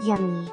Yummy.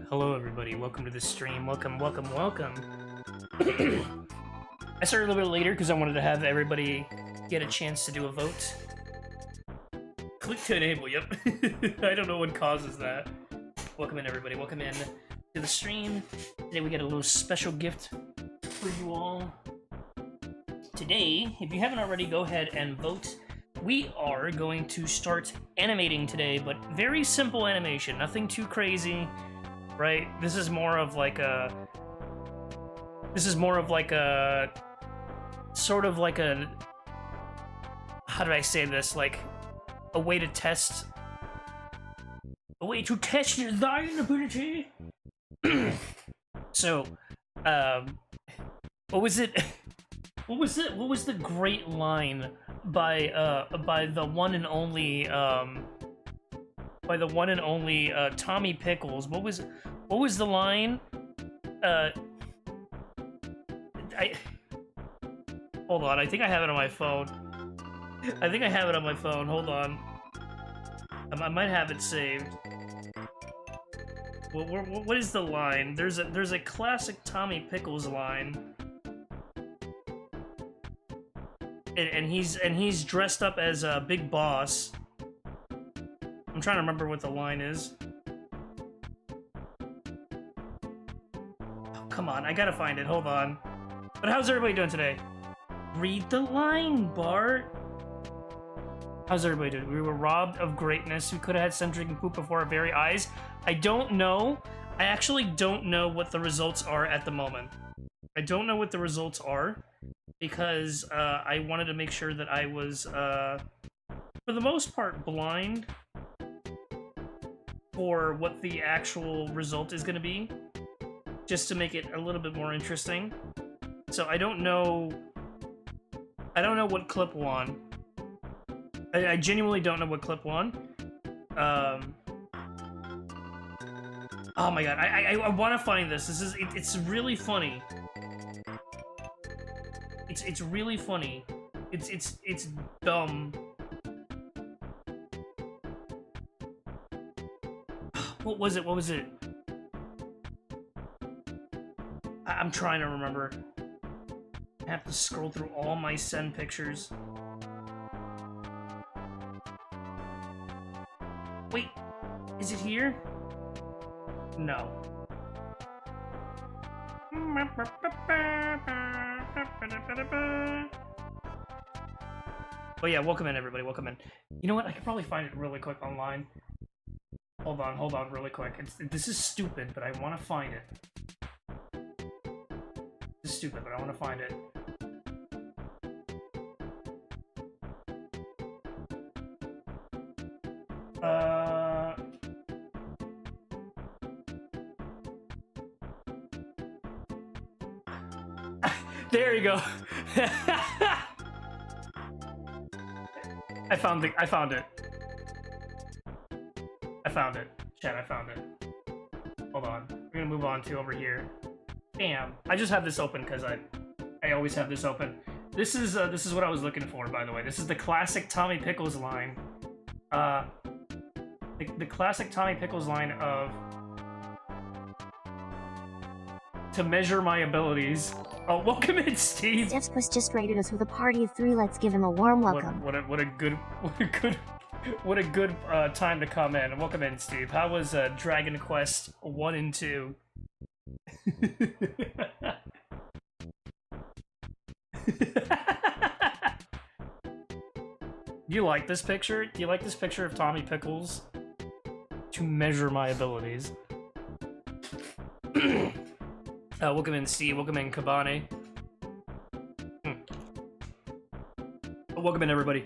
Hello everybody. Welcome to the stream. Welcome. I started a little bit later because I wanted to have everybody get a chance to do a vote. Click to enable, yep. I don't know what causes that. Welcome in everybody, welcome in to the stream. Today we got a little special gift for you all. Today, if you haven't already, go ahead and vote. We are going to start animating today, but very simple animation, nothing too crazy, right? This is more of like a sort of like a, how do I say this, like a way to test your design ability. So what was it? What was the great line by the one and only Tommy Pickles? What was the line? Hold on, I think I have it on my phone. I think I have it on my phone, hold on. I might have it saved. What is the line? There's a classic Tommy Pickles line. And he's dressed up as a big boss. I'm trying to remember what the line is. Oh, come on, I gotta find it, hold on. But how's everybody doing today? Read the line, Bart! How's everybody doing? We were robbed of greatness. We could have had Sen drinking poop before our very eyes. I don't know. I actually don't know what the results are at the moment. I don't know what the results are because I wanted to make sure that I was, for the most part, blind for what the actual result is going to be, just to make it a little bit more interesting. So I don't know what clip won. I genuinely don't know what clip won. Oh my god, I want to find this. It's really funny. It's really funny. It's dumb. What was it? What was it? I'm trying to remember. I have to scroll through all my Sen pictures. Wait, is it here? No. Oh yeah, welcome in everybody, welcome in. You know what, I could probably find it really quick online. Hold on really quick. This is stupid, but I want to find it. This is stupid, but I want to find it. There you go. I found it. Chat, I found it. Hold on. We're gonna move on to over here. Bam. I just have this open because I always have this open. This is what I was looking for, by the way. This is the classic Tommy Pickles line. The classic Tommy Pickles line of to measure my abilities. Oh, welcome in, Steve. Steph just rated us with a party of 3. Let's give him a warm welcome. What a good time to come in. Welcome in, Steve. How was Dragon Quest 1 and 2? Do you like this picture? Do you like this picture of Tommy Pickles? To measure my abilities. Welcome in, Steve. Welcome in, Kabane. Welcome in, everybody.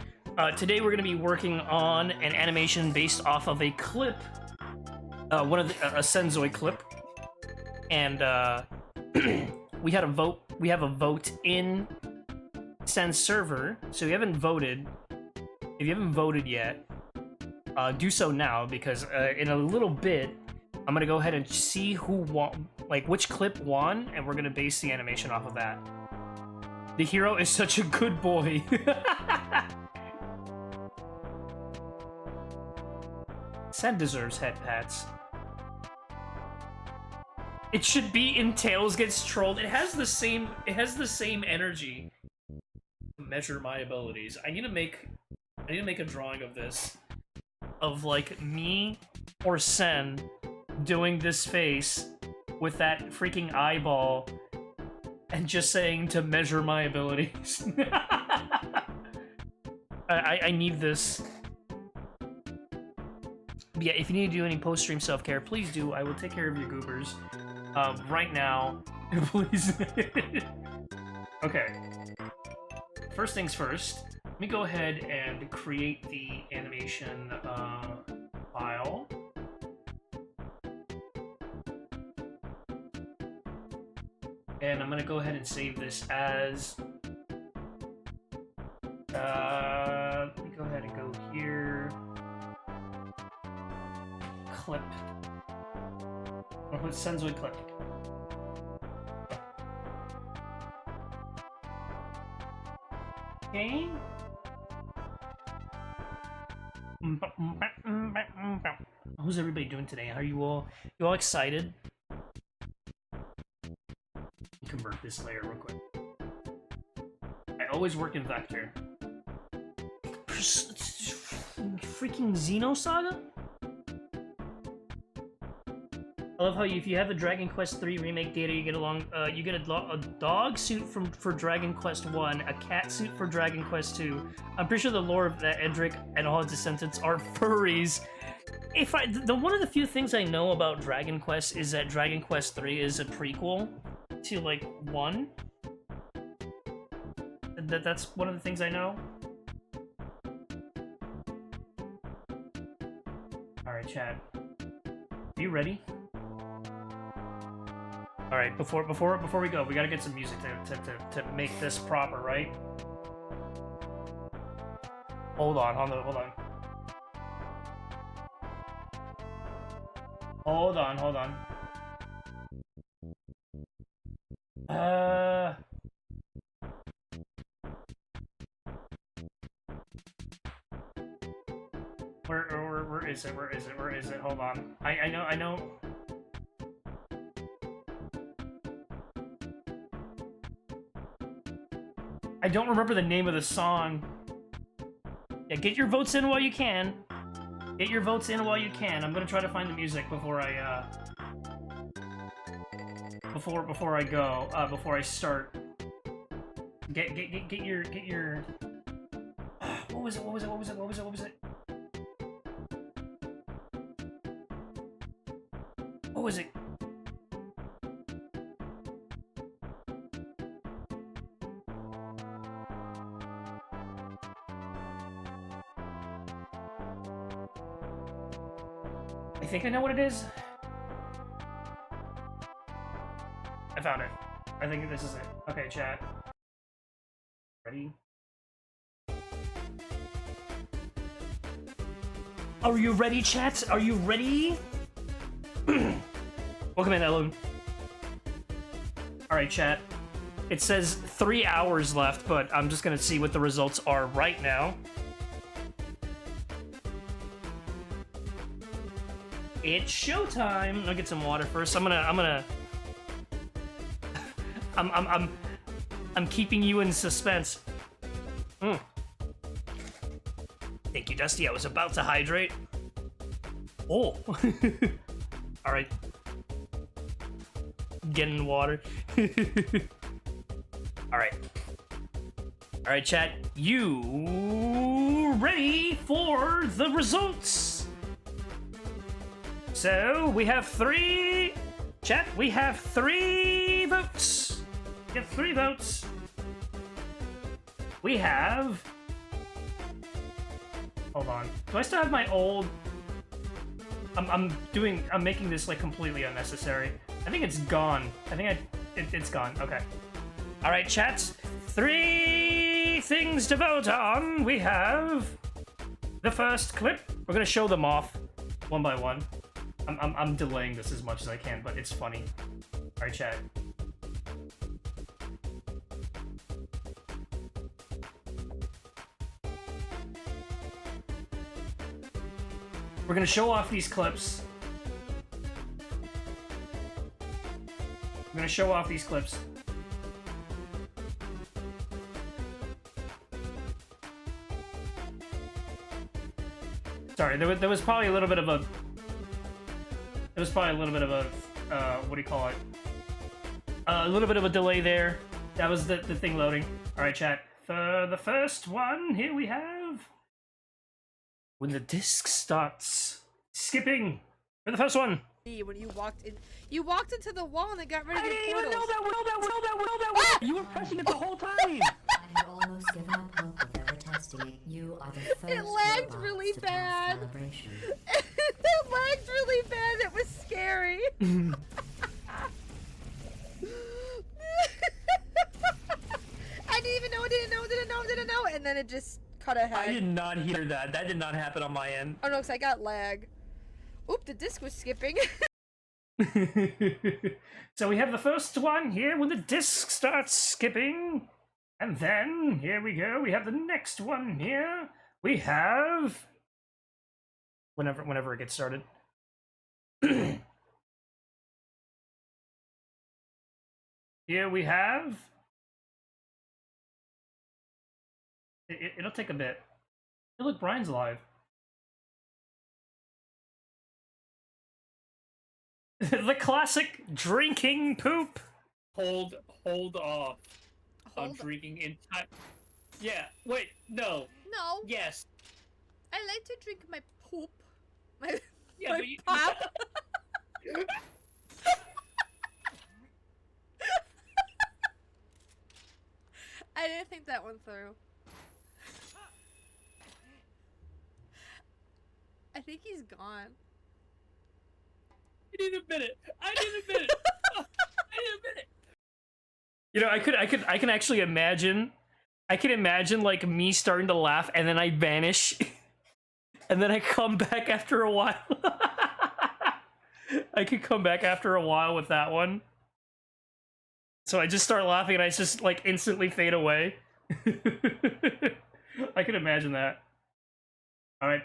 Today we're going to be working on an animation based off of a clip. A Sennxoy clip. And we had a vote. We have a vote in Sen server. So if you haven't voted, yet, do so now, because in a little bit, I'm gonna go ahead and see who won, like which clip won, and we're gonna base the animation off of that. The hero is such a good boy. Sen deserves head pats. It should be in Tails Gets Trolled. It has the same energy. Measure my abilities. I need to make a drawing of this. Of like me or Sen doing this face with that freaking eyeball and just saying to measure my abilities. I need this. But yeah, if you need to do any post-stream self-care, please do. I will take care of your goobers. Right now, please. Okay. First things first, let me go ahead and create the animation file. And I'm gonna go ahead and save this as... let me go ahead and go here. Clip. I'll put Sennxoy clip. Okay. How's everybody doing today? Are you all excited? Convert this layer real quick. I always work in vector. Freaking Xenosaga? I love how if you have a Dragon Quest III remake data, you get a dog suit for Dragon Quest I, a cat suit for Dragon Quest II. I'm pretty sure the lore of that Edric and all his descendants are furries. One of the few things I know about Dragon Quest is that Dragon Quest III is a prequel to like 1. That's one of the things I know. All right, chat. Are you ready? All right, before we go, we gotta get some music to make this proper, right? Hold on. Where is it? Hold on. I know. I don't remember the name of the song. Yeah, get your votes in while you can. I'm gonna try to find the music before I start. Get your. What was it? What was it? I think I know what it is. I found it. I think this is it. Okay, chat. Ready? Are you ready, chat? Are you ready? Welcome in, Ellen. Alright, chat. It says 3 hours left, but I'm just gonna see what the results are right now. It's showtime! I'll get some water first. I'm keeping you in suspense. Thank you, Dusty. I was about to hydrate. Oh. Alright. Get in the water. Alright. Alright, chat. You ready for the results? So, we have 3... Chat, we have 3 votes. We have 3 votes. We have... Hold on. Do I still have my old... I'm making this, like, completely unnecessary. I think it's gone. It's gone. Okay. Alright, chat. 3 things to vote on. We have... the first clip. We're gonna show them off one by one. I'm delaying this as much as I can, but it's funny. Alright, chat. We're gonna show off these clips. Sorry, there was probably a little bit of a... what do you call it? A little bit of a delay there. That was the thing loading. Alright, chat. For the first one, here we have... when the disc starts skipping. For the first one. When you walked into the wall and it got rid of your portals. I didn't even know that. You were pressing it the whole time. I had almost given up hope of ever testing it. You are the first It lagged robot really to pass bad. calibration. It lagged really bad. It was scary. I didn't even know. Didn't know. And then it just cut ahead. I did not hear that. That did not happen on my end. Oh no, because I got lag. Oop, the disc was skipping. So we have the first one here when the disc starts skipping. And then, here we go, we have the next one here. We have... Whenever it gets started. Here we have... It'll take a bit. Hey, look, Brian's alive. The classic drinking poop. Hold off. I'm drinking in time. Yeah, wait, no. No. Yes. I like to drink my poop. My, Yeah, my but you... pop. I didn't think that one through. I think he's gone. I didn't admit it. I didn't admit it. I didn't admit it. You know, I can actually imagine. I can imagine like me starting to laugh and then I vanish, and then I come back after a while. I could come back after a while with that one. So I just start laughing and I just like instantly fade away. I can imagine that. All right,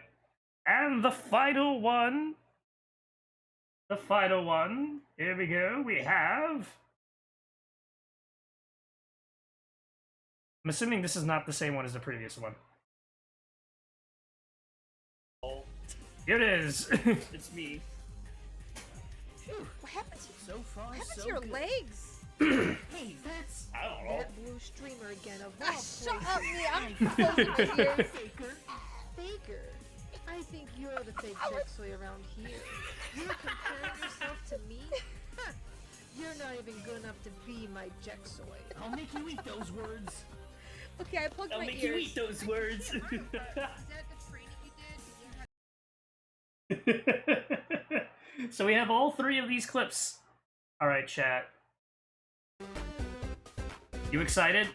and the final one. The final one. Here we go. We have. I'm assuming this is not the same one as the previous one. Oh, Here it is. it's me. What happened to, So far, what happened so to your good. legs? Hey, that's... I don't know. That blue streamer again of all Shut places. up, me. I'm closing my ears. Faker. I think you're the fake Sennxoy around here. You're comparing yourself to me? Huh. You're not even good enough to be my Sennxoy. I'll make you eat those words. Okay, I plugged I'll my make you ears. eat those words. Is that the training you did? So we have all three of these clips. All right, chat. You excited?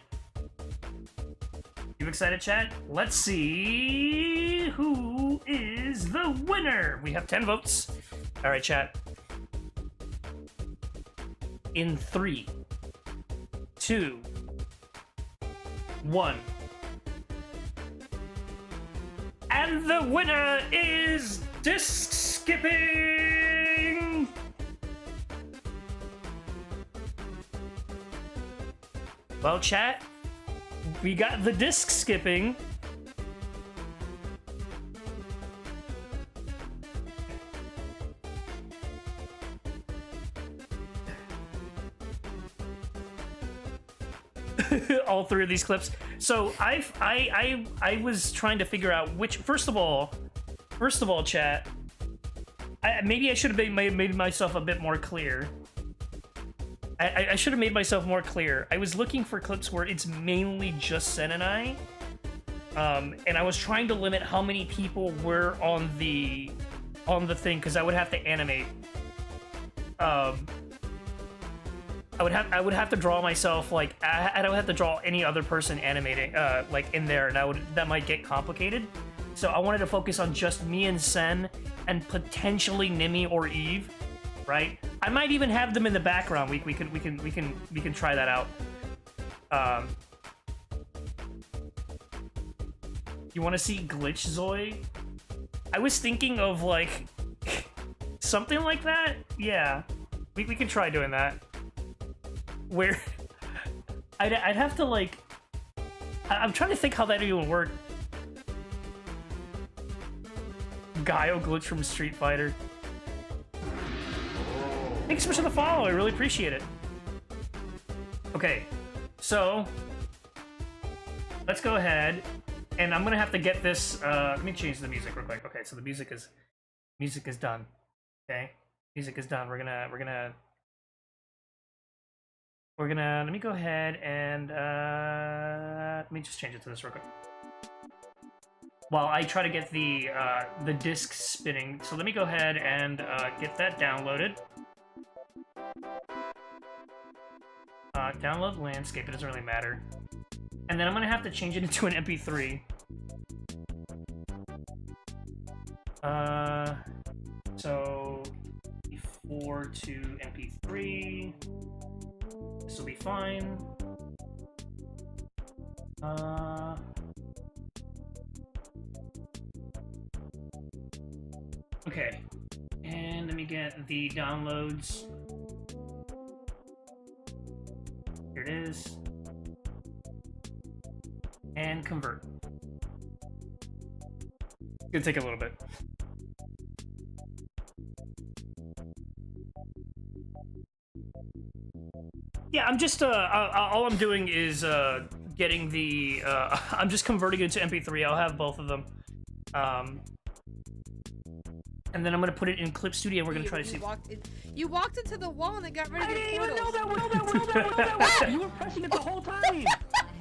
You excited, chat? Let's see who is the winner. We have 10 votes. All right, chat. In 3, 2, 1. And the winner is disc skipping. Well, chat, we got the disc skipping. All three of these clips. So I was trying to figure out which. First of all, chat. Maybe I should have made myself a bit more clear. I should have made myself more clear. I was looking for clips where it's mainly just Sen and I, and I was trying to limit how many people were on the thing because I would have to animate. I would have to draw myself like I don't have to draw any other person animating like in there, and that might get complicated. So I wanted to focus on just me and Sen and potentially Nimi or Eve, right? I might even have them in the background. We can try that out. You want to see Sennxoy? I was thinking of like something like that. Yeah, we can try doing that. Where I'd have to like I'm trying to think how that even work. Guile glitch from Street Fighter. Thanks so much for the follow, I really appreciate it. Okay, so let's go ahead, and I'm gonna have to get this. Let me change the music real quick. Okay, so the music is done. Okay, music is done. We're gonna let me go ahead and let me just change it to this real quick. While I try to get the disc spinning, so let me go ahead and get that downloaded. Download landscape, it doesn't really matter. And then I'm gonna have to change it into an MP3. So 4 to MP3. This will be fine. Okay. And let me get the downloads. Here it is. And convert. It's gonna take a little bit. Yeah, I'm just, all I'm doing is, getting the, I'm just converting it to MP3. I'll have both of them. And then I'm gonna put it in Clip Studio and we're gonna try to see. You walked into the wall and it got rid of your didn't even know portals. that. You were pressing it the whole time. I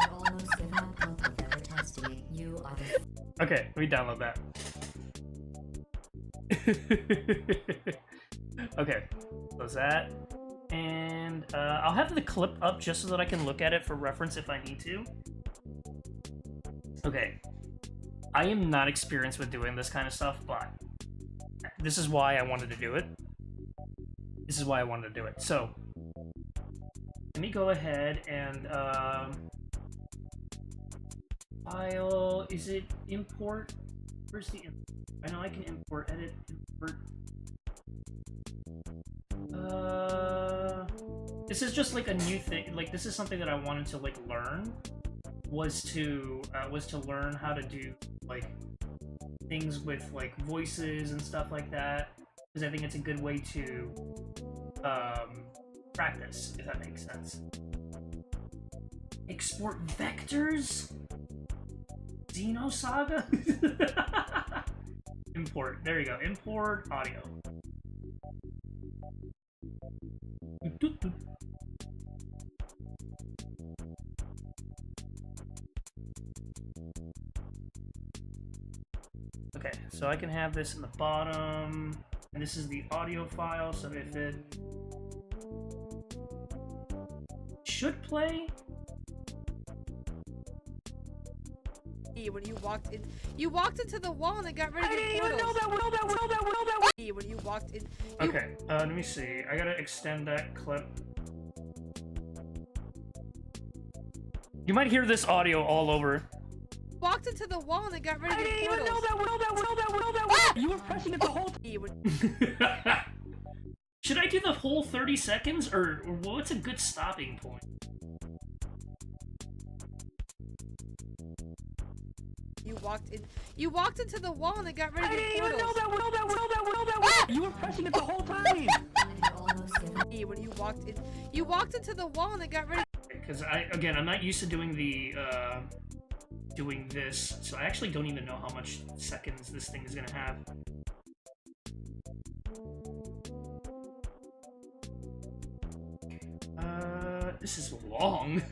have almost given up hope of ever testing it. You are the Okay, let me download that. Okay, close that. And I'll have the clip up just so that I can look at it for reference if I need to. Okay. I am not experienced with doing this kind of stuff, but this is why I wanted to do it. This is why I wanted to do it. So, let me go ahead and, file, is it import? Where's the import? I know I can import, edit, import. This is just like a new thing. Like, this is something that I wanted to like learn. Was to learn how to do like things with like voices and stuff like that. Because I think it's a good way to practice, if that makes sense. Export vectors? Xenosaga? Import. There you go. Import audio. Okay, so I can have this in the bottom, and this is the audio file, so if it should play. When you walked into the wall and it got rid of your portals. I didn't even know that. When you walked in. Okay, let me see. I gotta extend that clip. You might hear this audio all over. Walked into the wall and it got rid of I your didn't even portals. know that. You were pressing it the whole time. Should I do the whole 30 seconds, or what's a good stopping point? You walked into the wall and it got rid of I your didn't even portals. know that. You were pressing it the whole time. I have almost given up. When you walked into the wall and it got rid of. Because I'm not used to doing the doing this, so I actually don't even know how much seconds this thing is gonna have. This is long.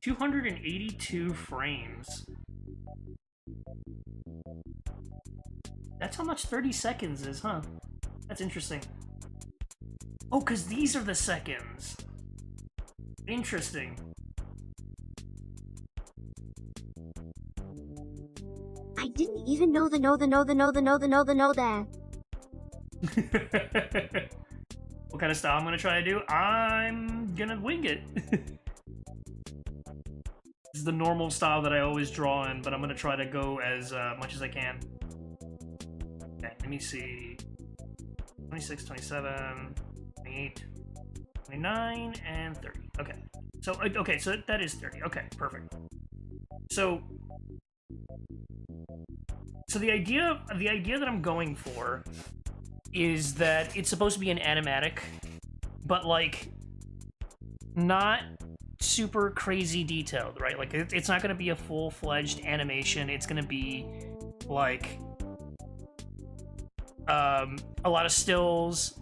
282 frames. That's how much 30 seconds is, huh? That's interesting. Oh, because these are the seconds. Interesting. I didn't even know that. What kind of style I'm gonna try to do? I'm gonna wing it. This is the normal style that I always draw in, but I'm gonna try to go as much as I can. Okay, let me see. 26, 27, 28, 29, and 30. Okay. So, okay, so that is 30. Okay, perfect. So the idea that I'm going for is that it's supposed to be an animatic, but like not super crazy detailed, right? Like it's not going to be a full-fledged animation. It's going to be like a lot of stills,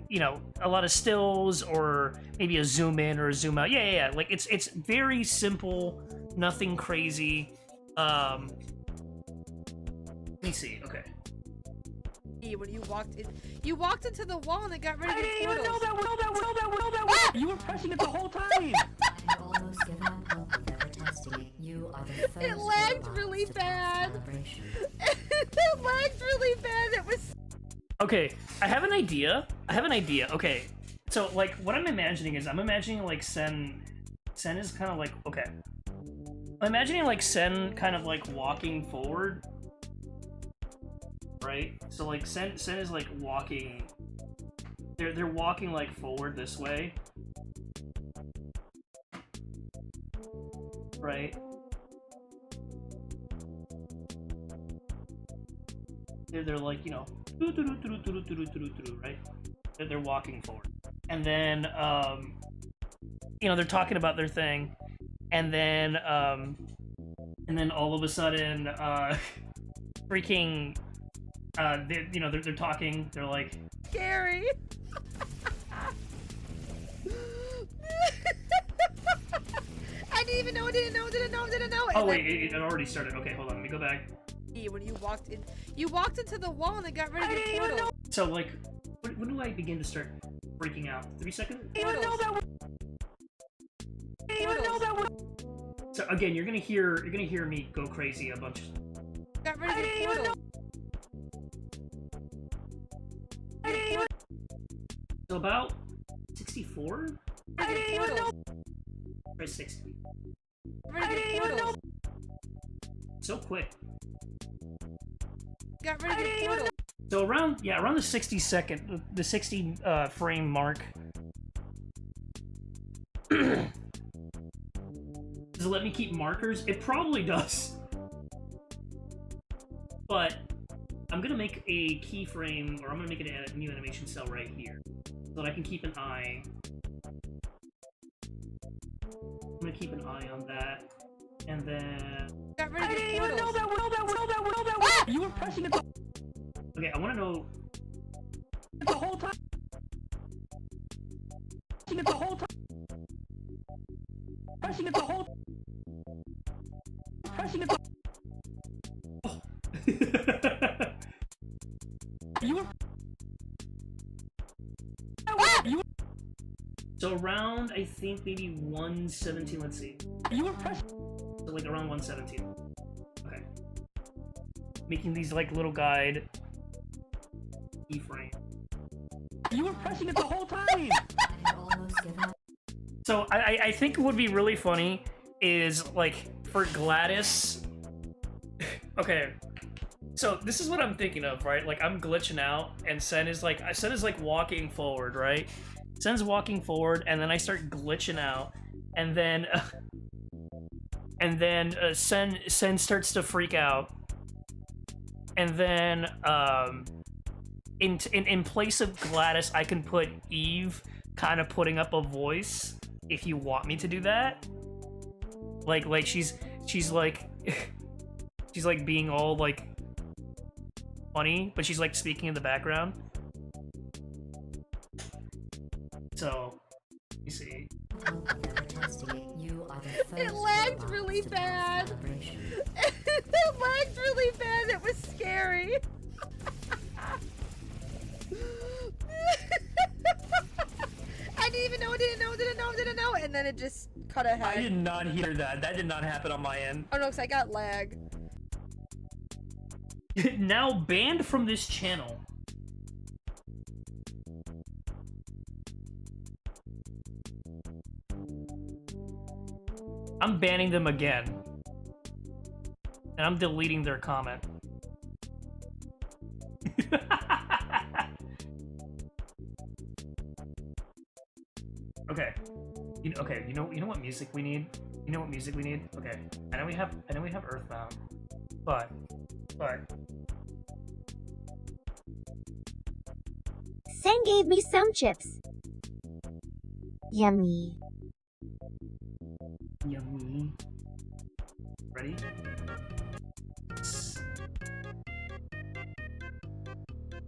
you know, a lot of stills, or maybe a zoom in or a zoom out. Yeah. Like it's very simple, nothing crazy. Let me see. Okay. When you walked into the wall and it got rid of I your didn't even portals. know that. You were pressing it the whole time. I have almost given up hope of ever testing it. You are the first It lagged robots really to pass bad. calibration. It lagged really bad. It was. Okay, I have an idea. Okay, so like what I'm imagining is I'm imagining like Sen is kind of like okay. I'm imagining like Sen kind of like walking forward, right? So like Sen is like walking. They're walking like forward this way, right? They're like, you know, right? They're walking forward, and then you know, they're talking about their thing, and then all of a sudden freaking you know, they're talking, they're like Scary. I didn't even know. Didn't know. oh wait, it already started. Okay, hold on, let me go back. When you walked into the wall and it got rid of your portal. So like when do I begin to start freaking out? 3 seconds? So again, you're gonna hear me go crazy a bunch. Got rid of your portal. So about 64? Try 60. Rid of your portal. So quick. Got rid of your portal. So around the 60-second, the 60 frame mark. Does it let me keep markers? It probably does. But I'm gonna make a keyframe, or I'm gonna make a new animation cell right here, so that I can keep an eye. I'm gonna keep an eye on that, and then. Got rid of your portal. You were pressing it Okay, I want to know. the whole time. Pressing it the whole time. Pressing it the whole. Pressing it. You were. So around, I think maybe 117. Let's see. You were pressing. So like around 117. Okay. Making these like little guide keyframe. You were pressing it the whole time. I had almost given up. So I think what would be really funny is like for Gladys. Okay. So this is what I'm thinking of, right? Like I'm glitching out, and Sen is like walking forward, right? Sen's walking forward, and then I start glitching out, and then Sen starts to freak out, and then in place of Gladys, I can put Eve kind of putting up a voice if you want me to do that. Like she's like she's like being all like funny, but she's like speaking in the background. So, let me see. It lagged really bad. It lagged really bad. It was scary. I didn't even know. Didn't know. And then it just cut ahead. I did not hear that. That did not happen on my end. Oh no, because I got lag. Now banned from this channel. I'm banning them again. And I'm deleting their comment. Okay. You know what music we need? You know what music we need? Okay. I know we have Earthbound. But Sen gave me some chips. Yummy. Yummy. Ready?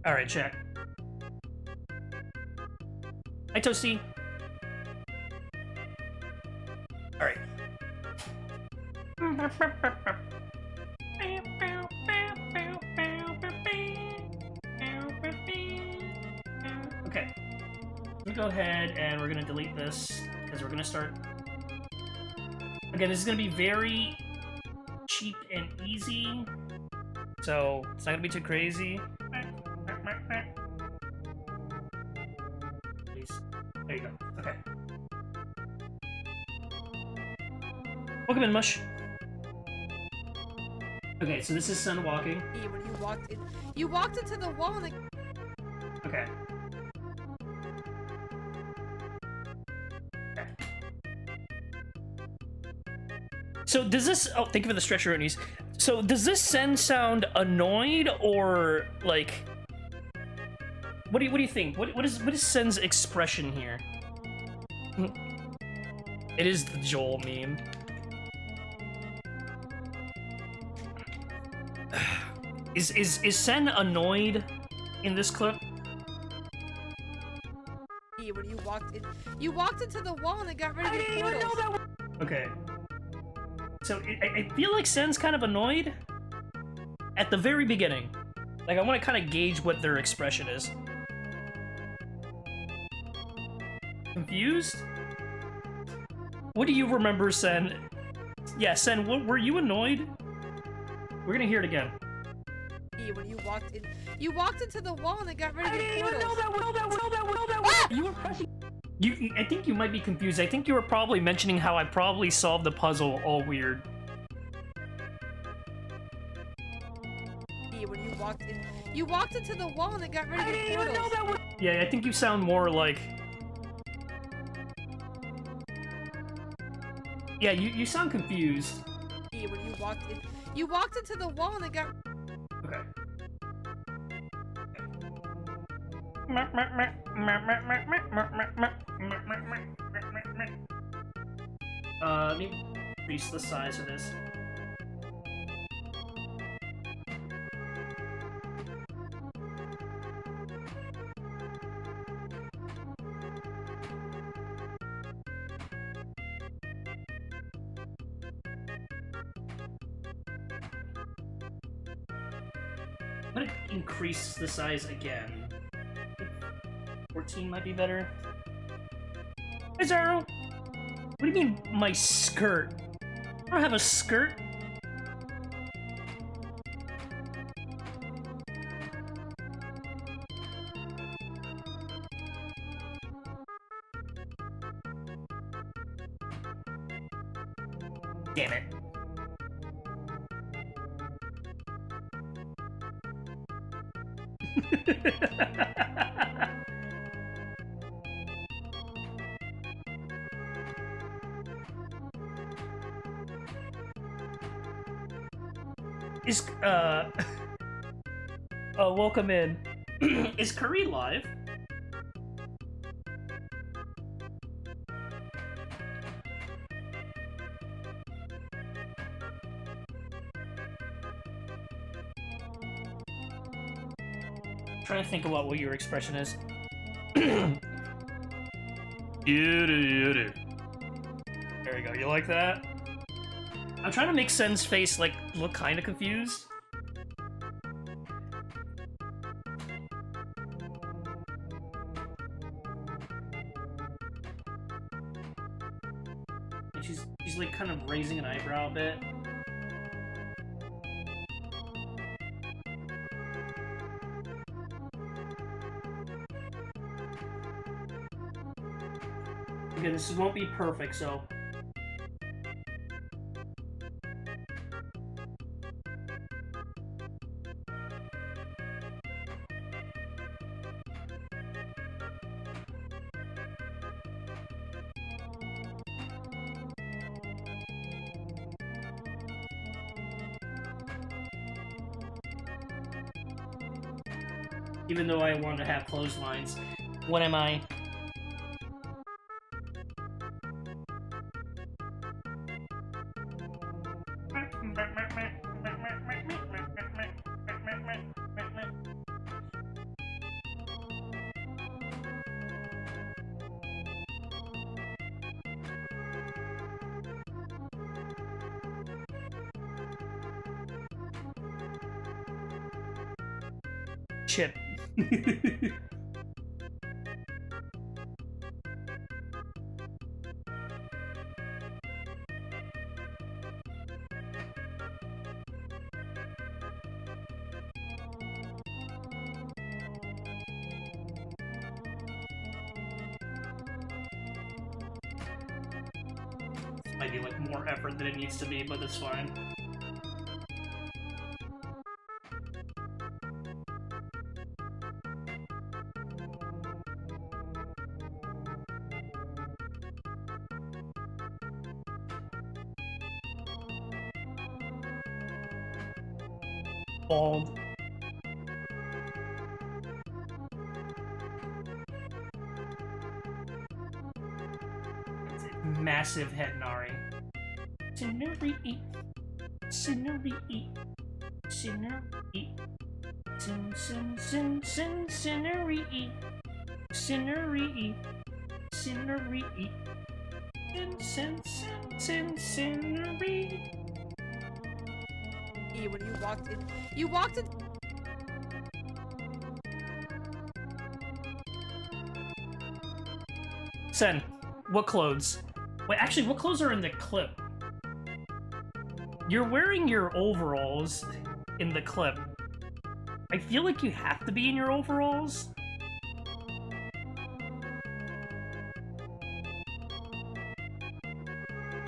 Alright, check. Hi, Toasty. Alright. Okay. Let me go ahead and we're gonna delete this because we're gonna start. Again, this is gonna be very cheap and easy, so it's not gonna be too crazy. There you go. Okay. Welcome in, Mush. Okay, so this is Sen walking. When you walked into the wall and Okay. Okay. So does this? Oh, thank you for the stretcher, Roonies. So does this Sen sound annoyed or like? What do you think? What is Sen's expression here? It is the Joel meme. Is Sen annoyed in this clip? when you walked into the wall and it got rid of your portals. Okay. So I feel like Sen's kind of annoyed at the very beginning. Like I want to kind of gauge what their expression is. Confused? What do you remember, Sen? Yeah, Sen, were you annoyed? We're gonna hear it again. When you walked into the wall and it got rid of your portals. You were pressing. I think you might be confused. I think you were probably mentioning how I probably solved the puzzle all weird. When you walked into the wall and it got rid of your portals. Yeah, I think you sound more like. Yeah, you sound confused. When you walked into the wall and it got. Okay. Let me increase the size of this. I'm gonna increase the size again. 14 might be better. Hey, Zaro! What do you mean, my skirt? I don't have a skirt. Damn it. Is oh, welcome in. Is Curry live? Trying to think about what your expression is. There we go. You like that? I'm trying to make Sen's face like look kind of confused. And she's like kind of raising an eyebrow a bit. Again, this won't be perfect, so. Even though I want to have clotheslines, what am I? Chip. Might be like more effort than it needs to be, but that's fine. Bald. Massive head Nari. Sennxoy. Sennxoy. Sennxoy. Sennxoy. Sennxoy. Sennxoy. Sennxoy. When you walked in. Sen, what clothes? Wait, actually, what clothes are in the clip? You're wearing your overalls in the clip. I feel like you have to be in your overalls.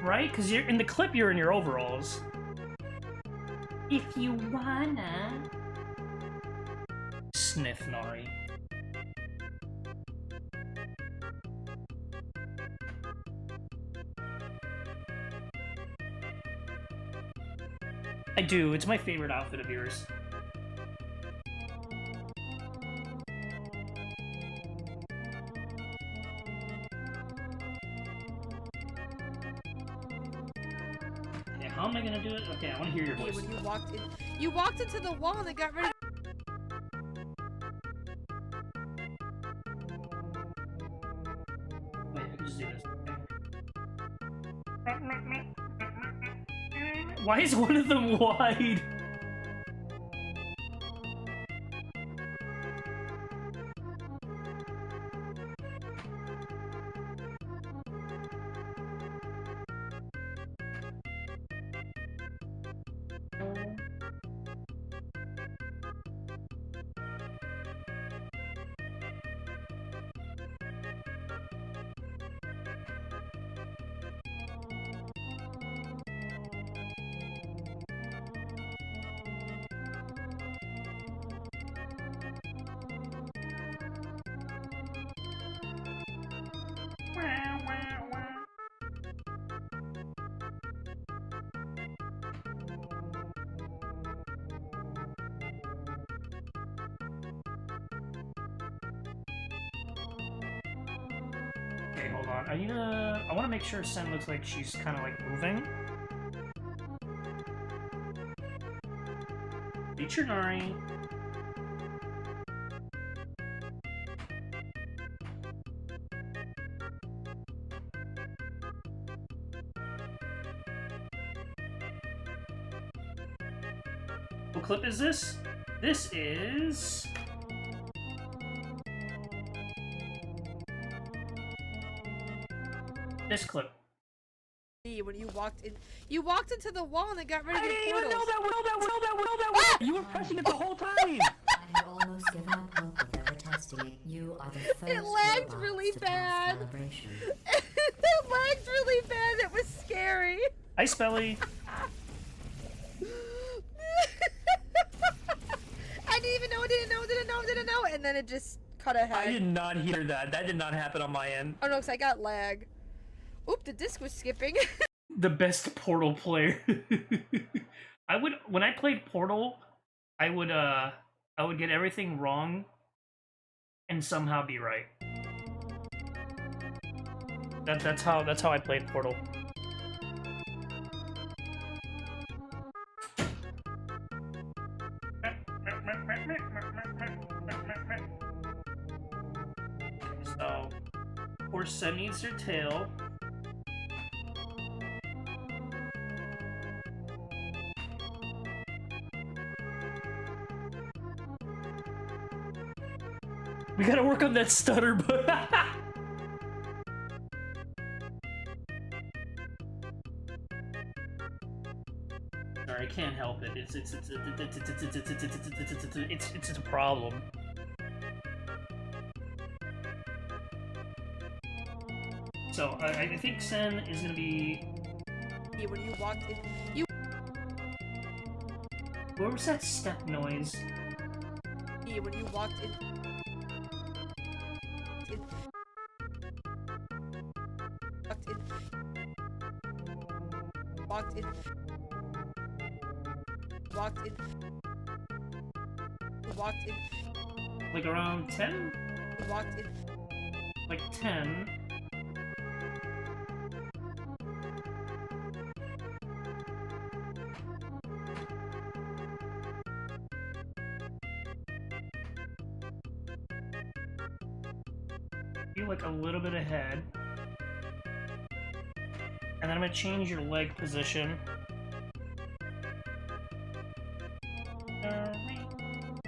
Right? Because you're in the clip, you're in your overalls. If you wanna... Sniff, Nari. I do, it's my favorite outfit of yours. Okay, how am I gonna do it? Okay, I wanna hear your voice. When you walked into the wall and it got ready. Wait, I can just do this. Why is one of them wide? Okay, hold on. I want to make sure Sen looks like she's kind of like moving. Feature Nari. What clip is this? This is... this clip. When you walked into the wall and it got ready to I didn't even know that Ah! You were pressing it the whole time! I had almost given up hope of ever testing it. You are the first It lagged robots really to pass bad. calibration. It lagged really bad. It was scary. Hi, Spelly. I didn't even know. Didn't know. And then it just cut ahead. I did not hear that. That did not happen on my end. Oh no, because I got lag. Oop, the disc was skipping. The best Portal player. When I played Portal, I would get everything wrong and somehow be right. That's how I played Portal. So, of course, Sen needs her tail. We gotta work on that stutter, but sorry, I can't help it. It's a problem. So I think Sen is gonna be When you walked in, you Where was that step noise? when you walked in, walked in, walked in, walked in, Like around 10? walked in. Like 10. You're like a little bit ahead. And then I'm gonna change your leg position.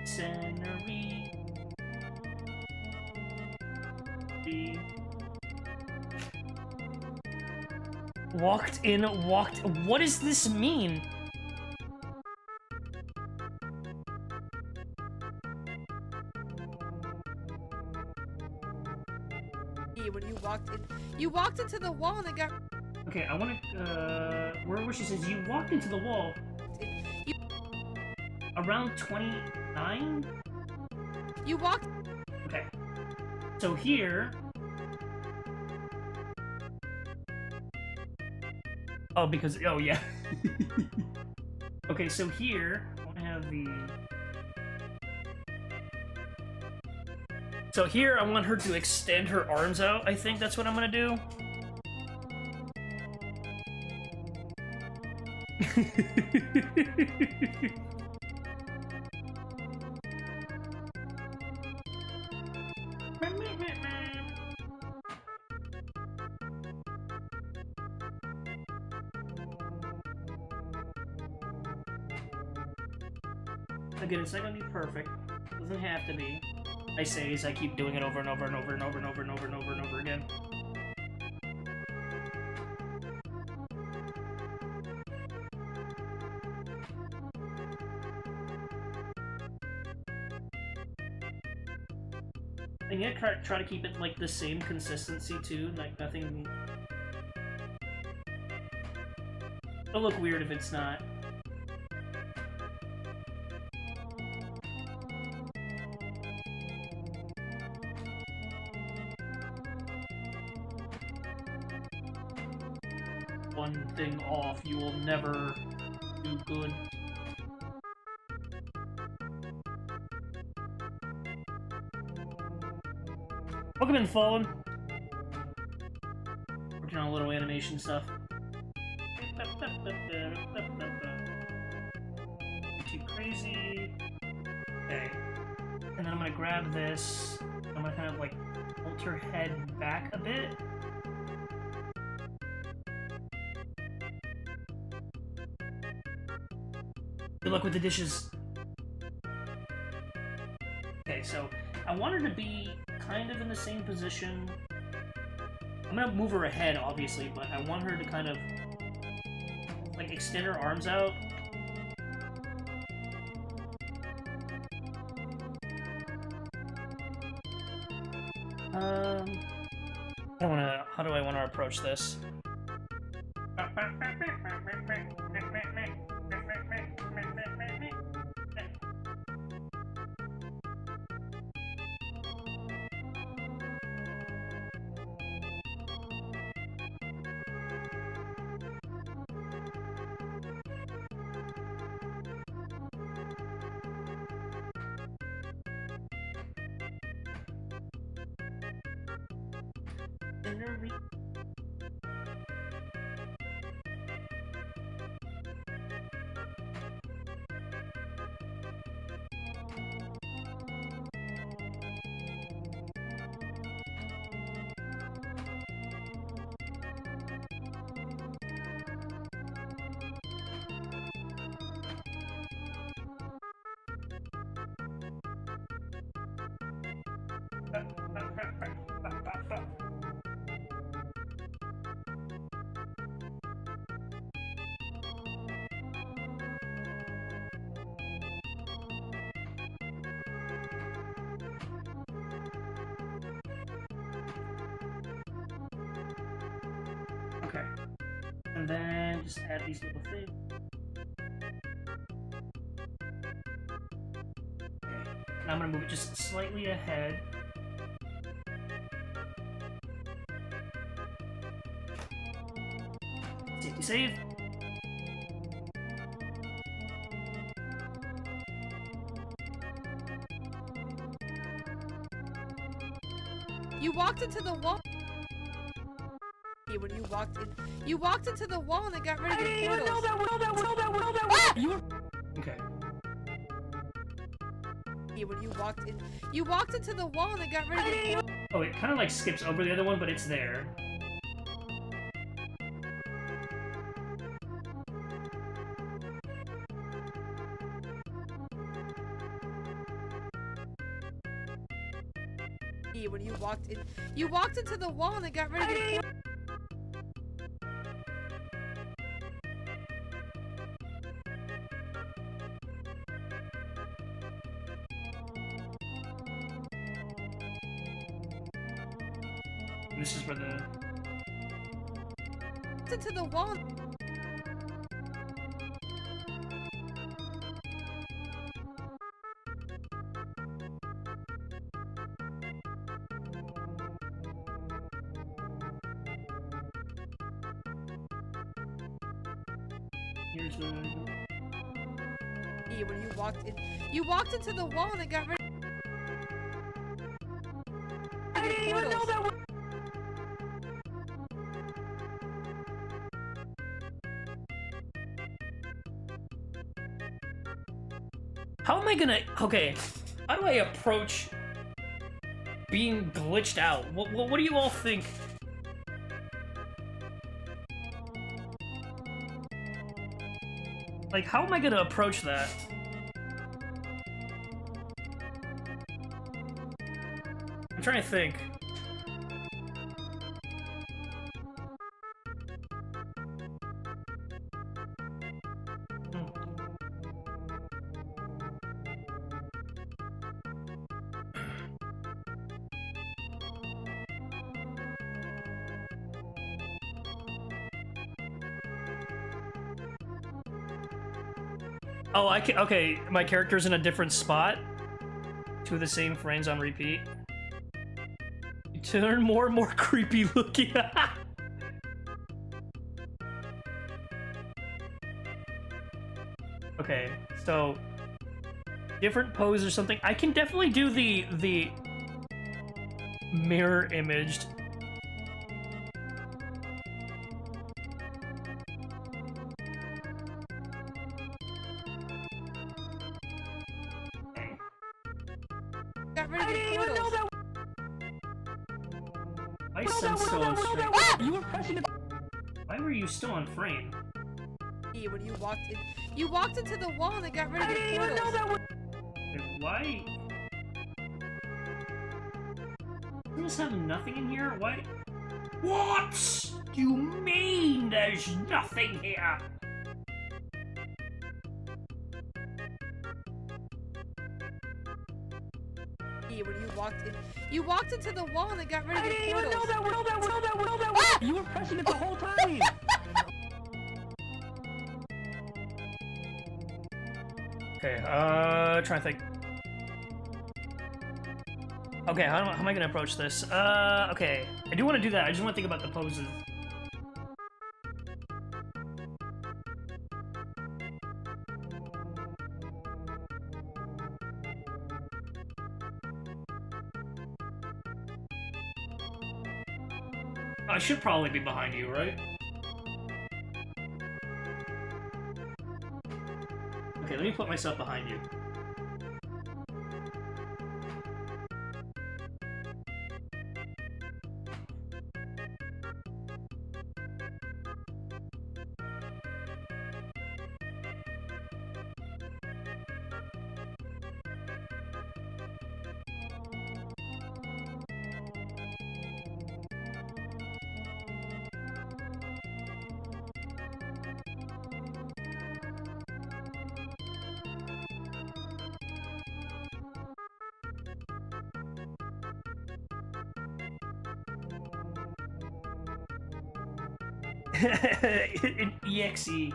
Scenery. Walked in, walked. What does this mean? When you walked into the wall and it got. Okay, I want to. Where she says you walked into the wall. Around 29. You walked. Okay. So here. Oh, because oh yeah. Okay, so here I want to have the. So here, I want her to extend her arms out. I think that's what I'm gonna do. Again, it's not gonna be perfect. It doesn't have to be. I say as I keep doing it over and over and over and over and over and over and over and over again. I'm gonna try to keep it like the same consistency too, like nothing. It'll look weird if it's not. One thing off, you will never do good. Welcome in, Fallen. Working on a little animation stuff. Too crazy. Okay. And then I'm gonna grab this. I'm gonna kind of like tilt her head back a bit. Good luck with the dishes. Okay, so I want her to be kind of in the same position. I'm gonna move her ahead, obviously, but I want her to kind of like extend her arms out. I don't wanna. How do I want to approach this? Okay. And and then just add these little things. Okay. Now I'm gonna move it just slightly ahead. Safety save. You walked into the wall. When you walked into the wall and it got rid of your portals. You were Okay. When you walked into the wall and it got rid of your portals. Oh, it kind of like skips over the other one, but it's there. When you walked into the wall and it got rid of your portals. This is where the... Into the wall. Here's the... When you walked into the wall and it got rid of your portals. How am I gonna... Okay, how do I approach being glitched out? What do you all think? Like, how am I gonna approach that? I'm trying to think. Oh, I can. Okay, my character's in a different spot. Two of the same frames on repeat. You turn more and more creepy looking. Okay, so different pose or something. I can definitely do the mirror imaged. Got rid of your portals. I sense still on stream. you were pressing it. Why were you still on frame? When you walked into the wall and it got rid of your portals. Wait, why? Doesn't this have nothing in here? Why? What do you mean there's nothing here? When you walked into the wall and it got rid of your portals. You were pressing it the whole time. Okay, trying to think. Okay, how am I gonna approach this? Okay. I do want to do that, I just want to think about the poses. I should probably be behind you, right? Okay, let me put myself behind you. An EXE.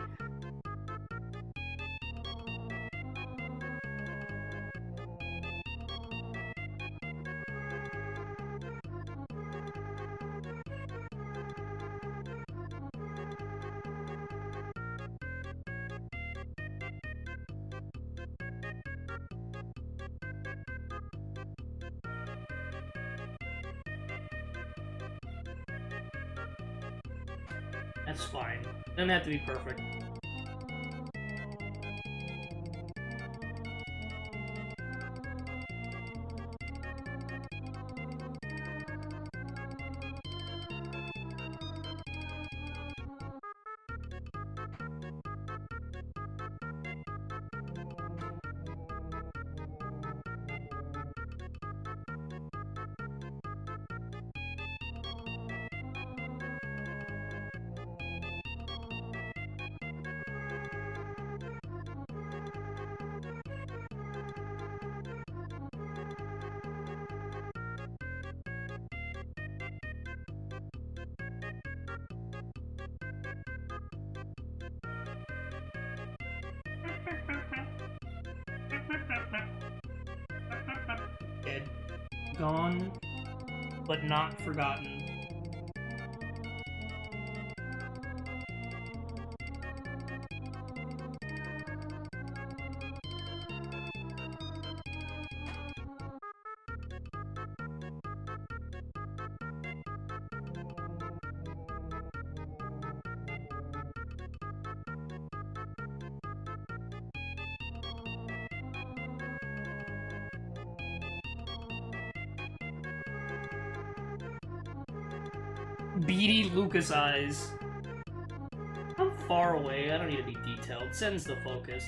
That's fine. Doesn't have to be perfect. Dead. Gone, but not forgotten. Beady Lucas eyes. I'm far away. I don't need to be detailed. Sends the focus.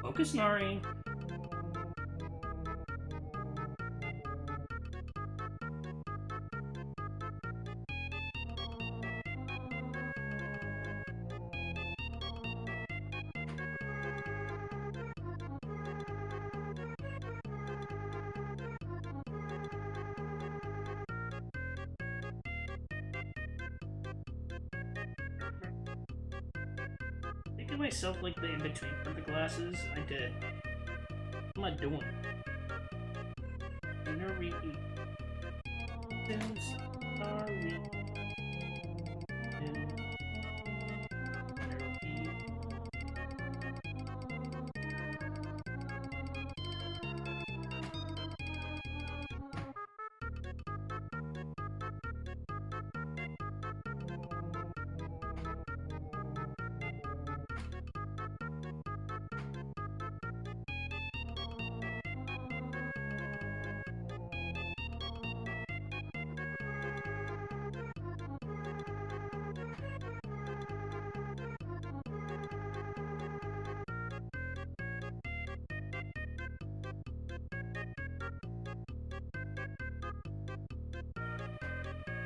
Focus, Nari. Thinking myself like the in-between for the glasses. I did. What am I doing? Nari. Nari.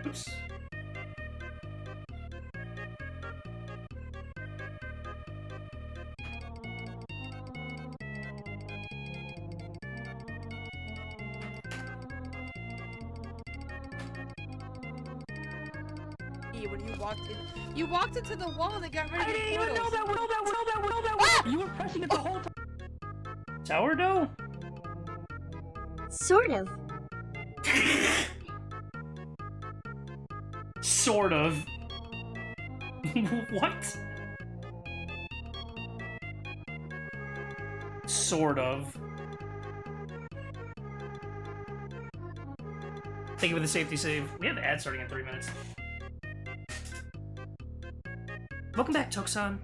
Oops. When you walked into the wall and it got rid of I your didn't even know portals. that. You were pressing it the whole time. Sourdough? Sort of. Sort of. What? Sort of. Thank you for the safety save. We have the ad starting in 3 minutes. Welcome back, Tokusan.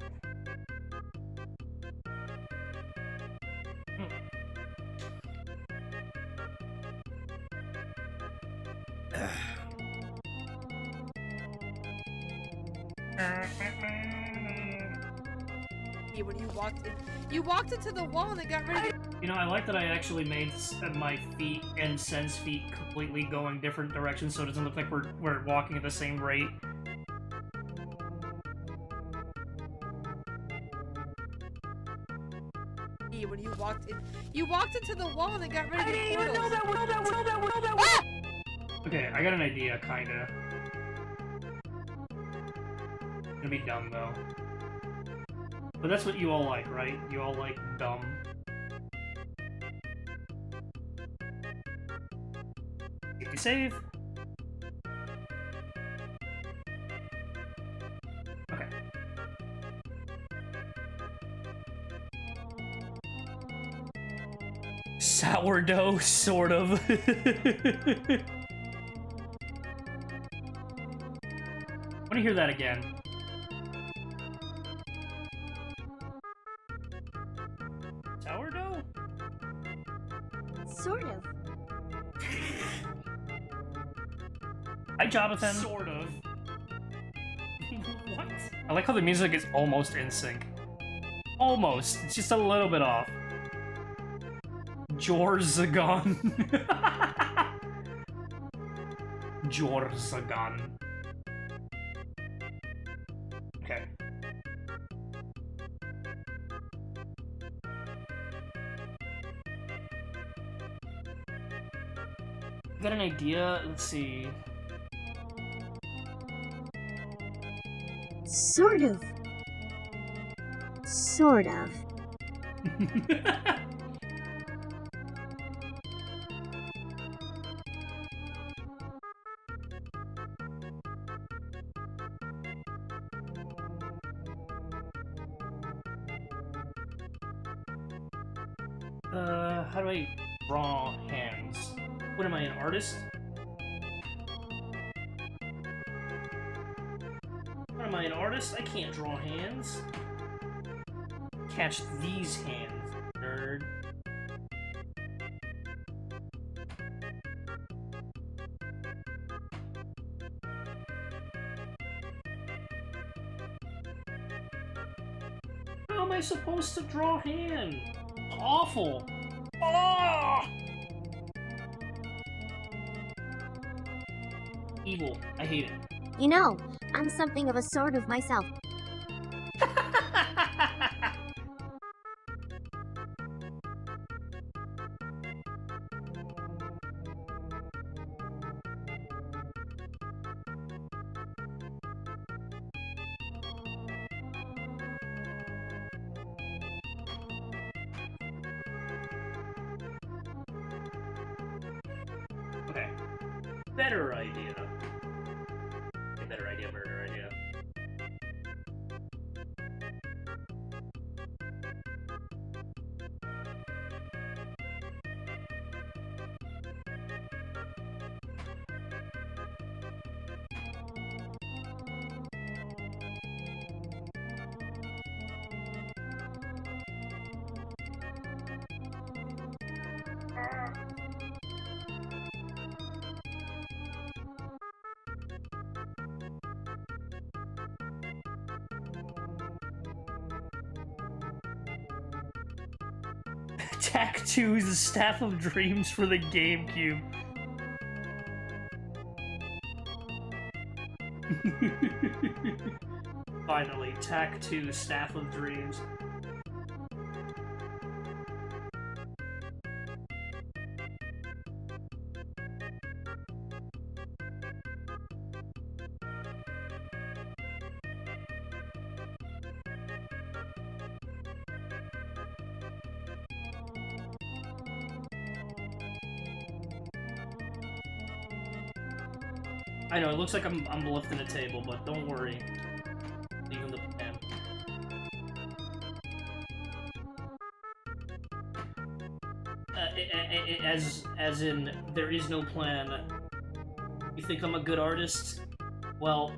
When you walked into the wall and it got ready to... You know, I like that I actually made my feet and Sen's feet completely going different directions, so it doesn't look like we're walking at the same rate. When you walked into the wall and it got ready to... I didn't even know that was... Okay, I got an idea, kinda. It's gonna be dumb, though. But that's what you all like, right? You all like dumb. Did you save? Okay. Sourdough, sort of. I want to hear that again. Sourdough? Sort of. Hi, Jonathan. Sort of. What? I like how the music is almost in sync. Almost. It's just a little bit off. Jorzagon. Jorzagon. Okay. Got an idea? Let's see. Sort of. Sort of. How do I draw hands? What am I, an artist? What am I, an artist? I can't draw hands. Catch these hands, nerd. How am I supposed to draw hand? Awful. Oh! Evil. I hate it. You know, I'm something of a sort of myself. Okay. Better idea. Better idea, better idea. Attack 2 is the Staff of Dreams for the GameCube. Finally, Tac 2 Staff of Dreams. I know, it looks like I'm lifting a table, but don't worry. Leaving the plan. As in, there is no plan. You think I'm a good artist? Well...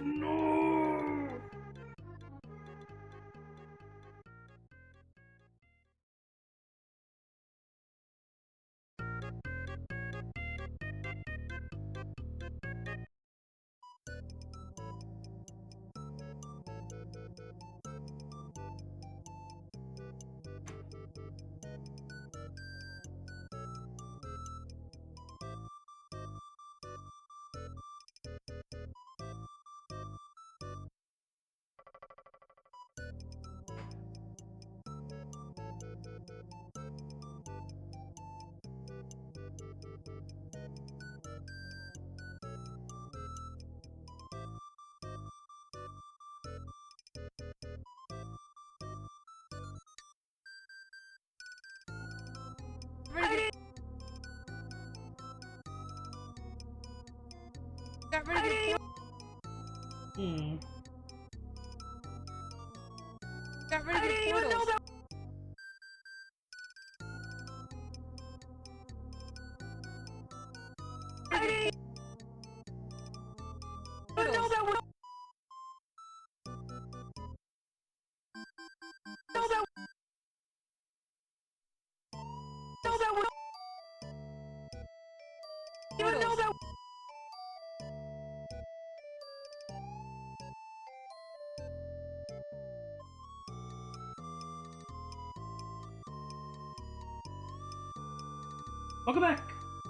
no! Got ready to Got ready to portals. Welcome back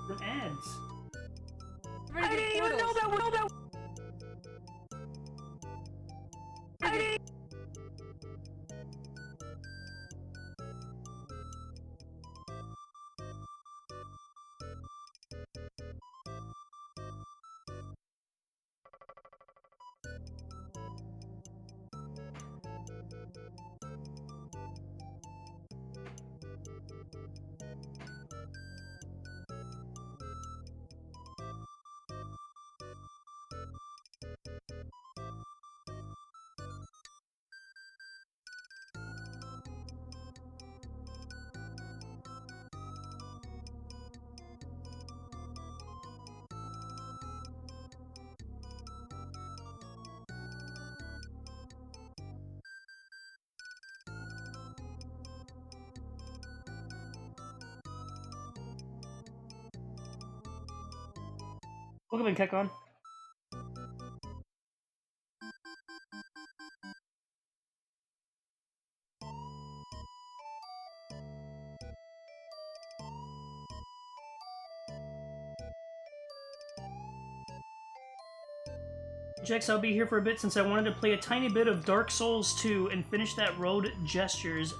from ads. Ready to portals. Welcome in, Kekon. Jex, I'll be here for a bit since I wanted to play a tiny bit of Dark Souls 2 and finish that road gestures.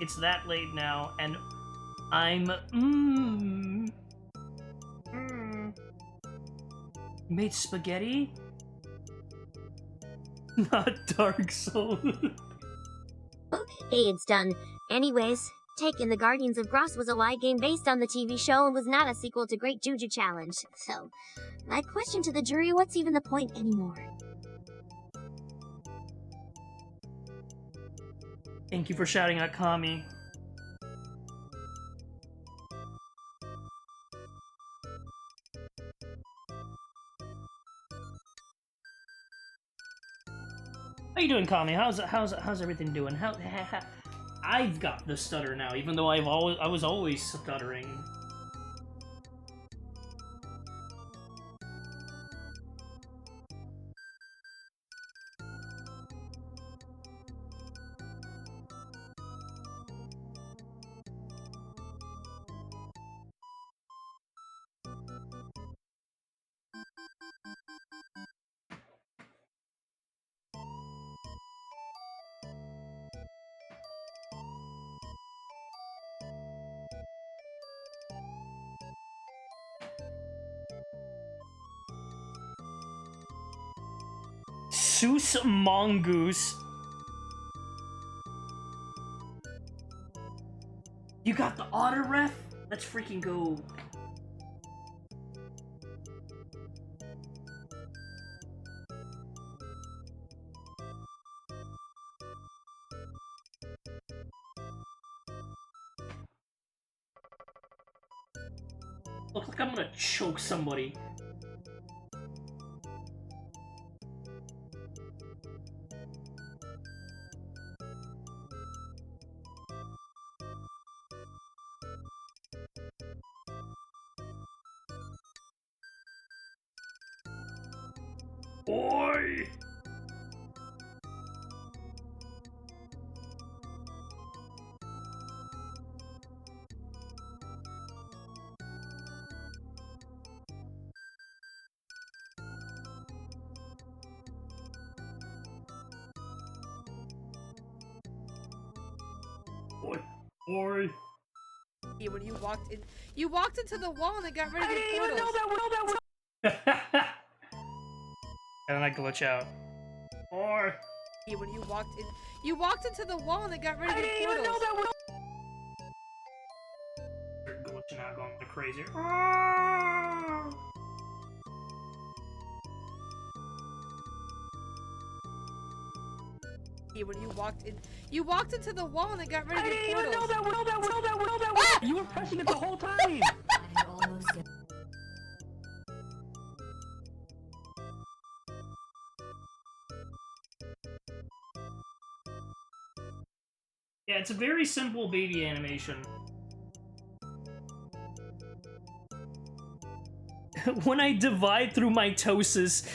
It's that late now, and I'm made spaghetti? Not Dark Souls. Hey, it's done. Anyways, Taken the Guardians of Gross was a live game based on the TV show and was not a sequel to Great Juju Challenge. So, my question to the jury, what's even the point anymore? Thank you for shouting out Kami. How you doing, Kami? How's everything doing? I've got the stutter now, even though I was always stuttering. Seuss Mongoose. You got the otter ref? Let's freaking go. Looks like I'm gonna choke somebody. Oi! Oi! Oi! When you walked into the wall and it got rid of your portals. And then I glitch out. Or When you walked into the wall and it got rid of your portals. they're glitching out, going like crazy. When you walked into the wall and it got rid of your portals. You were pressing it the whole time! I had almost given Yeah, it's a very simple baby animation. When I divide through mitosis.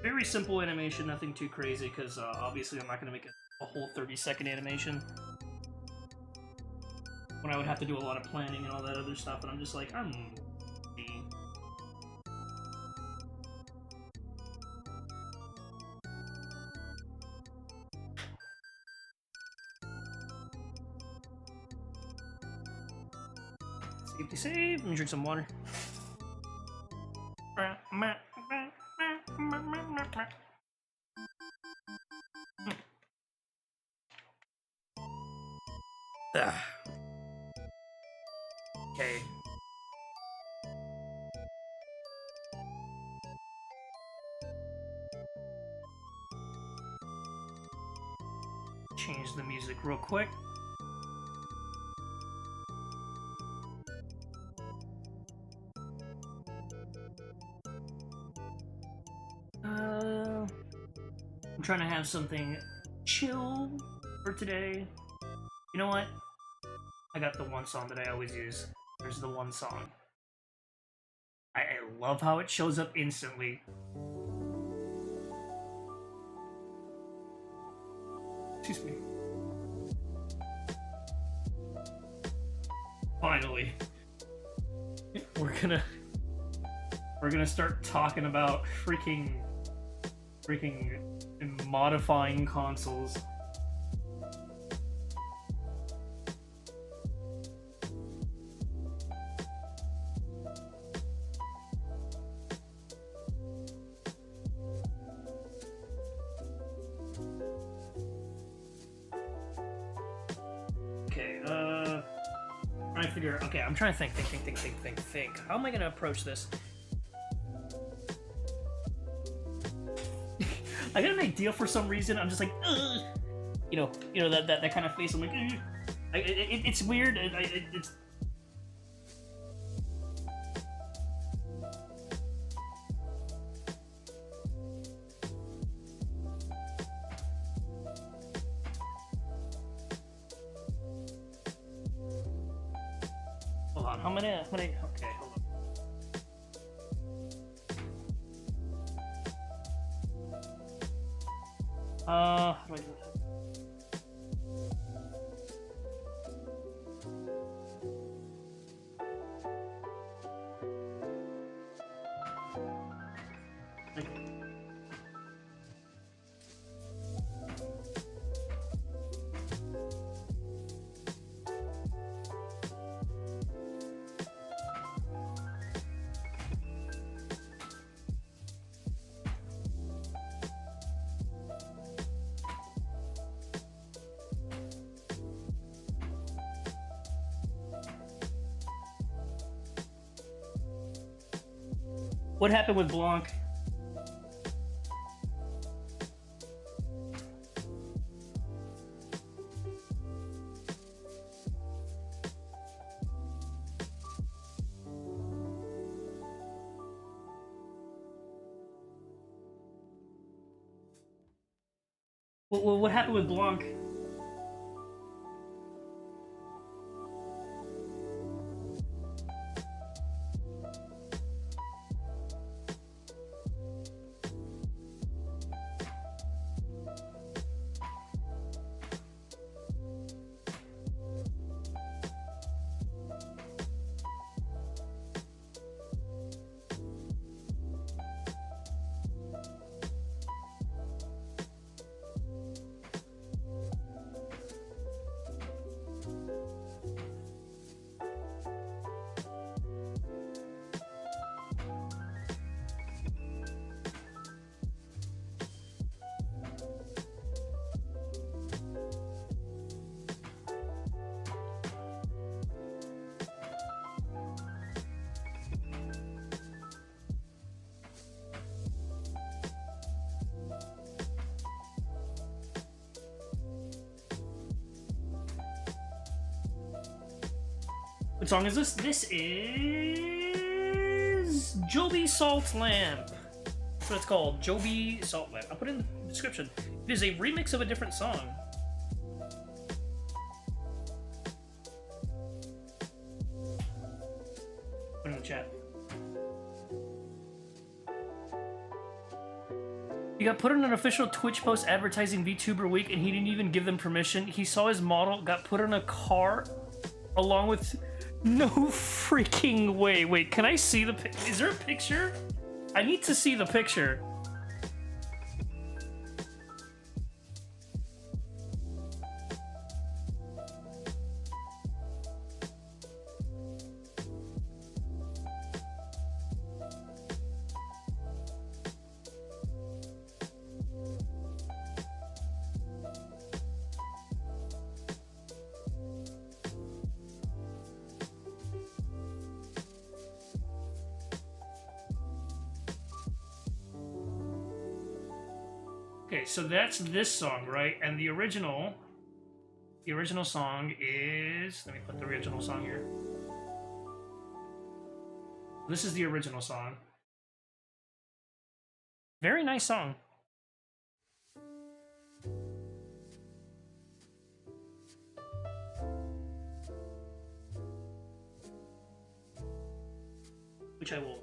Very simple animation, nothing too crazy, because obviously I'm not going to make a whole 30-second animation. When I would have to do a lot of planning and all that other stuff, and I'm just like, I'm... Safety save. Let me drink some water. Okay. Change the music real quick. I'm trying to have something chill for today. You know what? I got the one song that I always use. There's the one song. I love how it shows up instantly. Excuse me. Finally. We're gonna start talking about freaking modifying consoles. Okay, trying to figure. Okay, I'm trying to think. How am I gonna approach this? I got an idea for some reason. I'm just like, ugh. You know that kind of face. I'm like, ugh. It's weird. It's. Hold on. How many? Okay, hold on. How do I do that? What happened with Blanc? What happened with Blanc? What song is this? This is Joby Salt Lamp. That's what it's called. Joby Salt Lamp. I'll put it in the description. It is a remix of a different song. Put it in the chat. He got put on an official Twitch post advertising VTuber Week, and he didn't even give them permission. He saw his model, got put in a car, along with... No freaking way. Wait, can I see the is there a picture? I need to see the picture. Okay, so that's this song, right? And the original song is... Let me put the original song here. This is the original song. Very nice song. Which I will...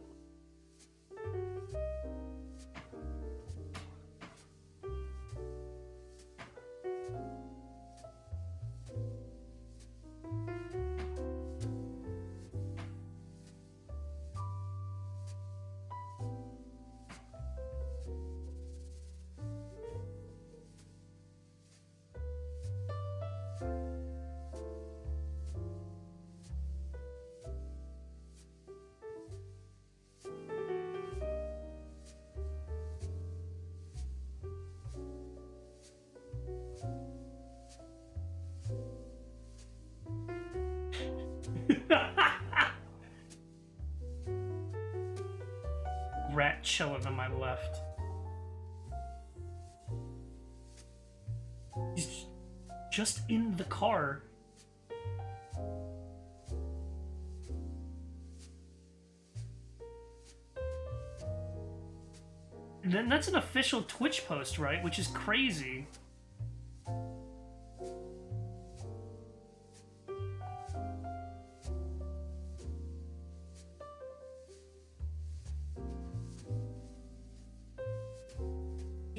Rat chilling on my left. He's just in the car. And then that's an official Twitch post, right? Which is crazy.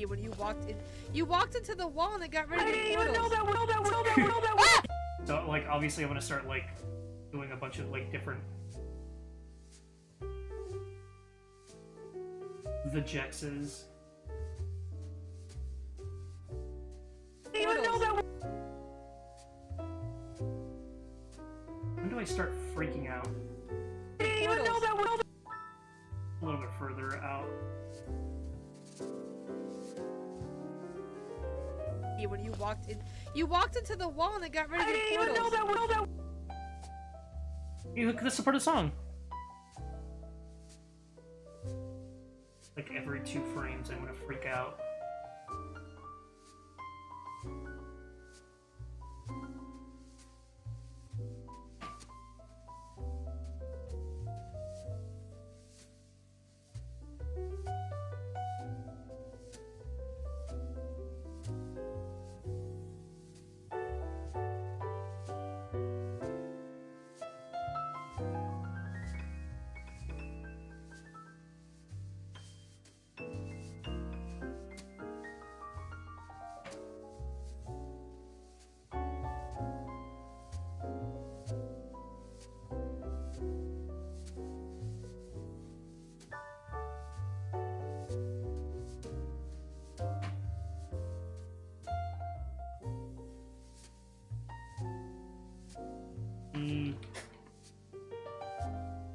When you walked into the wall and it got rid of the portals. So, like, obviously I'm gonna start, like, doing a bunch of, like, different... The Jexes. When do I start freaking out? A little bit further out. When you walked into the wall and it got rid of the portals. Hey, look, that's the part of the song. Like every 2 frames, I'm gonna freak out.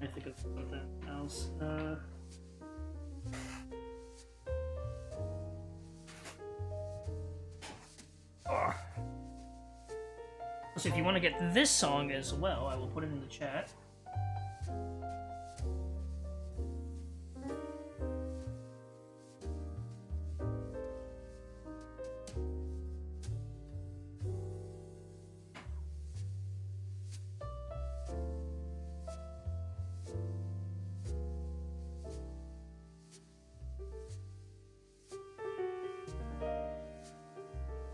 I think of something else. So if you want to get this song as well, I will put it in the chat.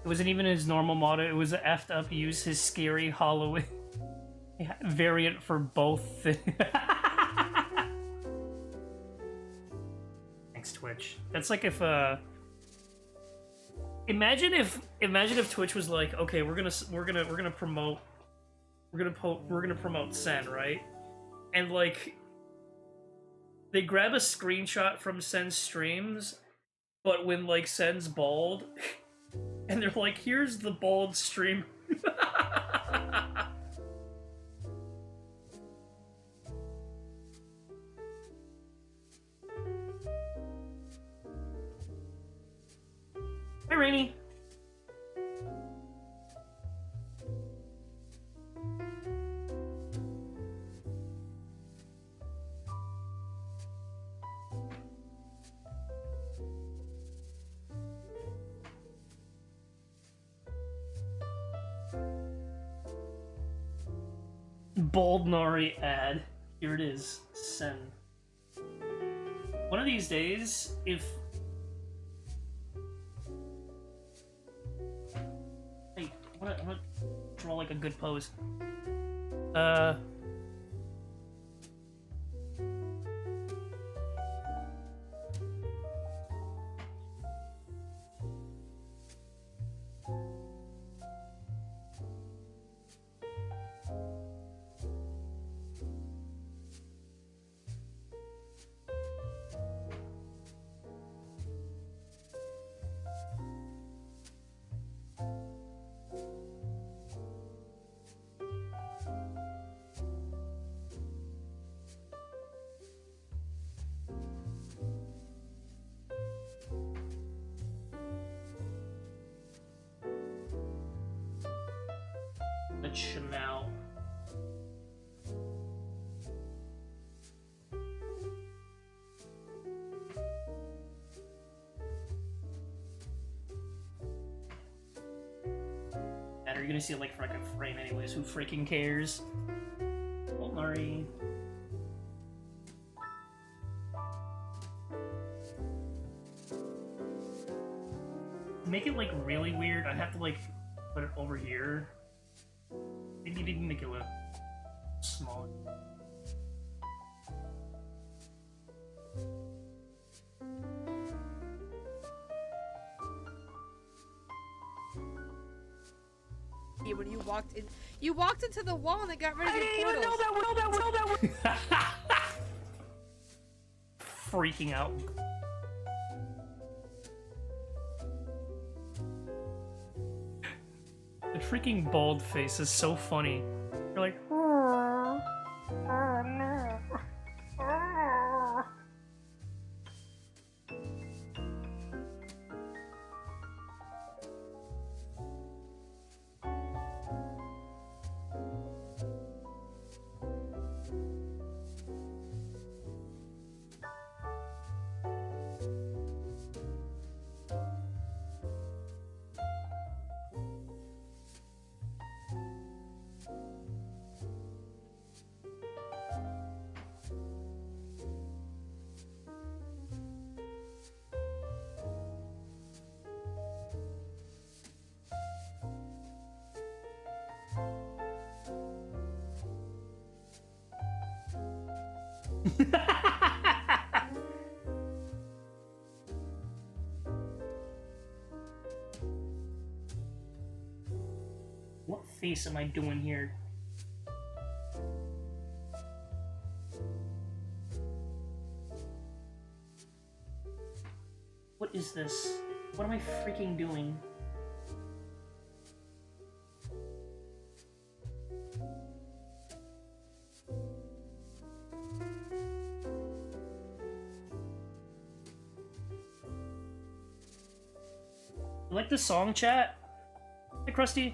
It wasn't even his normal motto, it was effed up use his scary Halloween variant for both things. Thanks, Twitch. That's like if imagine if Twitch was like, okay, we're gonna promote Sen, right? And like they grab a screenshot from Sen's streams, but when like Sen's bald, and they're like, here's the bald stream. Hi, Rainy. Bold Nari ad. Here it is. Sen. One of these days, if... Hey, I wanna draw like a good pose. Chanel. And are you gonna see it like for like a frame anyways? Who freaking cares? Oh, Murray. Make it like really weird. I have to like put it over here. Maybe you can make it look smaller. When you walked into the wall and it got rid of your portals. Freaking out. The freaking bald face is so funny. You're like, oh no. What face am I doing here? What is this? What am I freaking doing? You like the song, chat? Hey, Krusty.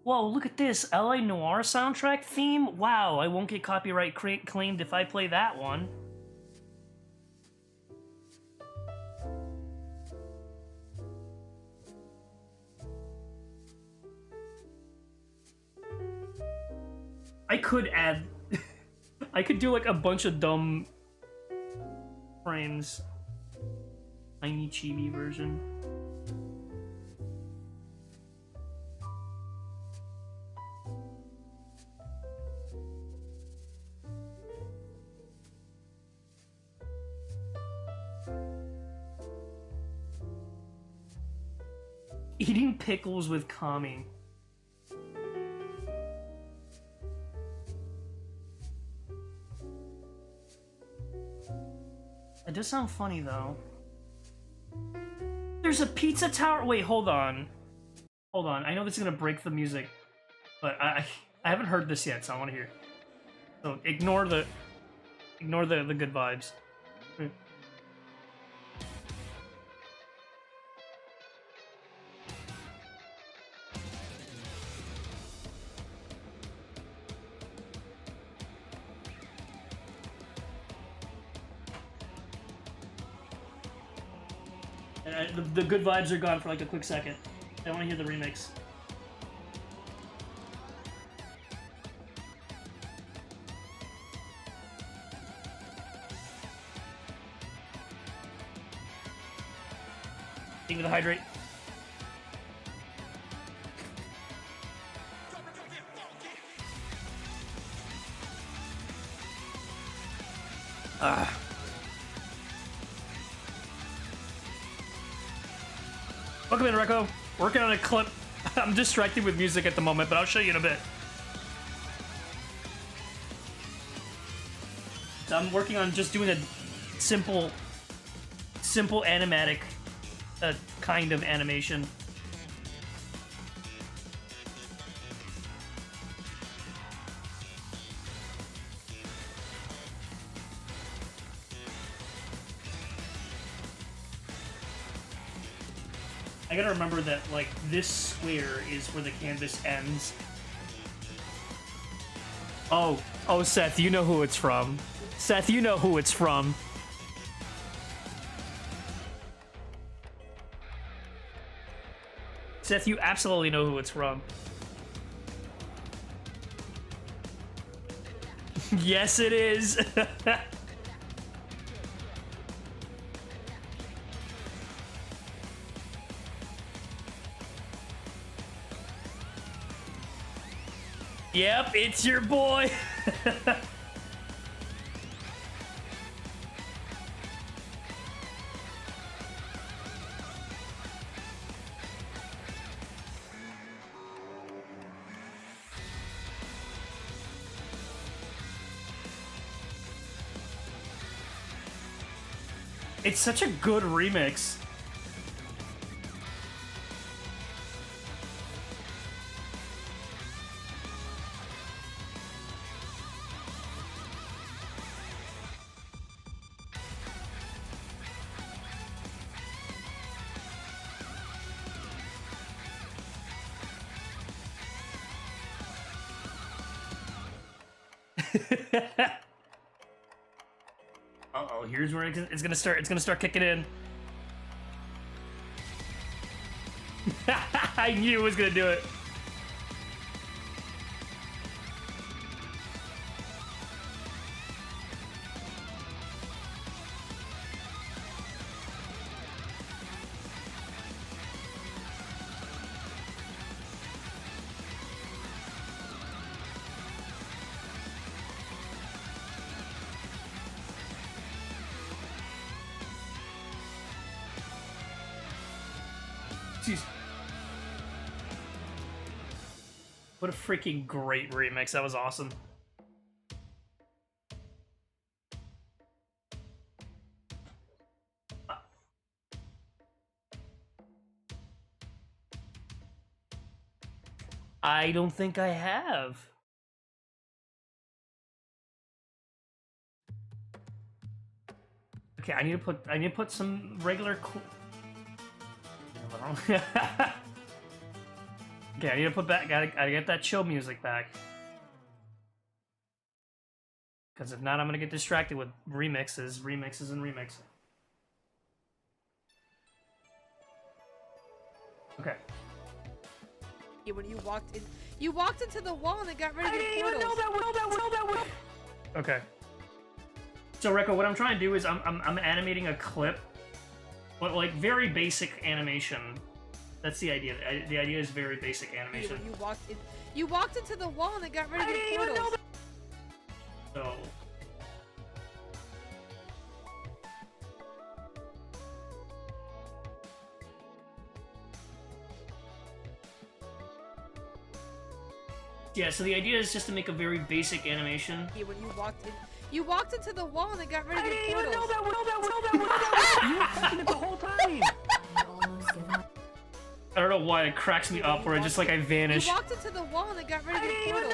Whoa, look at this! LA Noire soundtrack theme? Wow, I won't get copyright claimed if I play that one. I could add... I could do like a bunch of dumb frames. Tiny chibi version. Eating pickles with Kami. It does sound funny though. There's a pizza tower. Wait, hold on. Hold on. I know this is gonna break the music, but I haven't heard this yet, so I want to hear. So ignore the good vibes. The good vibes are gone for like a quick second. I want to hear the remix. Think of the hydrate. Ah. Welcome in, Rekko. Working on a clip. I'm distracted with music at the moment, but I'll show you in a bit. So I'm working on just doing a simple animatic kind of animation. I gotta remember that, like, this square is where the canvas ends. Oh, Seth, you know who it's from. Seth, you know who it's from. Seth, you absolutely know who it's from. Yes, it is. Yep, it's your boy. It's such a good remix. Uh-oh, here's where it's gonna start kicking in. I knew it was gonna do it. Jeez. What a freaking great remix. That was awesome. I don't think I have. Okay, I need to put some regular Okay, I need to put back. Gotta get that chill music back. Because if not, I'm gonna get distracted with remixes. Okay. Yeah, when you walked into the wall and it got ready to I didn't even know that. Okay. So Rekko, what I'm trying to do is I'm animating a clip, but like very basic animation. That's the idea. The idea is very basic animation. You walked into the wall and it got rid of your portals. So. Yeah, so the idea is just to make a very basic animation. Yeah, when you walked into the wall and it got rid of your portals. You were pressing it the whole time! I don't know why it cracks me up where I vanish. You walked into the wall and it got rid of your portals.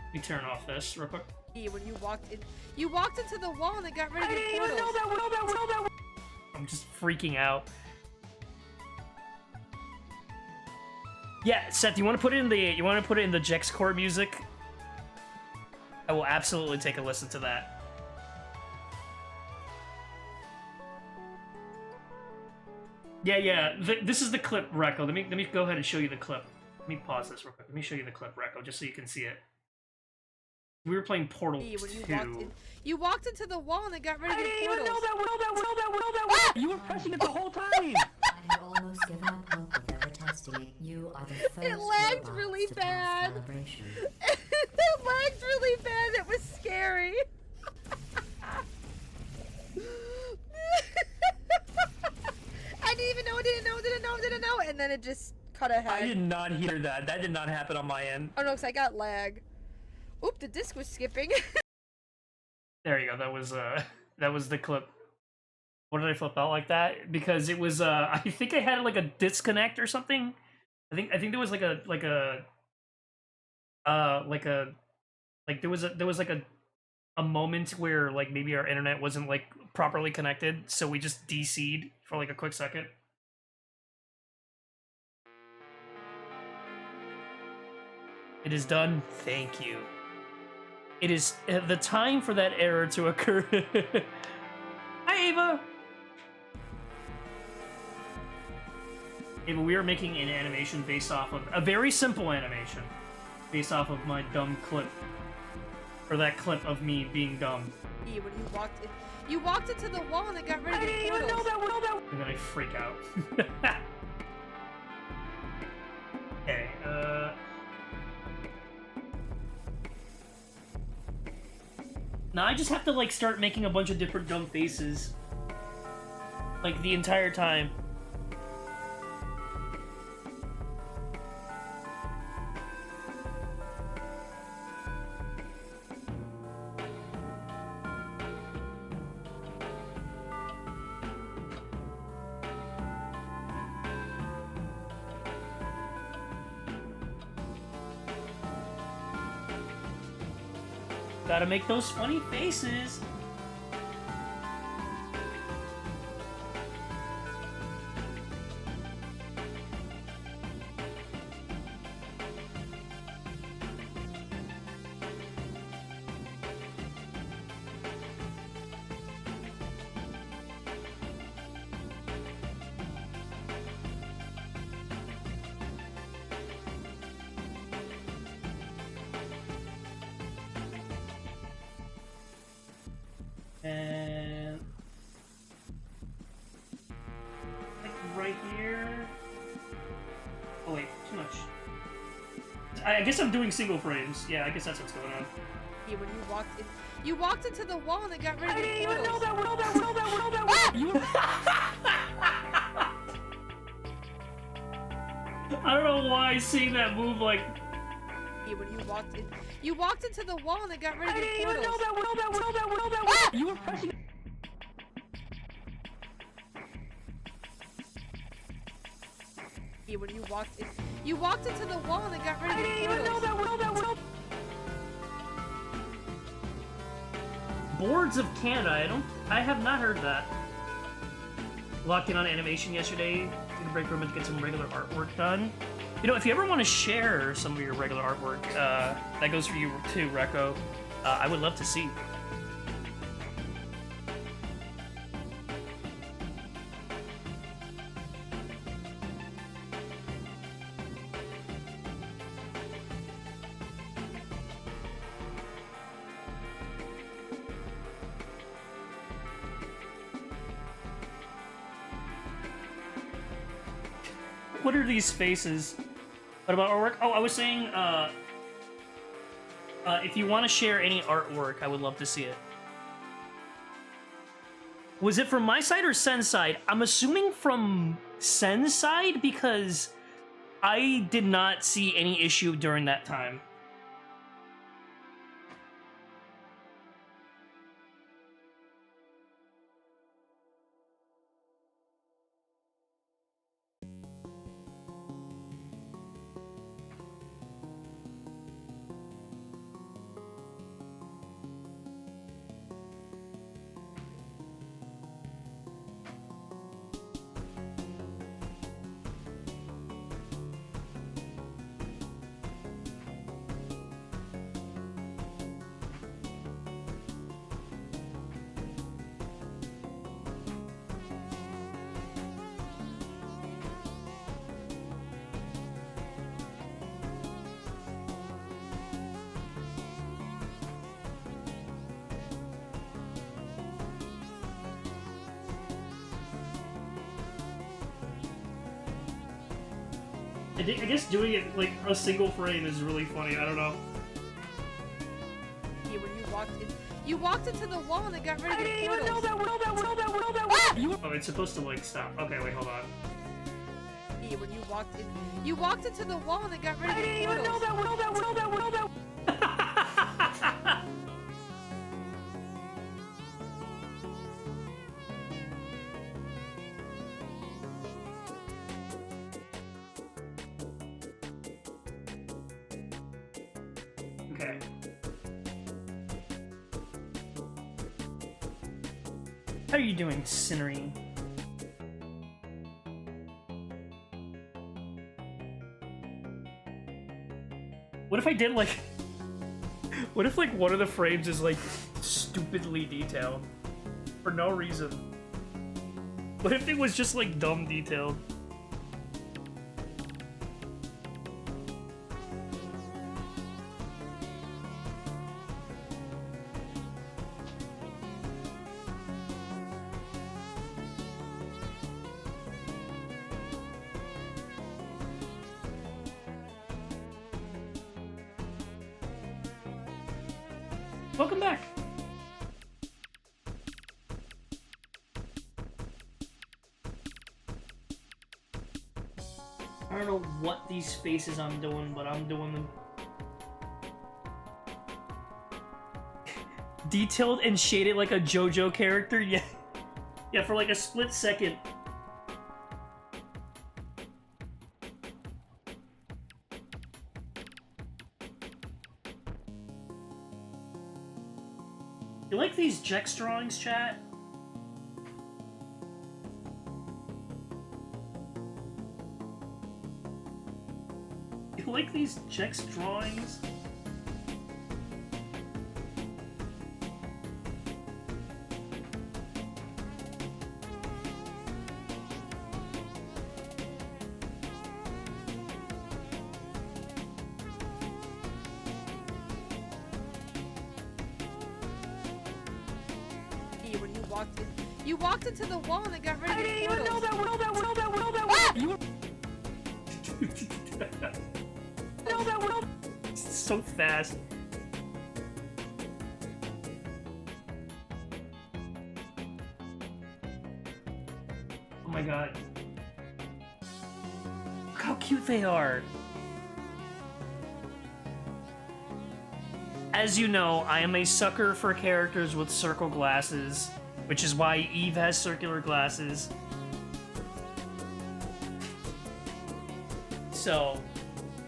Let me turn off this real quick. Yeah, when you walked into the wall and it got rid of your portals. I'm just freaking out. Yeah, Seth, you want to put it in the Jex Core music? I will absolutely take a listen to that. Yeah. This is the clip, Rekko. Let me go ahead and show you the clip. Let me pause this real quick. Let me show you the clip, Rekko, just so you can see it. We were playing Portal 2. You walked into the wall and it got rid of your portals. You were pressing it the whole time! I had almost given up hope of ever testing it. You are the first It lagged robot really to pass bad. calibration. It lagged really bad. It was scary. I didn't even know. Didn't know. And then it just cut ahead. I did not hear that. That did not happen on my end. Oh no, because I got lag. Oop, the disc was skipping. There you go. That was the clip. What did I flip out like that? Because it was I think I had like a disconnect or something. I think there was there was a moment where like maybe our internet wasn't like properly connected, so we just DC'd for like a quick second. It is done. Thank you. It is the time for that error to occur. Hi, Ava! Ava, we are making an animation based off of... a very simple animation. Based off of my dumb clip. Or that clip of me being dumb. Yeah, when you walked into the wall and it got rid of your portals. And then I freak out. Okay, now I just have to like start making a bunch of different dumb faces. Like the entire time. Gotta make those funny faces. And like right here. Oh wait, too much. I guess I'm doing single frames. Yeah, I guess that's what's going on. Yeah, when you walked into the wall and it got rid of your portals. I don't know why seeing that move like. Yeah, when you walked into the wall and it got rid of your portals. You were pressing. Yeah, when you walked into the wall and it got rid of your portals. Boards of Canada. I have not heard that. Locked in on animation yesterday. Took a break room and get some regular artwork done. You know, if you ever want to share some of your regular artwork, that goes for you too, Rekko. I would love to see. what are these faces? What about artwork? Oh, I was saying, if you want to share any artwork, I would love to see it. Was it from my side or Sen's side? I'm assuming from Sen's side because I did not see any issue during that time. I guess doing it like a single frame is really funny. I don't know. Yeah, when you walked into the wall and it got rid of the portals. Oh, it's supposed to like stop. Okay, wait, hold on. Yeah, when you walked into the wall and it got rid of the portals. Okay. How are you doing, Scenery? What if I did like... What if like one of the frames is like stupidly detailed? For no reason. What if it was just like dumb detailed? Welcome back! I don't know what these faces I'm doing, but I'm doing them. Detailed and shaded like a JoJo character? Yeah. Yeah, for like a split second. You like these Jex drawings, chat? You like these Jex drawings? Yeah, when you walked into the wall and it got rid of the portals. So fast. Oh my god. Look how cute they are. As you know, I am a sucker for characters with circle glasses, which is why Eve has circular glasses. So,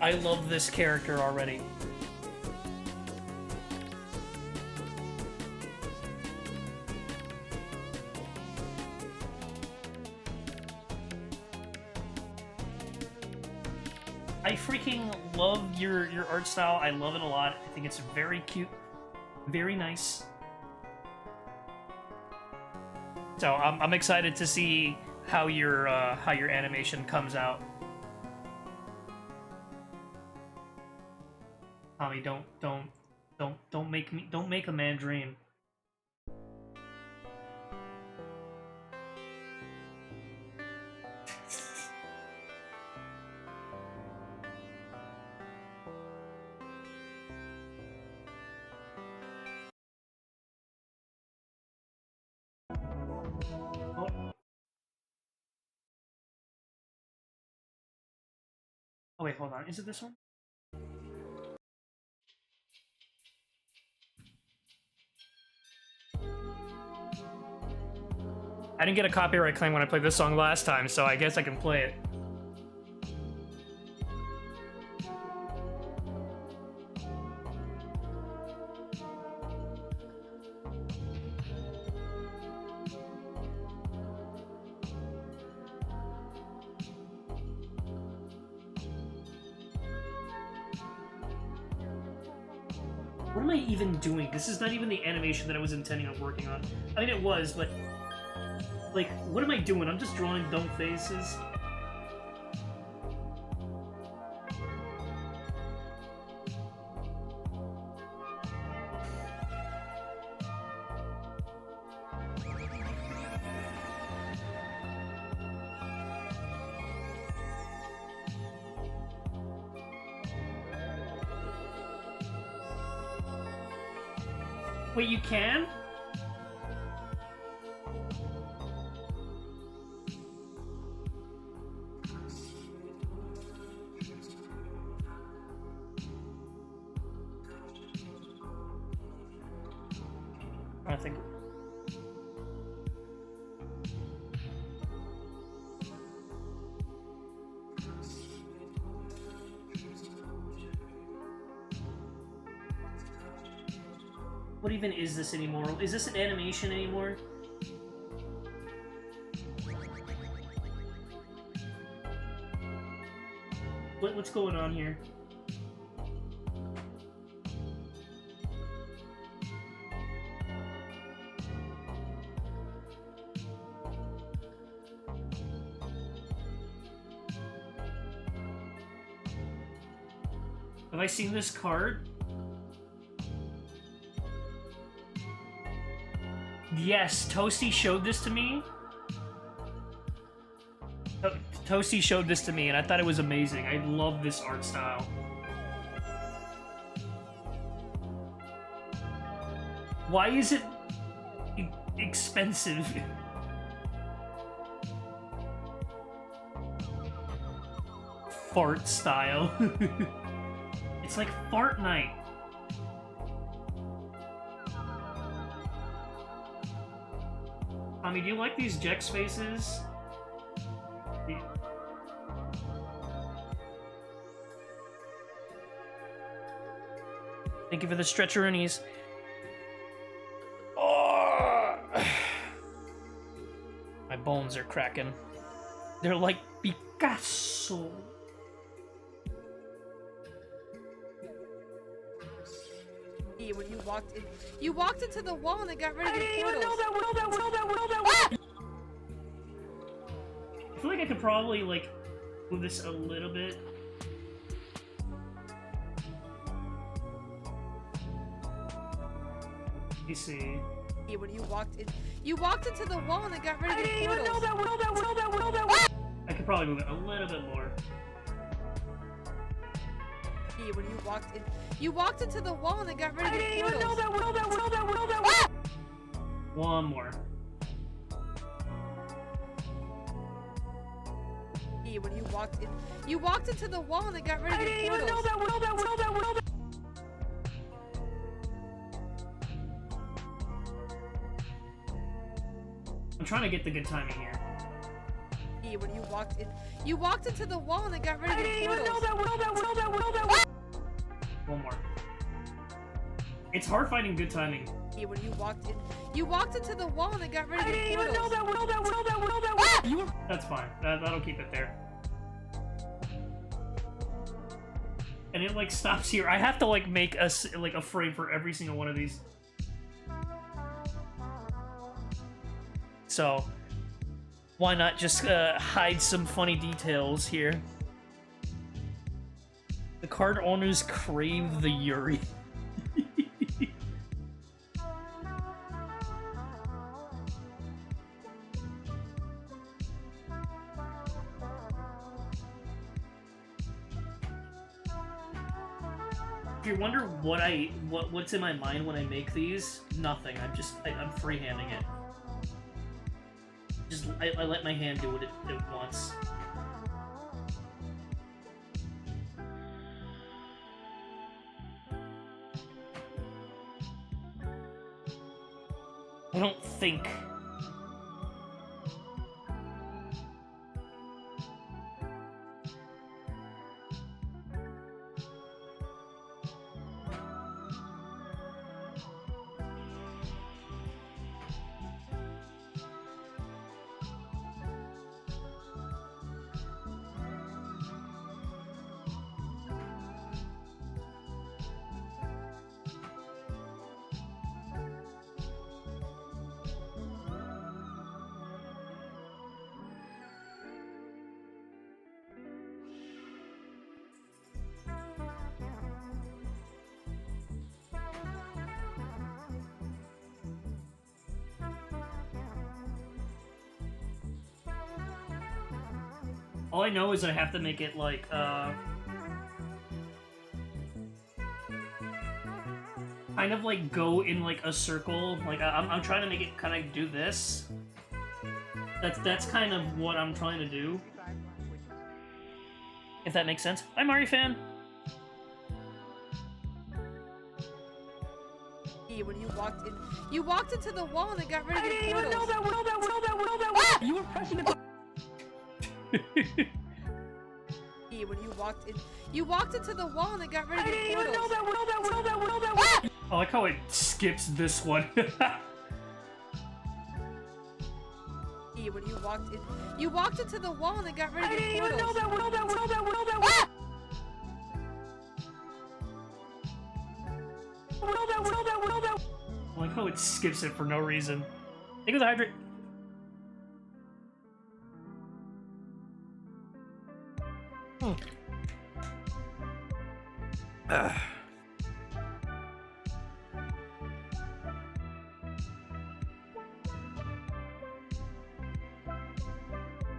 I love this character already. I freaking love your art style. I love it a lot. I think it's very cute, very nice. So I'm excited to see how your animation comes out. Tommy, don't make a man dream. Oh wait, hold on. Is it this one? I didn't get a copyright claim when I played this song last time, so I guess I can play it. What am I even doing? This is not even the animation that I was intending on working on. I mean, it was, but... Like, what am I doing? I'm just drawing dumb faces. Wait, you can? I think. What even is this anymore? Is this an animation anymore? What's going on here? Have I seen this card? Yes, Toasty showed this to me. Toasty showed this to me, and I thought it was amazing. I love this art style. Why is it expensive? Fart style. It's like fart night. Tommy, do you like these Jex faces? Thank you for the stretcheroonies. Oh. My bones are cracking. They're like Picasso. When you walked into the wall and it got rid of your portals. I feel like I could probably like move this a little bit. Let me see. When you walked into the wall and it got rid of your portals. I could probably move it a little bit more. When you walked into the wall and it got rid of your portals. One more. When you walked into the wall and it got rid of your portals. I'm trying to get the good timing here. When you walked into the wall and it got rid of your portals. One more. It's hard finding good timing. When you walked into the wall and it got rid of your portals. That's fine. That'll keep it there. And it like stops here. I have to like make a frame for every single one of these. So why not just hide some funny details here? The card owners crave the Yuri. If you wonder what's in my mind when I make these, nothing. I'm freehanding it. I let my hand do what it wants. I don't think. All I know is I have to make it like, kind of like go in like a circle. Like I'm trying to make it kind of do this. That's kind of what I'm trying to do. If that makes sense. I'm Mario fan. When you walked into the wall and it got rid of your portals. You were pressing the button. When you walked into the wall and it got rid of your portals. I like how it skips this one. When you walked into the wall and it got rid of your portals. I like how it skips it for no reason. Think of the hydrate.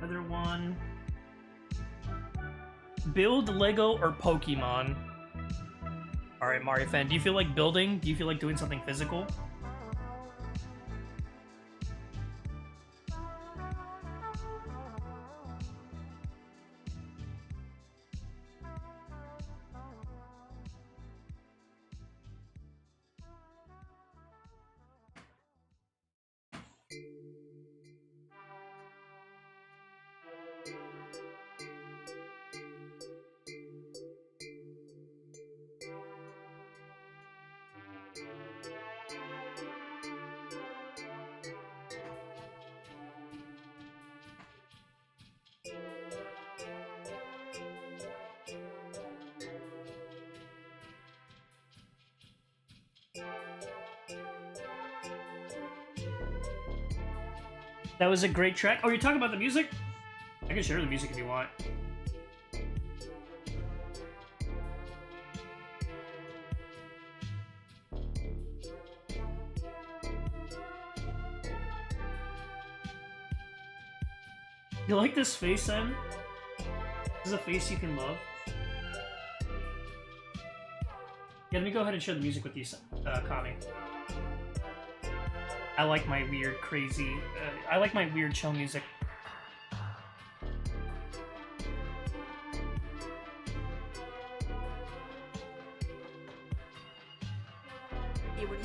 Another one. Build Lego or Pokemon? Alright, Mario fan, do you feel like building? Do you feel like doing something physical? That was a great track. Oh, you're talking about the music? I can share the music if you want. You like this face, Em? This is a face you can love. Yeah, let me go ahead and share the music with you, Connie. I like my weird, crazy... I like my weird chill music. When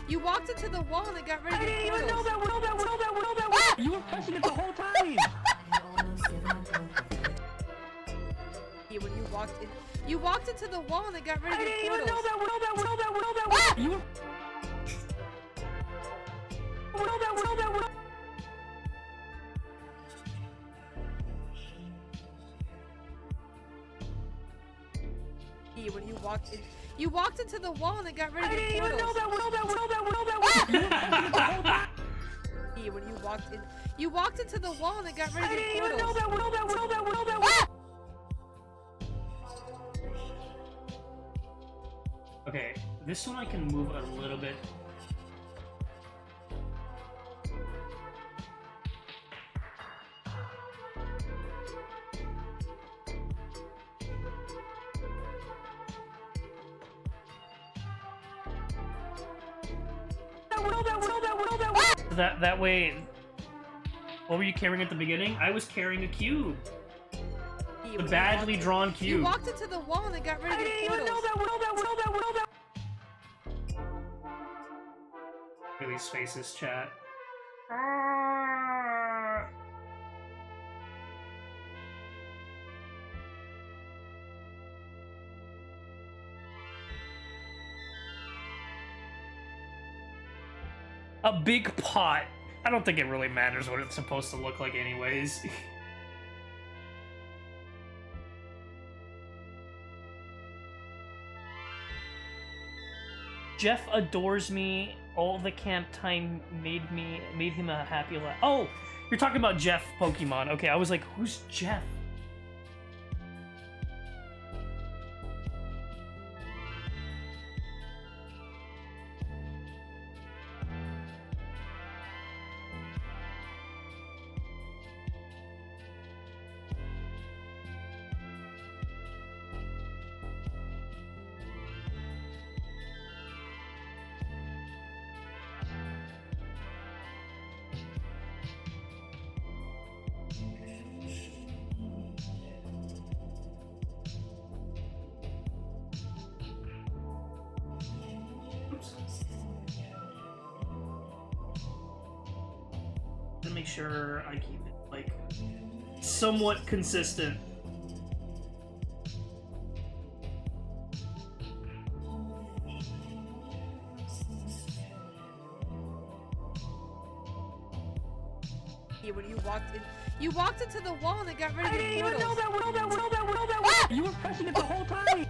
you walked into the wall and it got rid of your portals. You were pressing it the whole time. When you walked into the wall and it got rid of your portals. You were... When you walked into the wall and it got rid of your portals. When you walked into the wall and it got rid of your portals. Okay, this one I can move a little bit. That way, what were you carrying at the beginning? I was carrying a cube. The badly drawn cube. You walked into the wall and it got rid of your portals. Look at these faces, chat. A big pot. I don't think it really matters what it's supposed to look like anyways. Jeff adores me. All the camp time made him a happy life. Oh, you're talking about Jeff Pokemon. Okay, I was like, who's Jeff? To make sure I keep it like somewhat consistent. When you walked into the wall and it got rid of I your didn't even know portals. that. You were pressing it the whole time.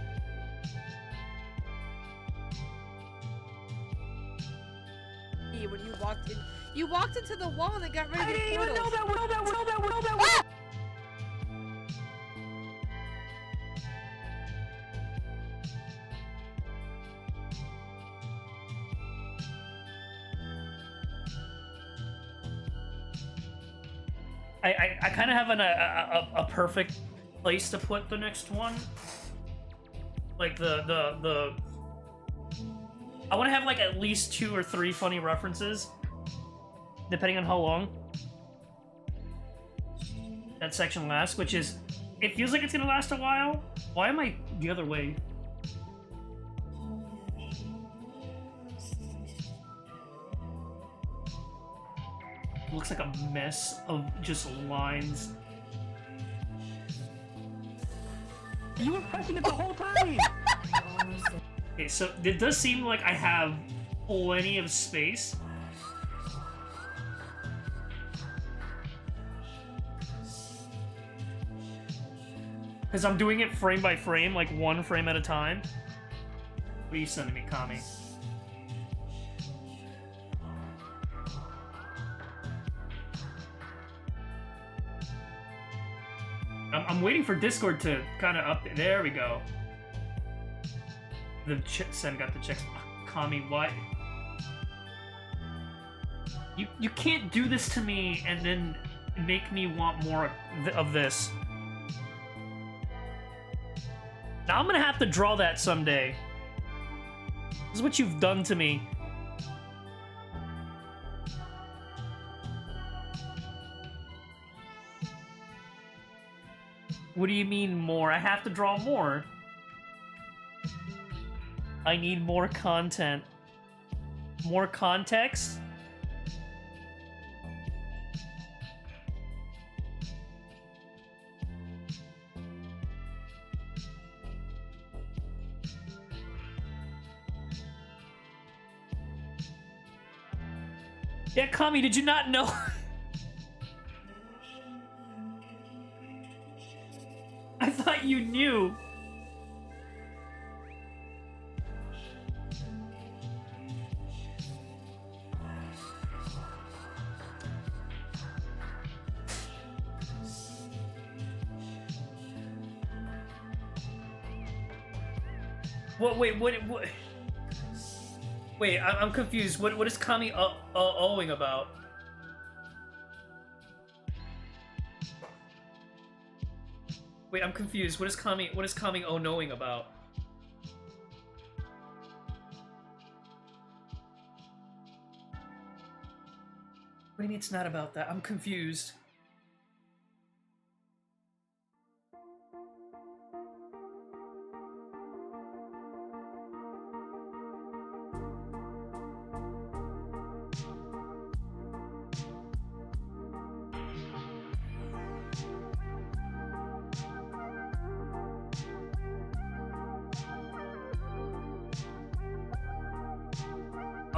When you walked into the wall and it got rid of I your didn't even portals. know that. I kind of have a perfect place to put the next one. Like the I want to have like at least 2 or 3 funny references, depending on how long that section lasts. Which is, it feels like it's gonna last a while. Why am I the other way? Looks like a mess of just lines. You were pressing it the whole time. Okay, so it does seem like I have plenty of space. Because I'm doing it frame by frame, like 1 frame at a time. What are you sending me, Kami? I'm waiting for Discord to kind of update. There we go. The Sen got the checks. Kami, why? You can't do this to me and then make me want more of this. Now I'm gonna have to draw that someday. This is what you've done to me. What do you mean more? I have to draw more. I need more content. More context? Yeah, Kami, did you not know? I thought you knew. What? Wait, what? Wait, I'm confused. What is Kami owing about? Wait, I'm confused. What is Kami knowing about? What do you mean it's not about that? I'm confused.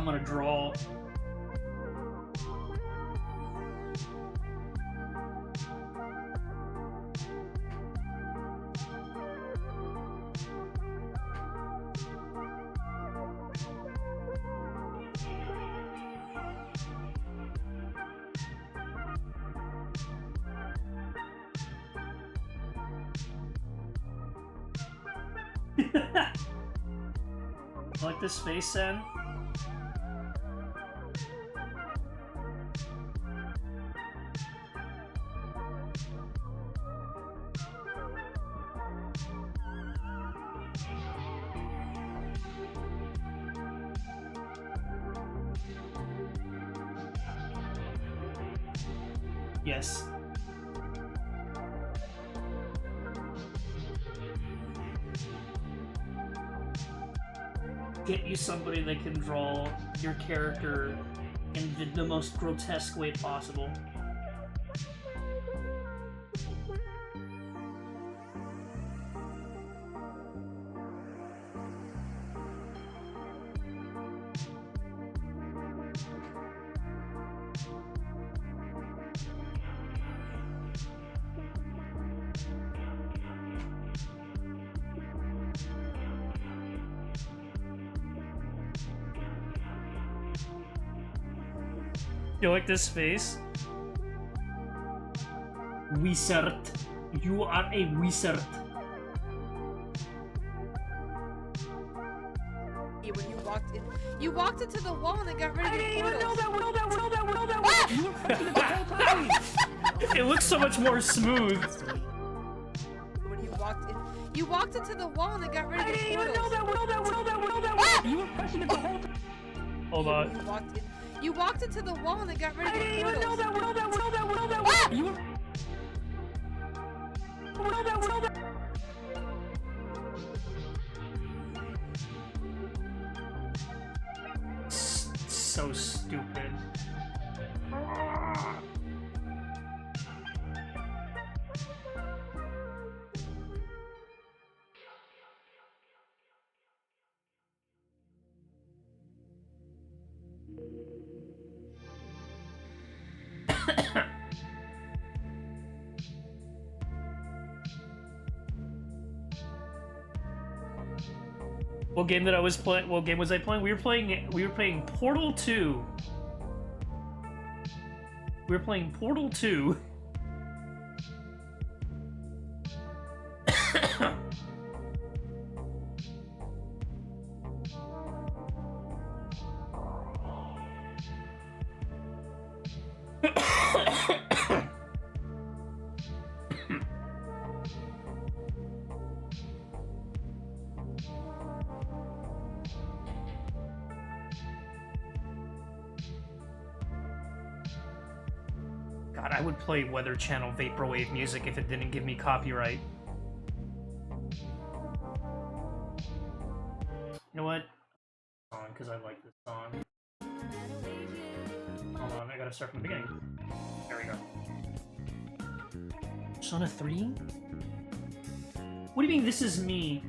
gonna draw. Like this face, Sen? Yes. Get you somebody that can draw your character in the most grotesque way possible. You like this face? Wizard. You are a wizard. When you walked into the wall and it got rid of your portals. You were pressing it the whole time! It looks so much more smooth. When you walked into the wall and it got rid of your portals. You were pressing it the whole time! Hold on. You walked into the wall and it got rid of your portals. You were... So stupid. What game that I was playing? What game was I playing? We were playing Portal 2. We were playing Portal 2. God, I would play Weather Channel Vaporwave music if it didn't give me copyright. You know what? Song, because I like this song. Hold on, I gotta start from the beginning. There we go. Persona 3? What do you mean this is me?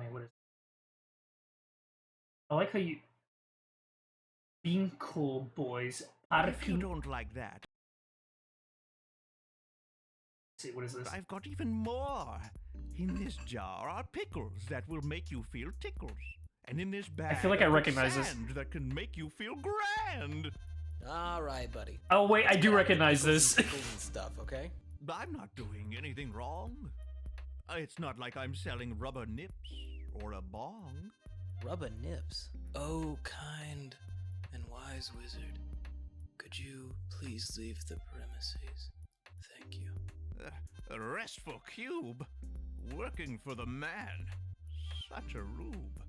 What is... I like how you... Being cool, boys. If you don't like that... Let's see, what is this? I've got even more. In this jar are pickles that will make you feel tickles. And in this bag, I feel like I recognize this. sand that can make you feel grand. All right, buddy. Oh wait, I do recognize this. Pickles and stuff, okay? I'm not doing anything wrong. It's not like I'm selling rubber nips or a bong. Rubber nips? Oh, kind and wise wizard. Could you please leave the premises? Thank you. A restful cube. Working for the man. Such a rube.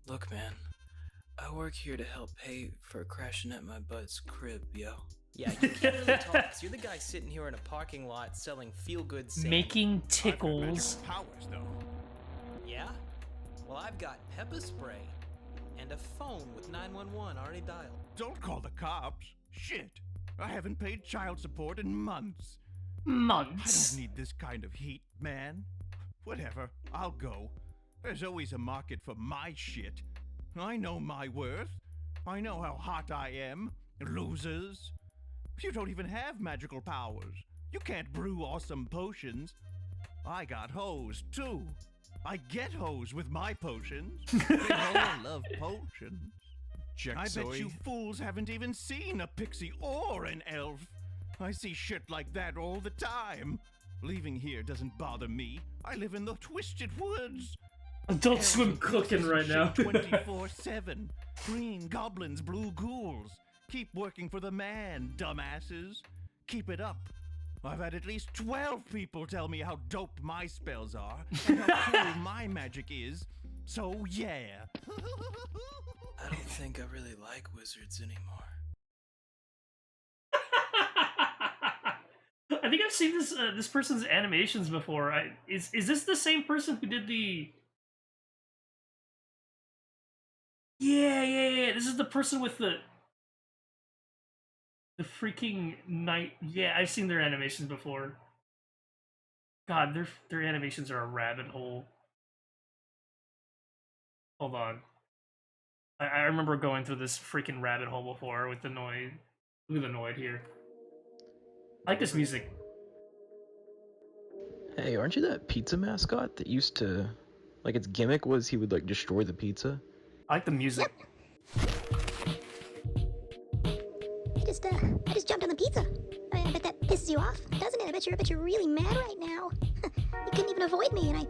Look, man. I work here to help pay for crashing at my bud's crib, yo. Yeah, you can't really talk. You're the guy sitting here in a parking lot selling feel-good sand. Making tickles. I've got magic powers, though. Yeah? Well, I've got pepper spray and a phone with 911 already dialed. Don't call the cops. Shit. I haven't paid child support in months. I Months. don't need this kind of heat, man. Whatever, I'll go. There's always a market for my shit. I know my worth. I know how hot I am. Losers. You don't even have magical powers. You can't brew awesome potions. I got hoes, too. I get hoes with my potions. They all love potions. I bet you fools haven't even seen a pixie or an elf. I see shit like that all the time. Leaving here doesn't bother me. I live in the Twisted Woods. Adult Swim cooking right now. 24/7. Green goblins, blue ghouls. Keep working for the man, dumbasses. Keep it up. I've had at least 12 people tell me how dope my spells are and how cool my magic is. So yeah. I don't think I really like wizards anymore. I think I've seen this person's animations before. Is this the same person who did the? Yeah. This is the person with the freaking night. Yeah, I've seen their animations before. God, their animations are a rabbit hole. Hold on. I remember going through this freaking rabbit hole before with the Noid. Look at the Noid here. I like this music. Hey, aren't you that pizza mascot that used to, like, its gimmick was he would, like, destroy the pizza? I like the music. I just jumped on the pizza. I bet that pisses you off, doesn't it? I bet you're really mad right now. You couldn't even avoid me, and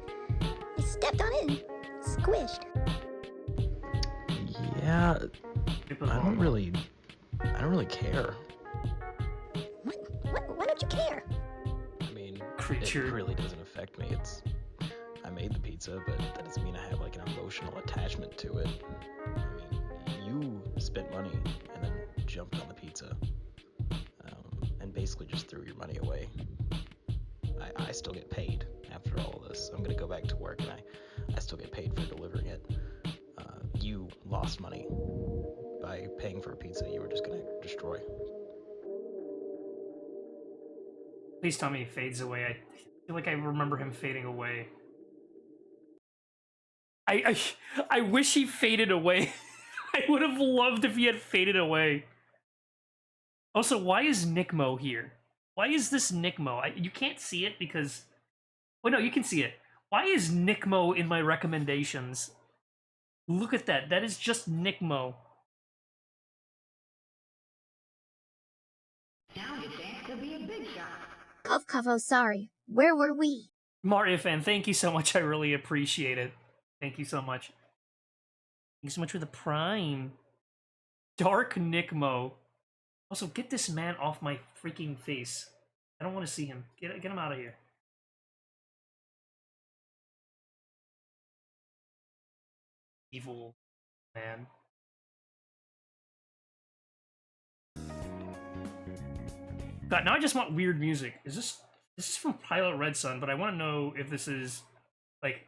I stepped on it and squished. Yeah, I don't really care. Why don't you care? I mean, Creature. it really doesn't affect me. I made the pizza, but that doesn't mean I have, like, an emotional attachment to it. I mean, you spent money and then jumped on the pizza, and basically just threw your money away. I still get paid after all of this. I'm gonna go back to work, and I still get paid for delivering it. You lost money by paying for a pizza you were just gonna destroy. Please tell me he fades away. I feel like I remember him fading away. I wish he faded away. I would have loved if he had faded away. Also, why is Nickmo here? Why is this Nickmo? You can't see it because... Oh no, you can see it. Why is Nickmo in my recommendations? Look at that. That is just Nickmo. Cuffo, sorry. Where were we? Mario fan, thank you so much. I really appreciate it. Thank you so much. Thank you so much for the Prime. Dark Nickmo. Also, get this man off my freaking face. I don't want to see him. Get him out of here. Evil man. God, now I just want weird music. This is from Pilot Red Sun, but I want to know if this is, like...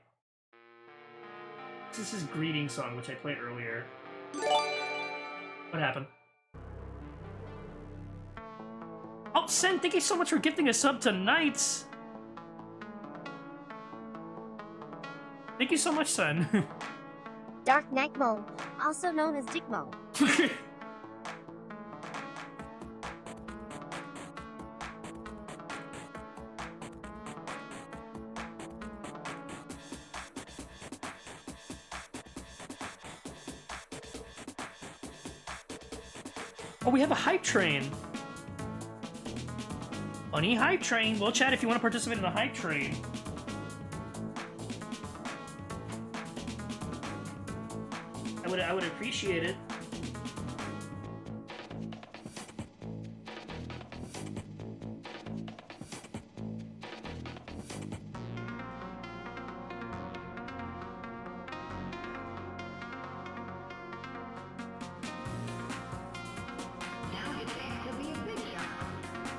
This is his greeting song, which I played earlier. What happened? Oh, Sen, thank you so much for gifting a sub tonight! Thank you so much, Sen. Dark Nickmo, also known as Dickmo. Oh, we have a hype train! Funny hype train! Well, chat, if you want to participate in a hype train. I would appreciate it.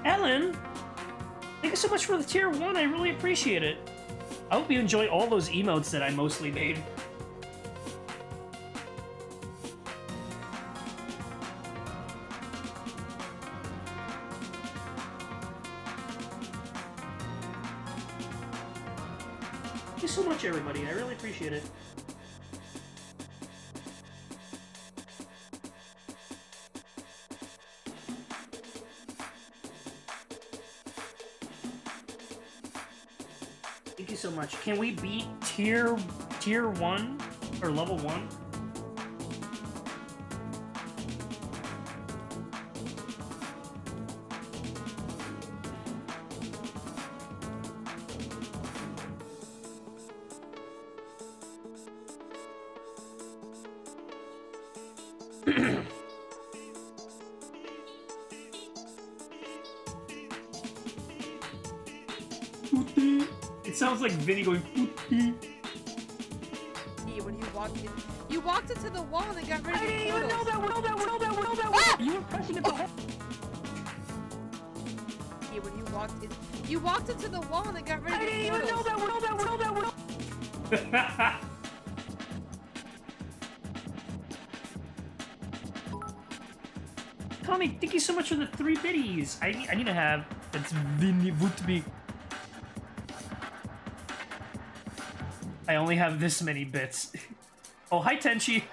Ellen, thank you so much for the tier 1. I really appreciate it. I hope you enjoy all those emotes that I mostly made. Thank you so much, everybody. I really appreciate it. Thank you so much. Can we beat tier 1 or level 1? It sounds like Vinny going "Poopy." When you walked into the wall and it got rid of the even know that You were pressing it the whole. When you walked into the wall and it got rid of the I didn't even know that Tommy, thank you so much for the 3 biddies. I need to have. That's Vinny with me. I only have this many bits. Oh, hi, Tenchi.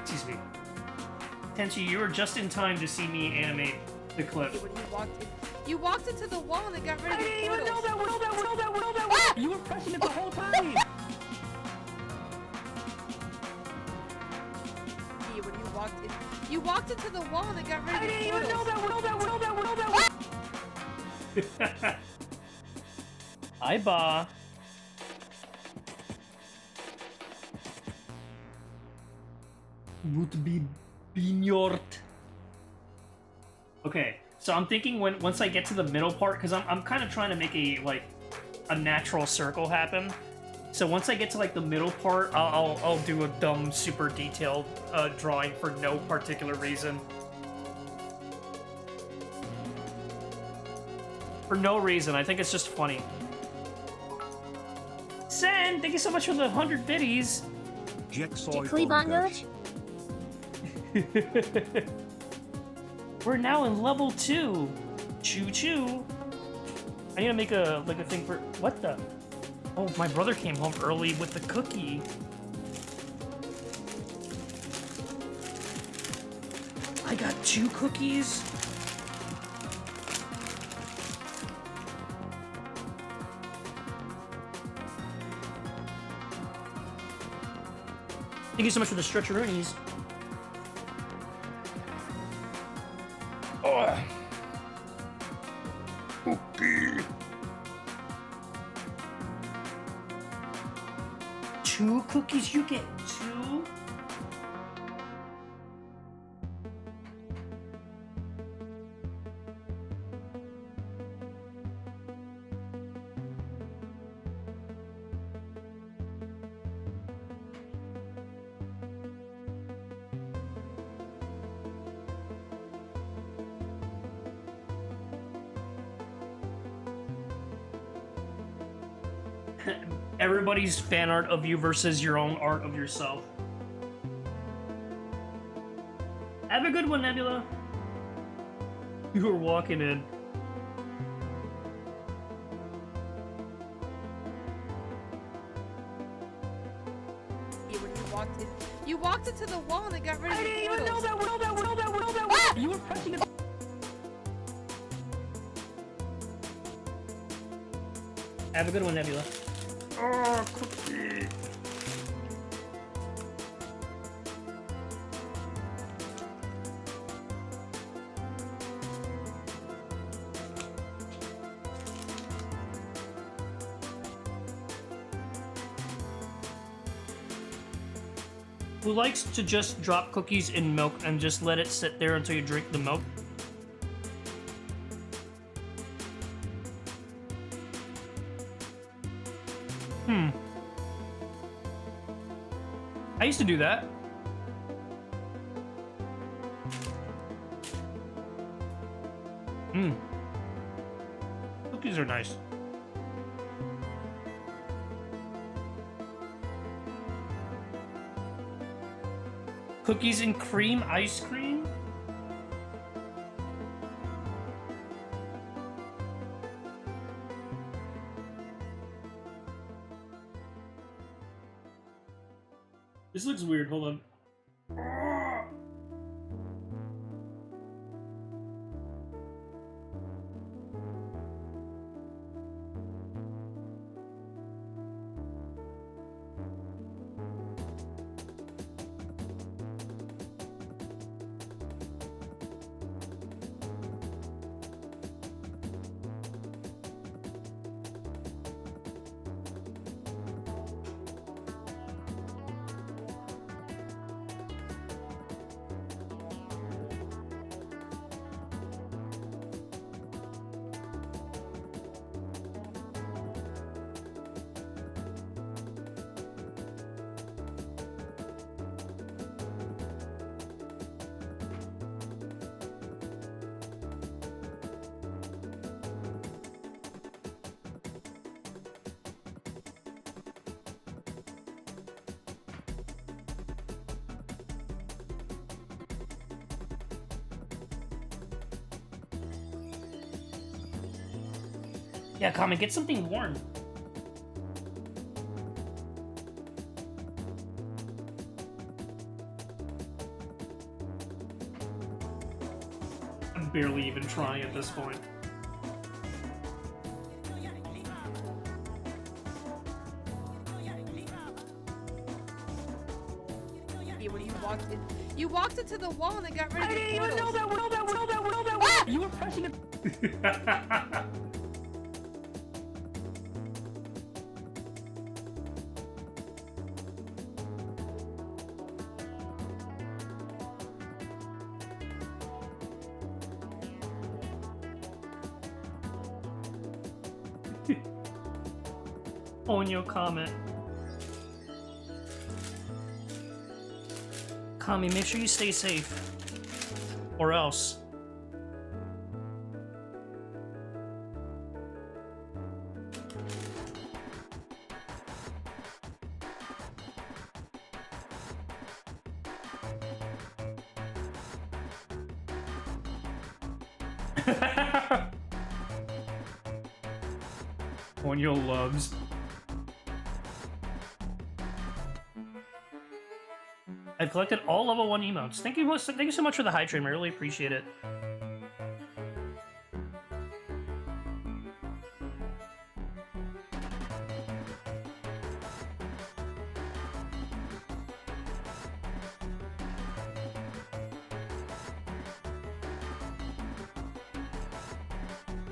Excuse me. Tenchi, you were just in time to see me animate the clip. When you walked into the wall and it got rid of the I didn't even know that You were pressing it the whole time. When you walked into the wall and it got rid of the I didn't even know that Hi, Ba. Would be Bignort. Okay, so I'm thinking once I get to the middle part, because I'm kind of trying to make a natural circle happen. So once I get to like the middle part, I'll do a dumb, super detailed drawing for no particular reason. For no reason, I think it's just funny. Sen, thank you so much for the 100 biddies. Jiggly bongos? We're now in level 2. Choo choo. I need to make a thing for what the? Oh, my brother came home early with the cookie. I got 2 cookies. Thank you so much for the stretcheroonies. Oh. Okay. 2 cookies, you get 2? Everybody's fan art of you versus your own art of yourself. Have a good one, Nebula. You were walking in. You walked into the wall and it got rid of the I didn't even know that You were pressing it. Have a good one, Nebula. Oh, cookie. Who likes to just drop cookies in milk and just let it sit there until you drink the milk? I used to do that. Cookies are nice. Cookies and cream ice cream? This looks weird. Hold on. Yeah, Kami, get something warm. I'm barely even trying at this point. When you walked into the wall and it got rid of I didn't even know that. You were pressing it. On your comment. Kami, make sure you stay safe. Or else. On your loves. I've collected all level 1 emotes. Thank you so much for the high train. I really appreciate it.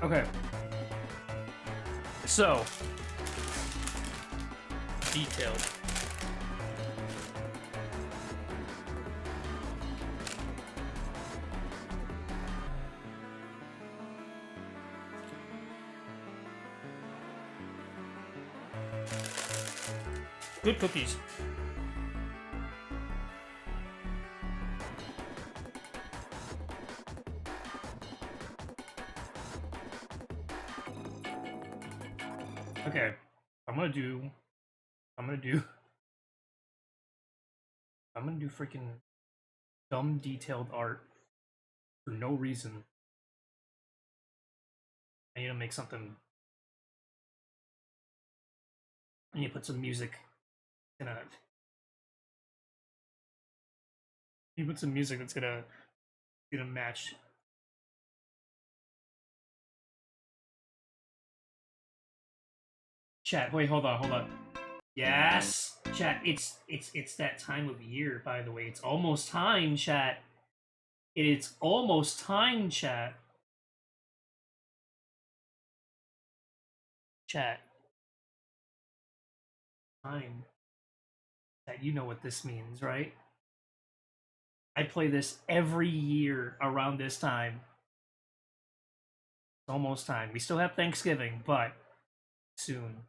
Okay. So. Detailed. Good cookies. Okay, I'm gonna do freaking dumb detailed art for no reason. I need to make something. I need to put some music in a. You put some music that's gonna match. Chat, wait, hold on. Yes, chat. It's that time of year. By the way, it's almost time, chat. It's almost time, chat. Chat. Time. That you know what this means, right? I play this every year around this time. It's almost time. We still have Thanksgiving, but soon.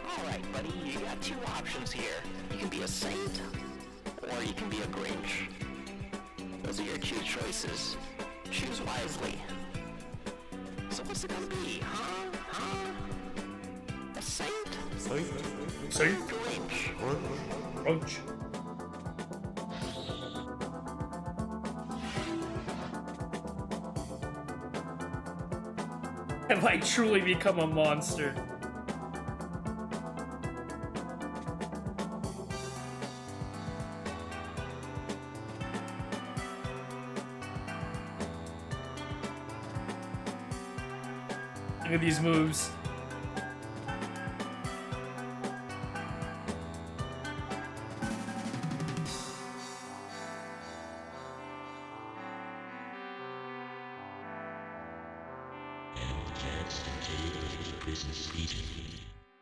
Alright, buddy, you got two options here. You can be a saint, or you can be a Grinch. Those are your two choices. Choose wisely. So what's it gonna be, huh? A saint? Saint? Grinch. Grinch. Have I truly become a monster? Look at these moves.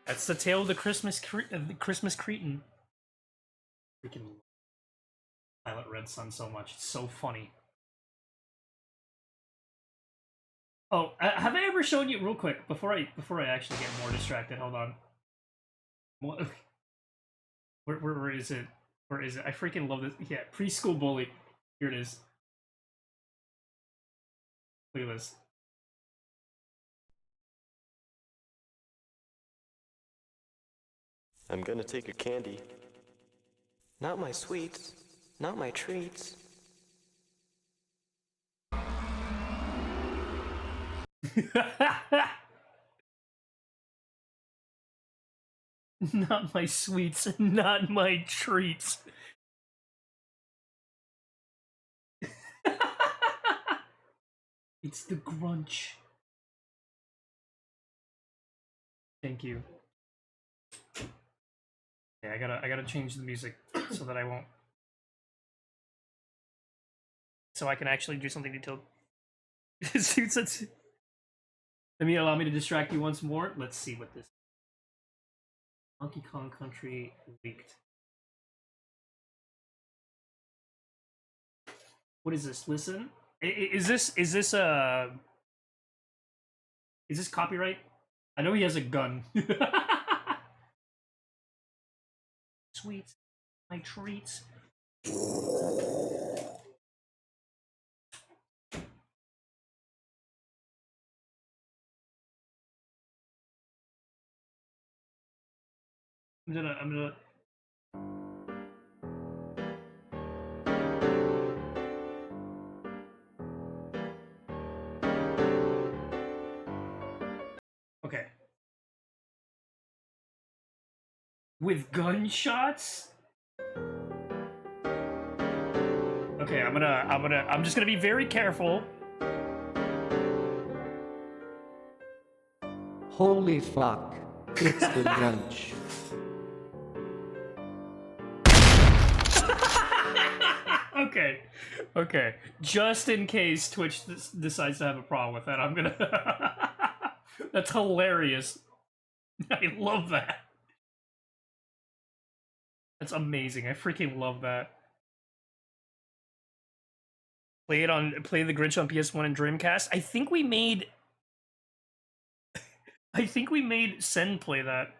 That's the tale of the Christmas Cretin. Freaking Violet Red Sun so much. It's so funny. Oh, have I ever shown you real quick before I actually get more distracted? Hold on. What? Where is it? Where is it? I freaking love this. Yeah, preschool bully. Here it is. Look at this. I'm gonna take your candy. Not my sweets. Not my treats. Not my sweets, not my treats. It's the Grunch. Thank you. Yeah, I gotta change the music so that I won't. So I can actually do something detailed. Let me allow me to distract you once more. Let's see what this. Donkey Kong Country leaked. What is this? Listen, is this copyright? I know he has a gun. Sweets, my treats. I'm gonna. Okay. With gunshots? Okay, I'm just gonna be very careful. Holy fuck. It's the Grunch. Okay. Just in case Twitch decides to have a problem with that, I'm gonna... That's hilarious. I love that. That's amazing. I freaking love that. Play the Grinch on PS1 and Dreamcast. I think we made Sen play that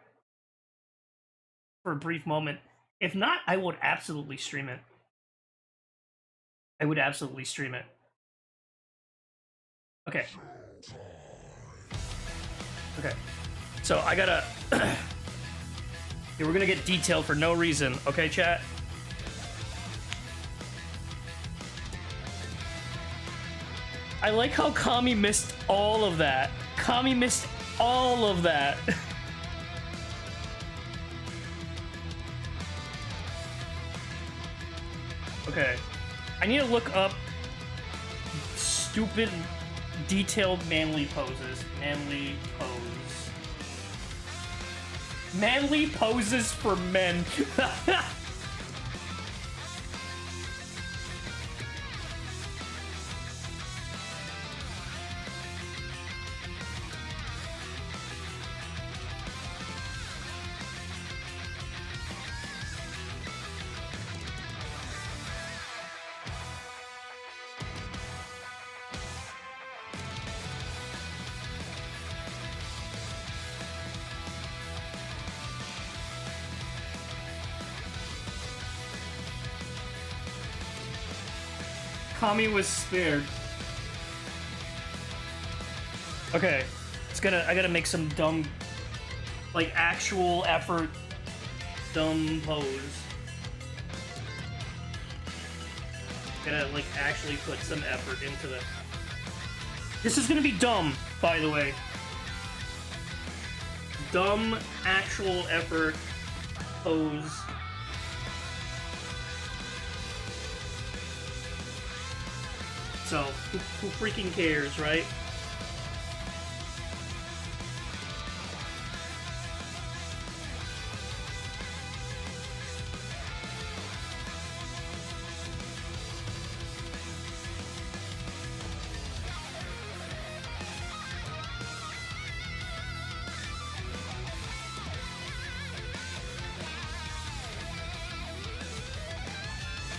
for a brief moment. If not, I would absolutely stream it. Okay. Okay. So I gotta... Yeah, we're gonna get detailed for no reason. Okay, chat? I like how Kami missed all of that. Okay. I need to look up stupid, detailed manly poses. Manly poses for men. Kami was spared. Okay, I gotta make some dumb, like, actual effort, dumb pose. Gotta, like, actually put some effort into the... This is gonna be dumb, by the way. Dumb, actual effort pose. So, who freaking cares, right?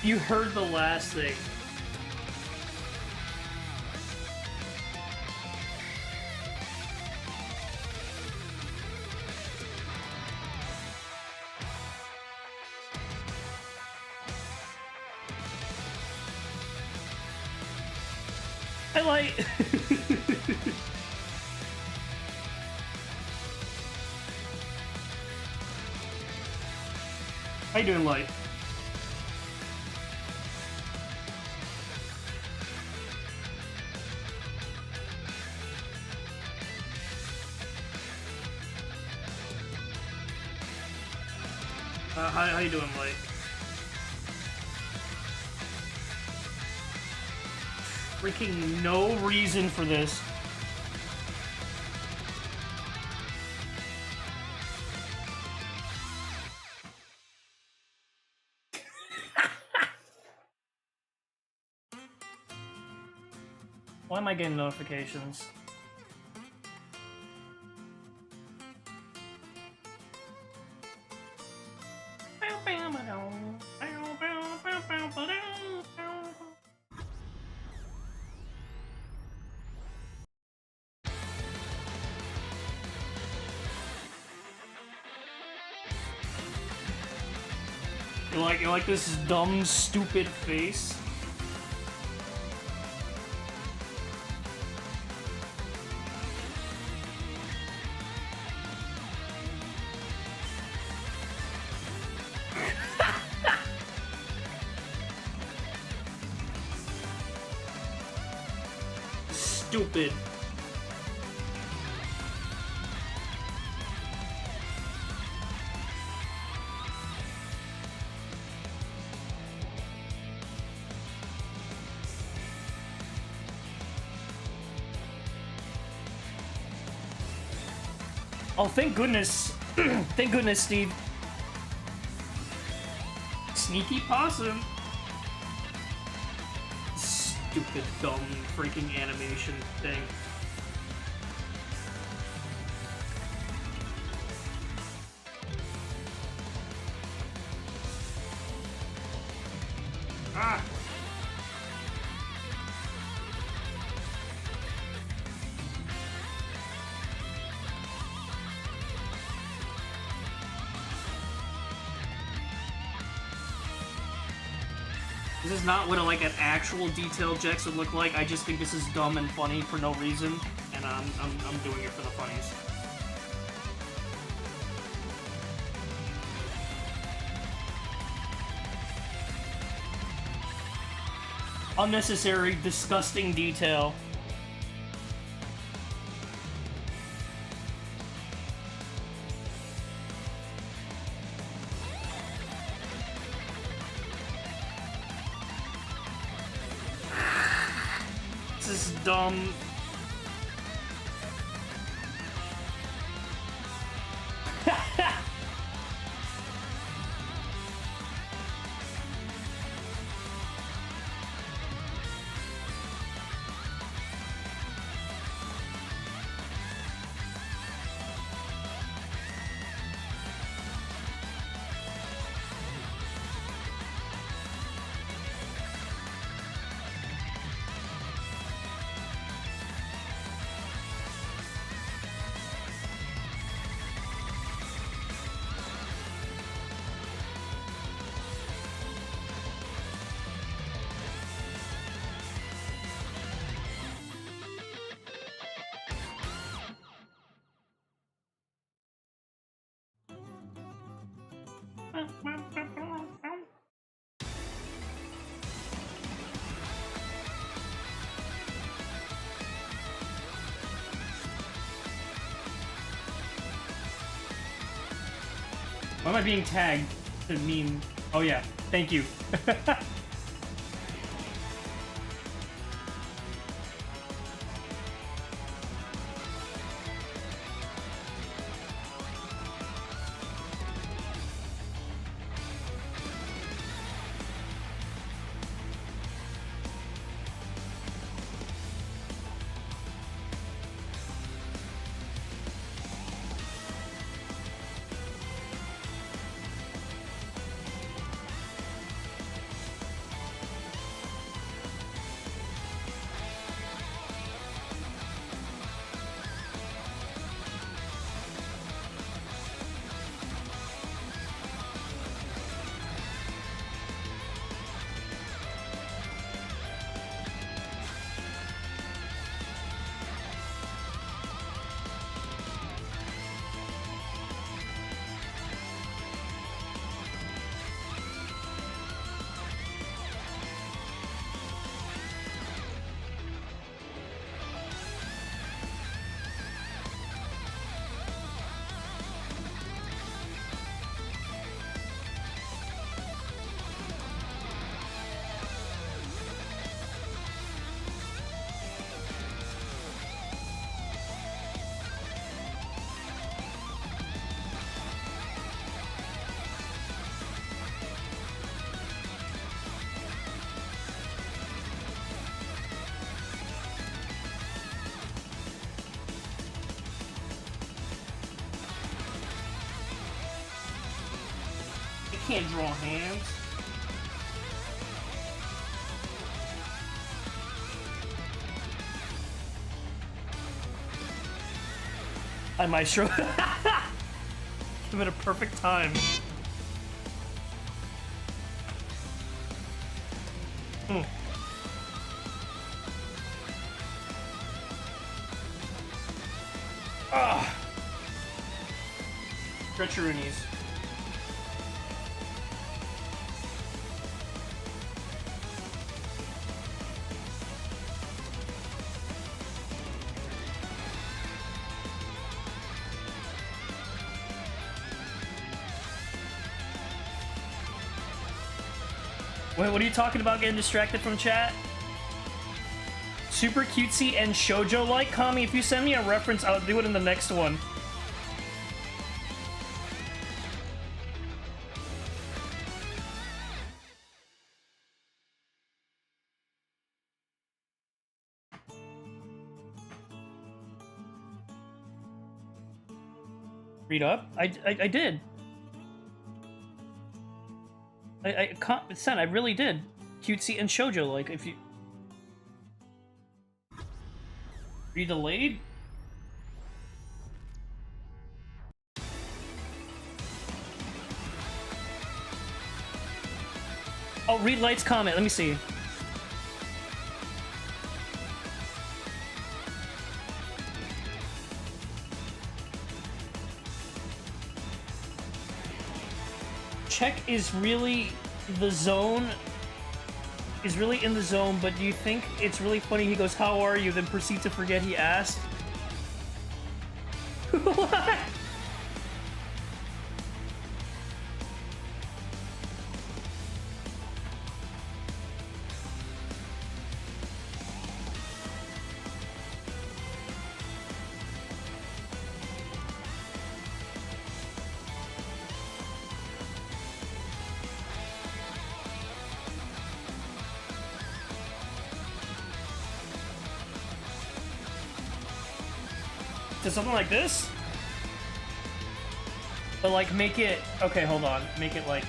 You heard the last thing. I like... How you doing, Light? How you doing, Light? Freaking no reason for this. Why am I getting notifications? You like this dumb, stupid face? Stupid. Oh, thank goodness. Thank goodness, Steve. Sneaky possum. Stupid, dumb, freaking animation thing. Ah! This is not what like an actual detailed Jex would look like. I just think this is dumb and funny for no reason, and I'm doing it for the funnies. Unnecessary, disgusting detail. This is dumb. Why am I being tagged to mean... Oh yeah, thank you. Can't draw hands. Hi, Maestro. Give it a perfect time. Ah. Stretcheroonies. Wait, what are you talking about getting distracted from chat? Super cutesy and shoujo-like? Kami, if you send me a reference, I'll do it in the next one. Read up? I did. I can't, Sen, I really did. Cutesy and shoujo, like, if you... Are you delayed? Oh, read Light's comment, let me see. Check is really the zone, is really in the zone, but do you think it's really funny he goes, "How are you?" then proceeds to forget he asked? What? To something like this? But like make it, okay, hold on, make it like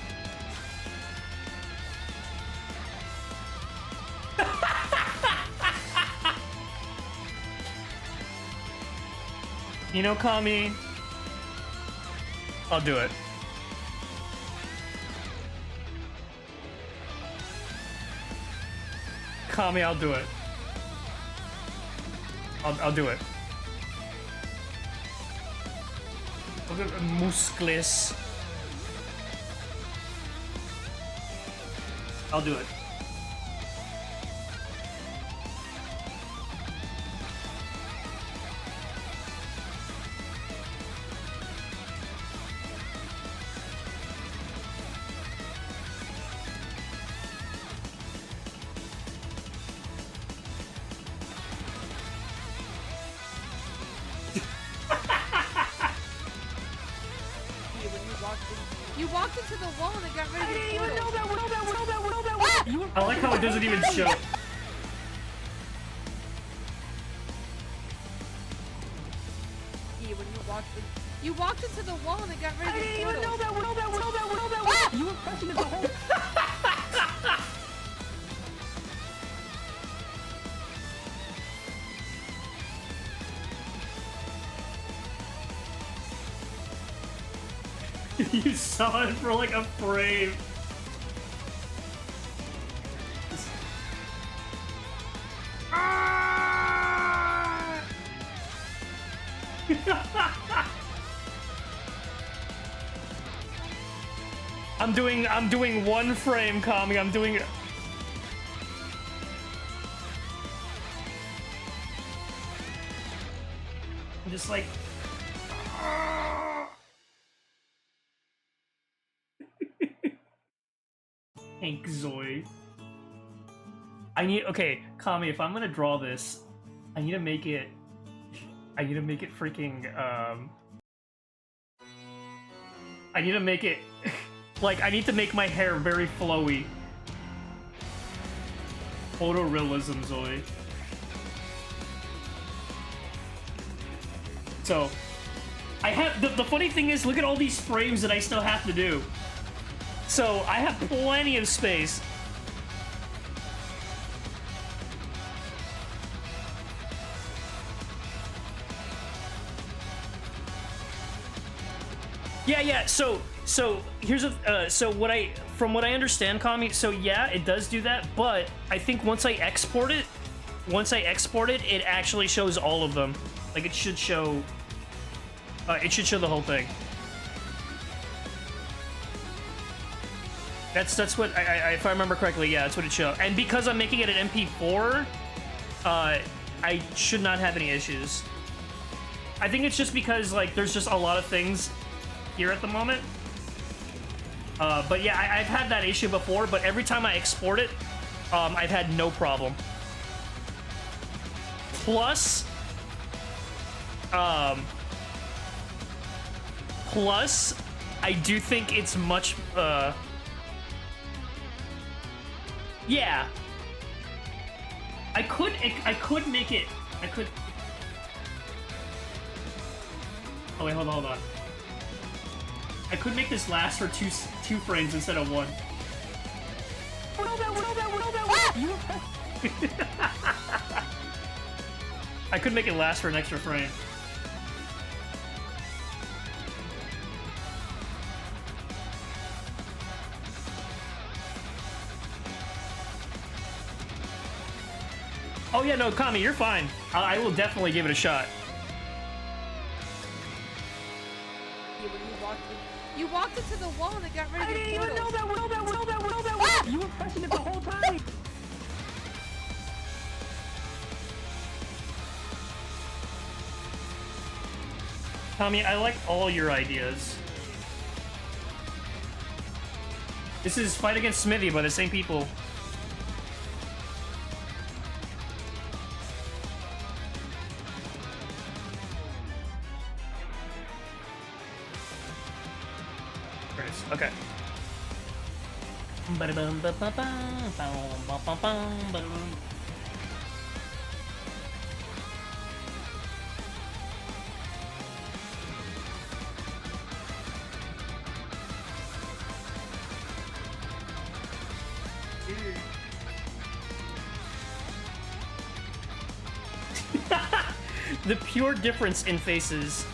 you know, Kami, I'll do it. Kami, I'll do it. I'll do it. Look at muscles. I'll do it. You walked into the wall and it got rid of I your didn't even portal. know that. You were I like how it doesn't even show. Yeah, when you walked into the wall and it got rid of I your didn't even portal. know that. You were pressing it the whole. You saw it for like a frame. I'm doing one frame, Kami. I'm doing. I'm just like. Sennxoy. Okay, Kami, if I'm gonna draw this, I need to make it freaking, I need to make it, like, I need to make my hair very flowy. Photorealism, Zoe. So, I have, the funny thing is, look at all these frames that I still have to do. So, I have plenty of space. Yeah, so here's a, so from what I understand, Kami, so yeah, it does do that, but I think once I export it, it actually shows all of them. Like, it should show the whole thing. That's what I if I remember correctly, yeah, that's what it showed. And because I'm making it an MP4, I should not have any issues. I think it's just because, like, there's just a lot of things here at the moment. But yeah, I've had that issue before, but every time I export it, I've had no problem. Plus, I do think it's much, yeah. I could make it, oh wait, hold on. I could make this last for two frames instead of one. I could make it last for an extra frame. Oh yeah, no, Kami, you're fine. I will definitely give it a shot. Yeah, when you walked into the wall and it got rid of your portal. I didn't even know that. You were pressing it the whole time. Kami, I like all your ideas. This is Fight Against Smithy by the same people. Okay. The pure difference in faces.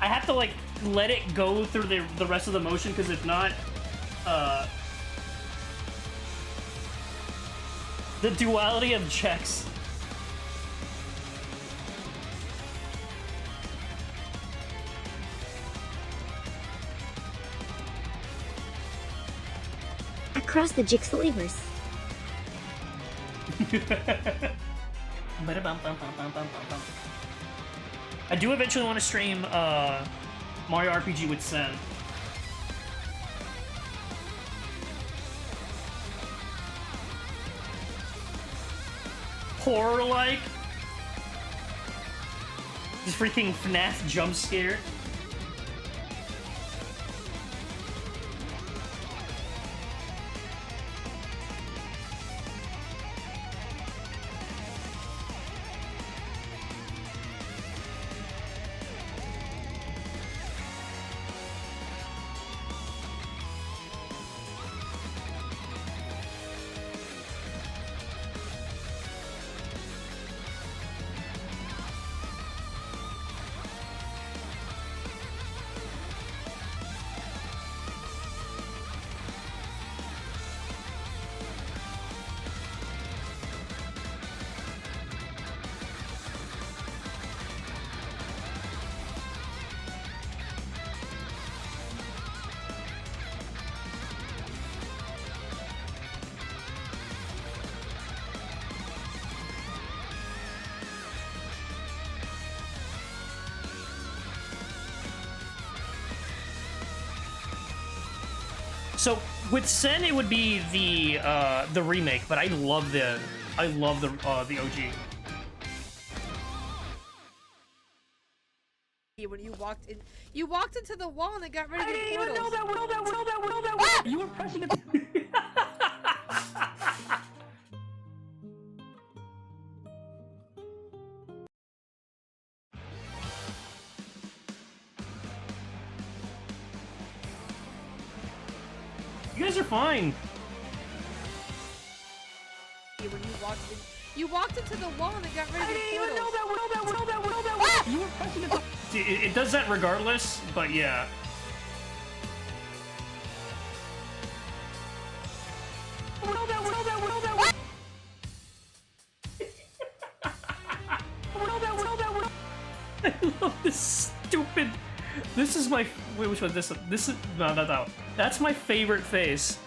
I have to, like, let it go through the rest of the motion, because if not, the duality of checks. Across the Jixlivers. I do eventually want to stream Mario RPG with Sen. Horror-like? This freaking FNAF jump scare. So with Sen, it would be the remake, but I love the OG. When you walked into the wall and it got rid of your portals. Know that. You were pressing it. You guys are fine. When you walked into the wall and it got rid of your portals. Know that. You were pressing it. It does that regardless, but yeah. I love this stupid. This is my. Wait, which one? This is no. That's my favorite face.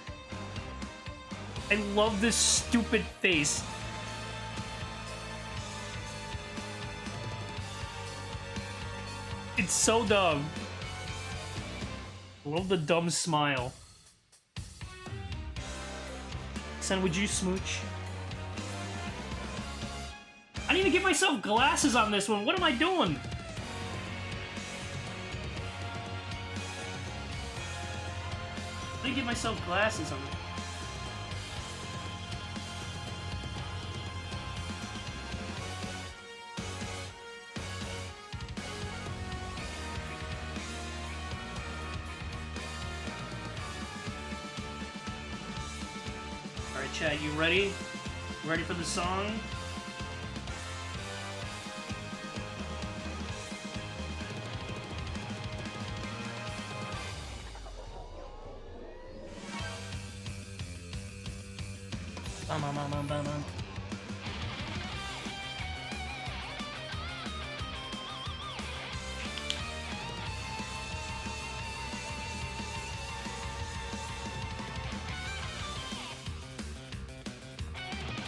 I love this stupid face. It's so dumb. I love the dumb smile. Sen, would you smooch? I need to get myself glasses on this one. What am I doing? I need to get myself glasses on it. Alright, Chad, you ready? Ready for the song?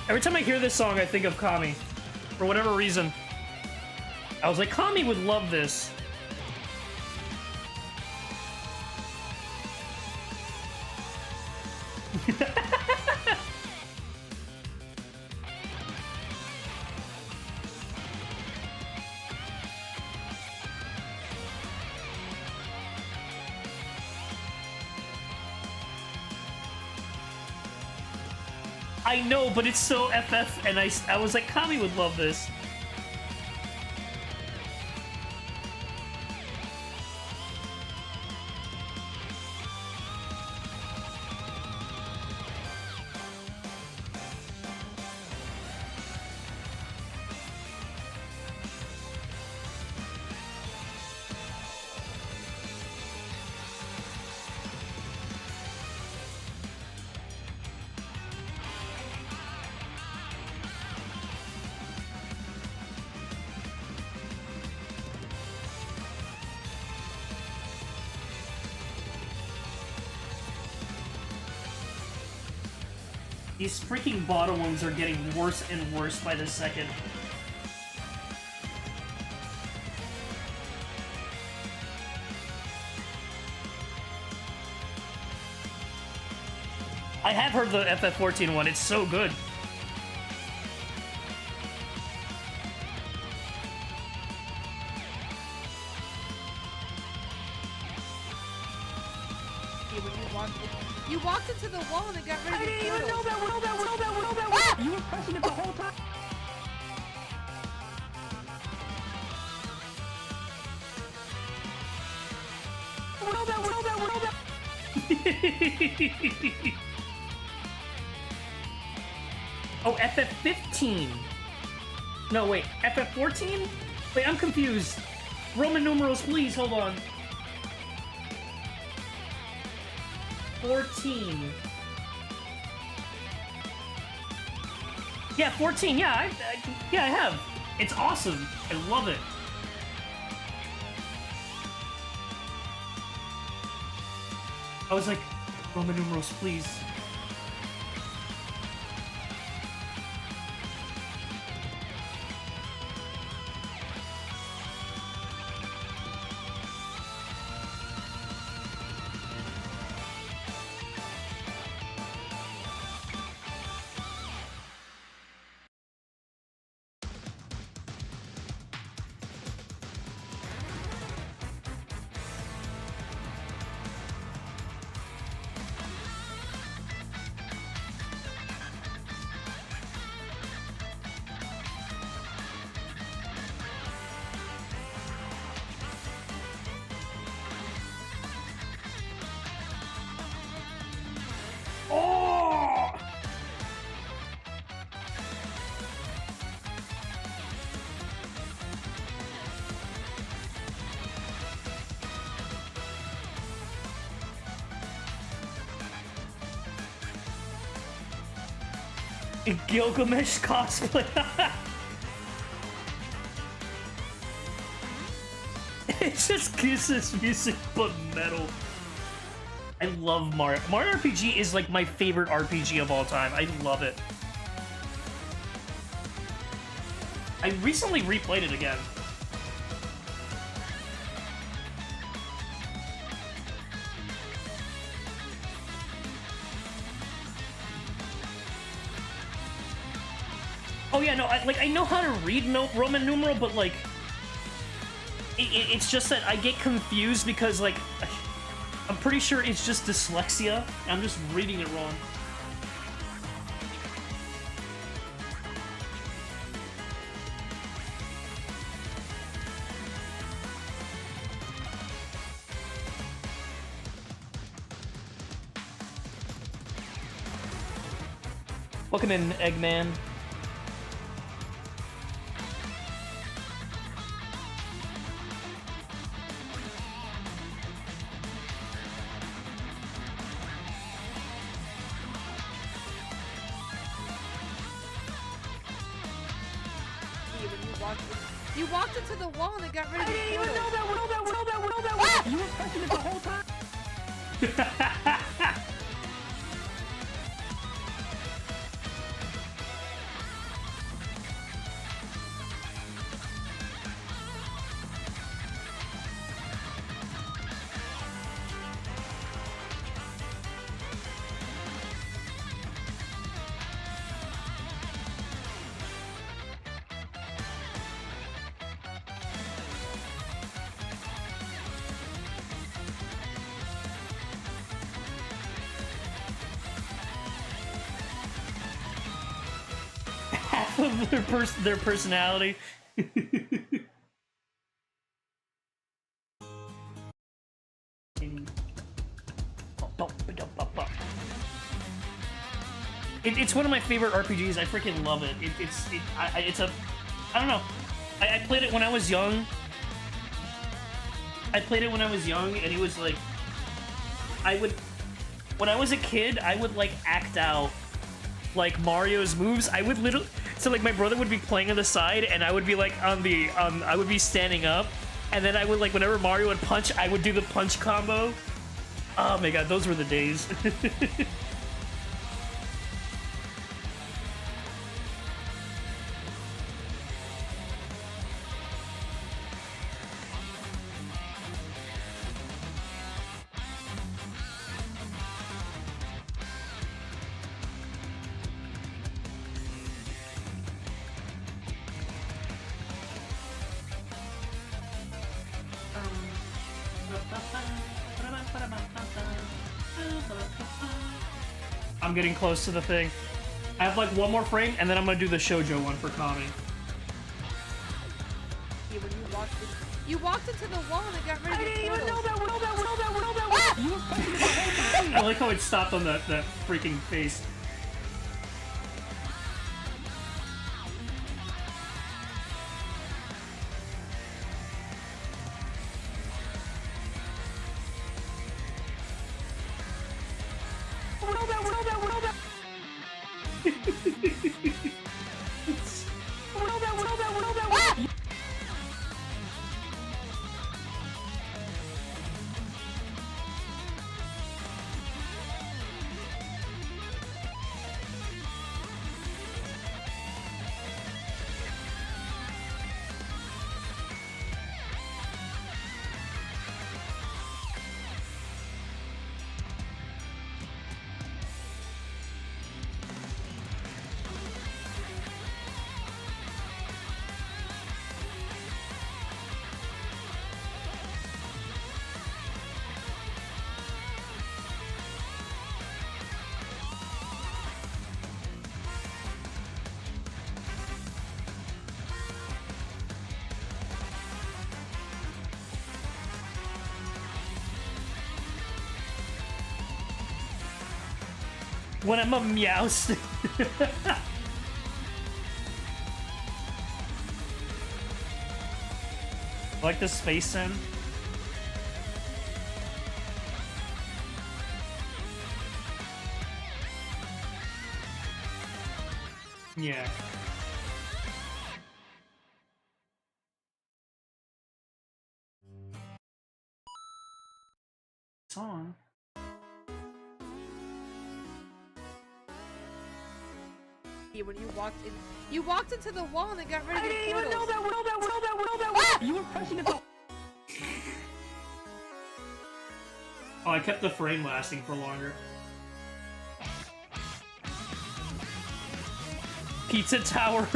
Every time I hear this song, I think of Kami. For whatever reason. I was like, Kami would love this. I know, but it's so FF, and I was like, Kami would love this. These freaking bottom ones are getting worse and worse by the second. I have heard the FF14 one. It's so good. You walked into the wall and it got rid of your portal. No, you were pressing it the whole time. Oh, FF15. No, wait, FF14? Wait, I'm confused. Roman numerals, please, hold on. 14. Yeah, 14. Yeah, I have. It's awesome. I love it. I was like, Roman numerals, please. Gilgamesh cosplay. It's just Kisses music, but metal. I love Mario. Mario RPG is like my favorite RPG of all time. I love it. I recently replayed it again. Oh yeah, no, I know how to read Roman numeral, but like, it's just that I get confused because like, I'm pretty sure it's just dyslexia. I'm just reading it wrong. Welcome in, Eggman. You walked into the wall and it got rid of your portal. You were pressing it the whole time. Half of their personality. It's one of my favorite RPGs. I freaking love it. I don't know. I played it when I was young. And it was like, when I was a kid, I would like act out like Mario's moves. I would literally, so like my brother would be playing on the side and I would be like I would be standing up, and then I would like, whenever Mario would punch, I would do the punch combo. Oh my god, those were the days. I'm getting close to the thing. I have like one more frame, and then I'm gonna do the shoujo one for Kami. Yeah, when you walked into the wall and it got rid of your portals. I like how it stopped on that freaking face. When I'm a meowst. Like the space sim. Yeah. Song. Yeah, when you walked into the wall and it got rid of your portals. You were pressing it. Oh, I kept the frame lasting for longer. Pizza Tower.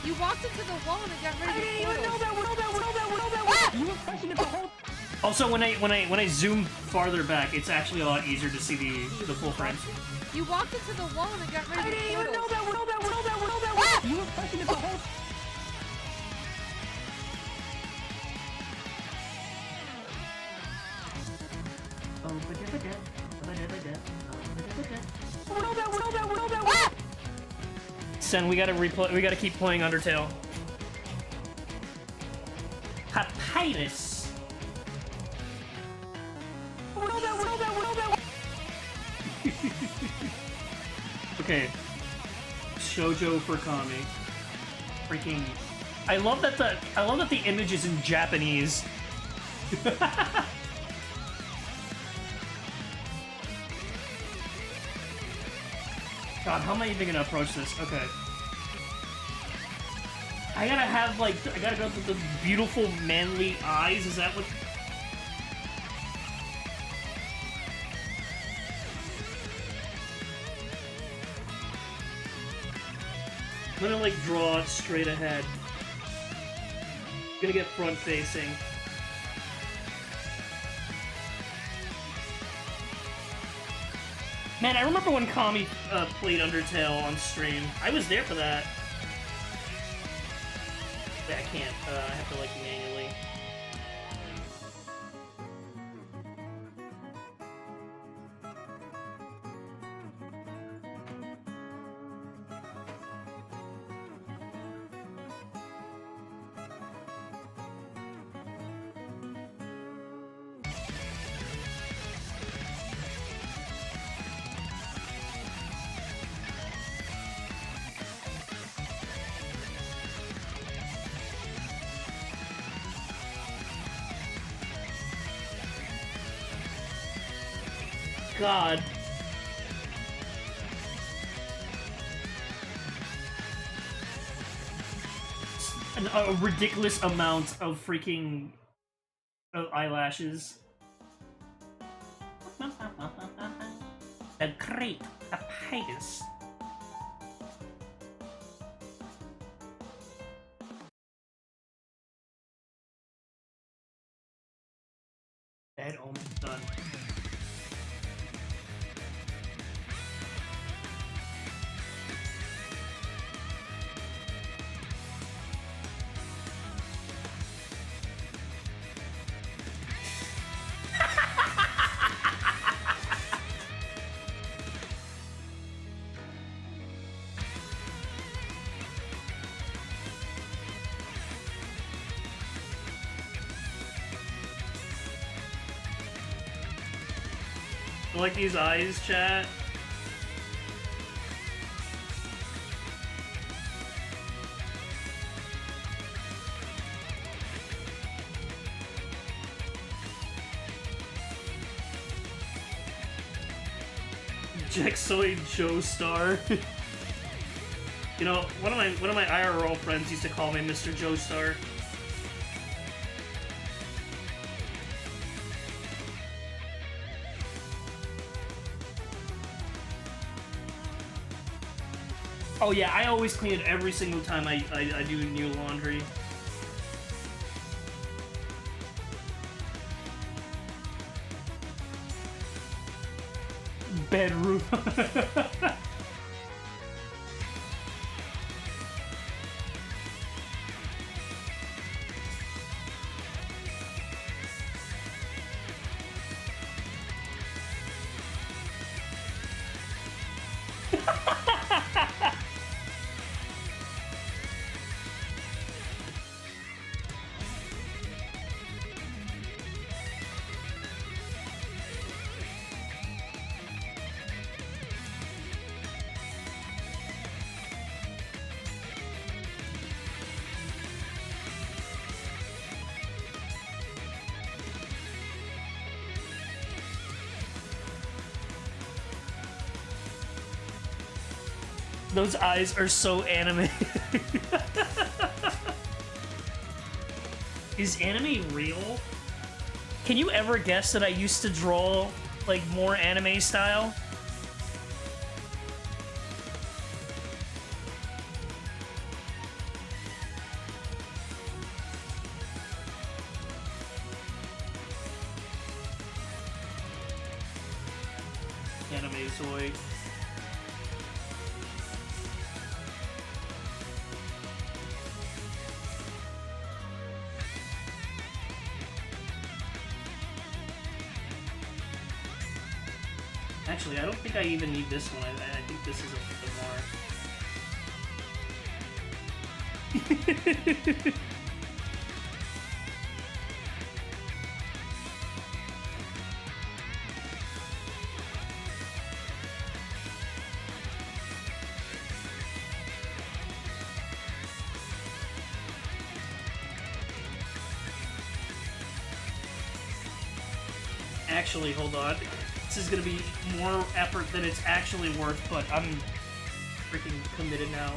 You walked into the wall and it got rid of your portals. You were pressing it the whole. Also, when I zoom farther back, it's actually a lot easier to see the full frame. You walked into the wall and it got rid of your portals. You were pressing it the whole. Sen, we gotta replay. We gotta keep playing Undertale. Papyrus. Okay. Shoujo for Kami. Freaking. I love that the image is in Japanese. God, how am I even gonna approach this? Okay. I gotta have, like, I gotta go through the beautiful, manly eyes, is that what... I'm gonna, like, draw it straight ahead. I'm gonna get front-facing. Man, I remember when Kami played Undertale on stream. I was there for that. But I can't. I have to, like, manually. God. A ridiculous amount of freaking eyelashes. A great papyrus. Bad Omen, done. I like these eyes, chat. Sennxoy Joestar. You know, one of my IRL friends used to call me Mr. Joestar. Oh yeah, I always clean it every single time I do new laundry. Bedroom. Those eyes are so anime. Is anime real? Can you ever guess that I used to draw, like, more anime style? Sennxoy. Actually, I don't think I even need this one. I think this is a more. Actually, hold on. This is gonna be more effort than it's actually worth, but I'm freaking committed now.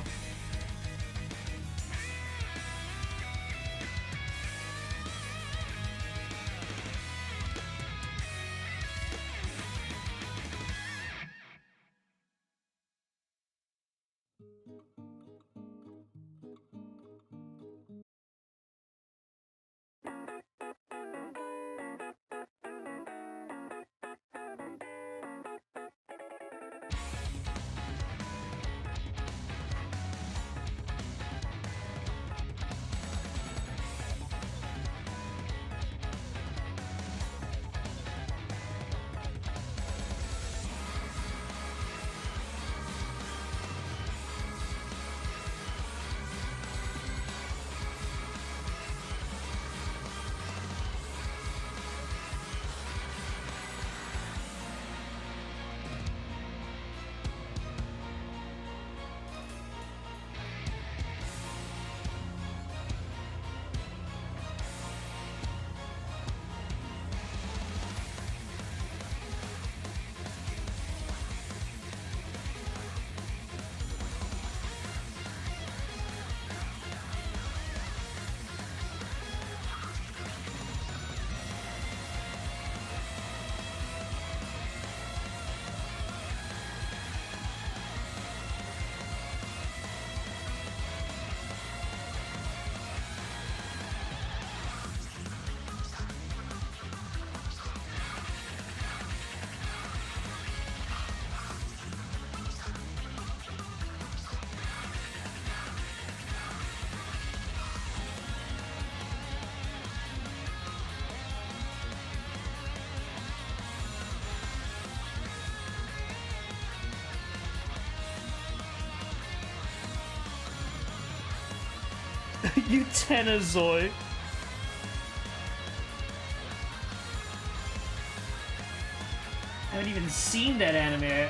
You Sennxoy. I haven't even seen that anime.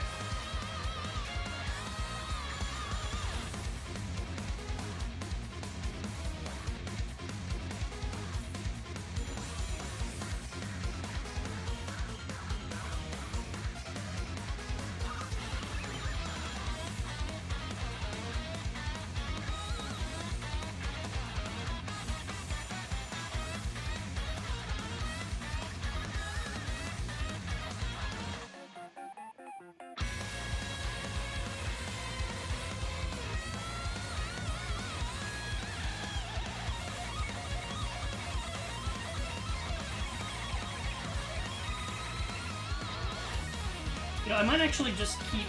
You know, I might actually just keep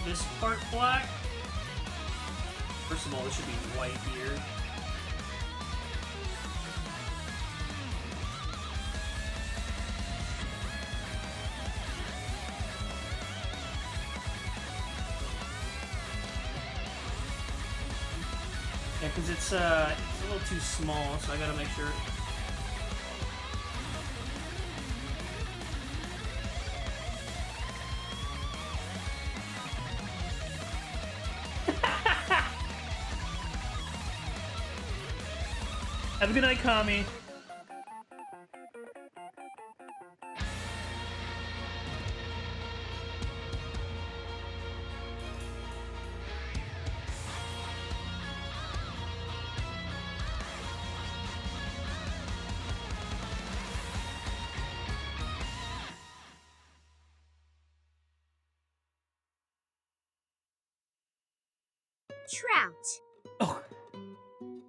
this part black. First of all, this should be white here. Yeah, because it's a little too small, so I gotta make sure. Have a good night, Kami. Trout. Oh.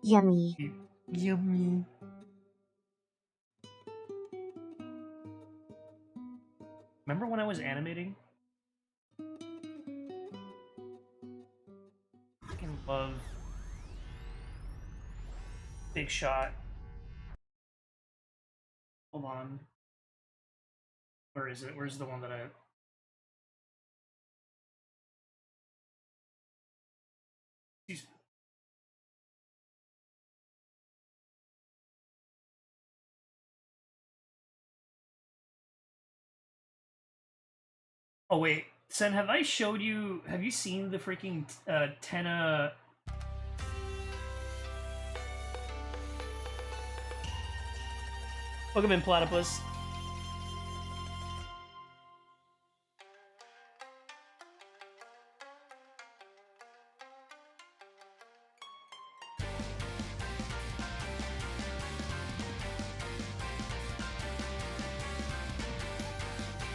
Yummy. Yummy. Remember when I was animating? Fucking love Big Shot. Hold on. Where is it? Where's the one that I... Jeez. Oh wait, Sen, have I showed you? Have you seen the freaking Tenna? Welcome in, Platypus.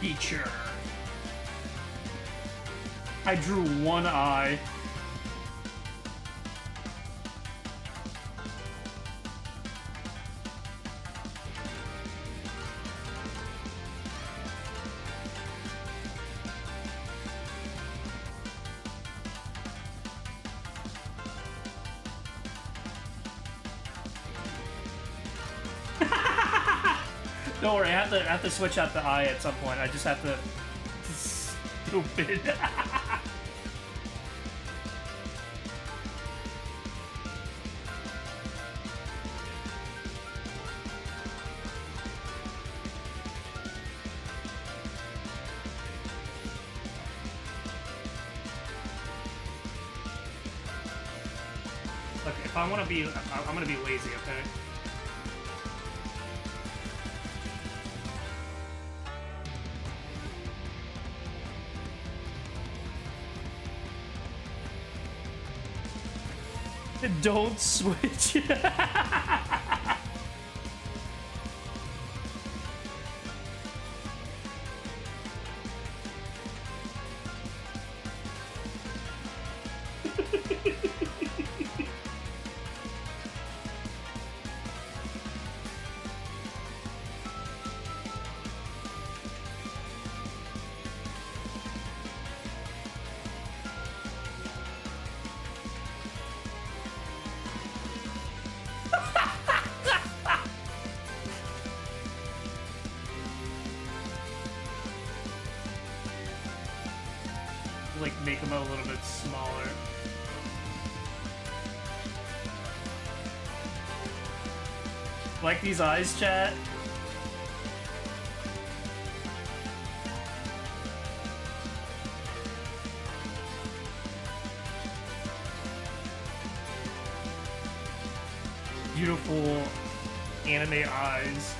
Feature. I drew one eye. Don't worry, I have to switch out the eye at some point. I just have to. Stupid. Look, if I want to be, I'm gonna be lazy, okay? Don't switch. Like make them a little bit smaller. Like these eyes, chat? Beautiful anime eyes.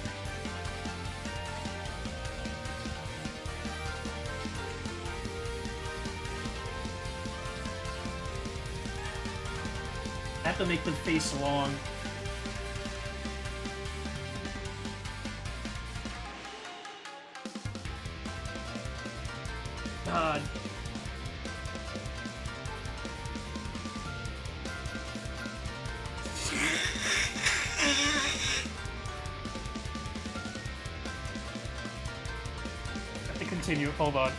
I have to make the face long. God. I have to continue. Hold on.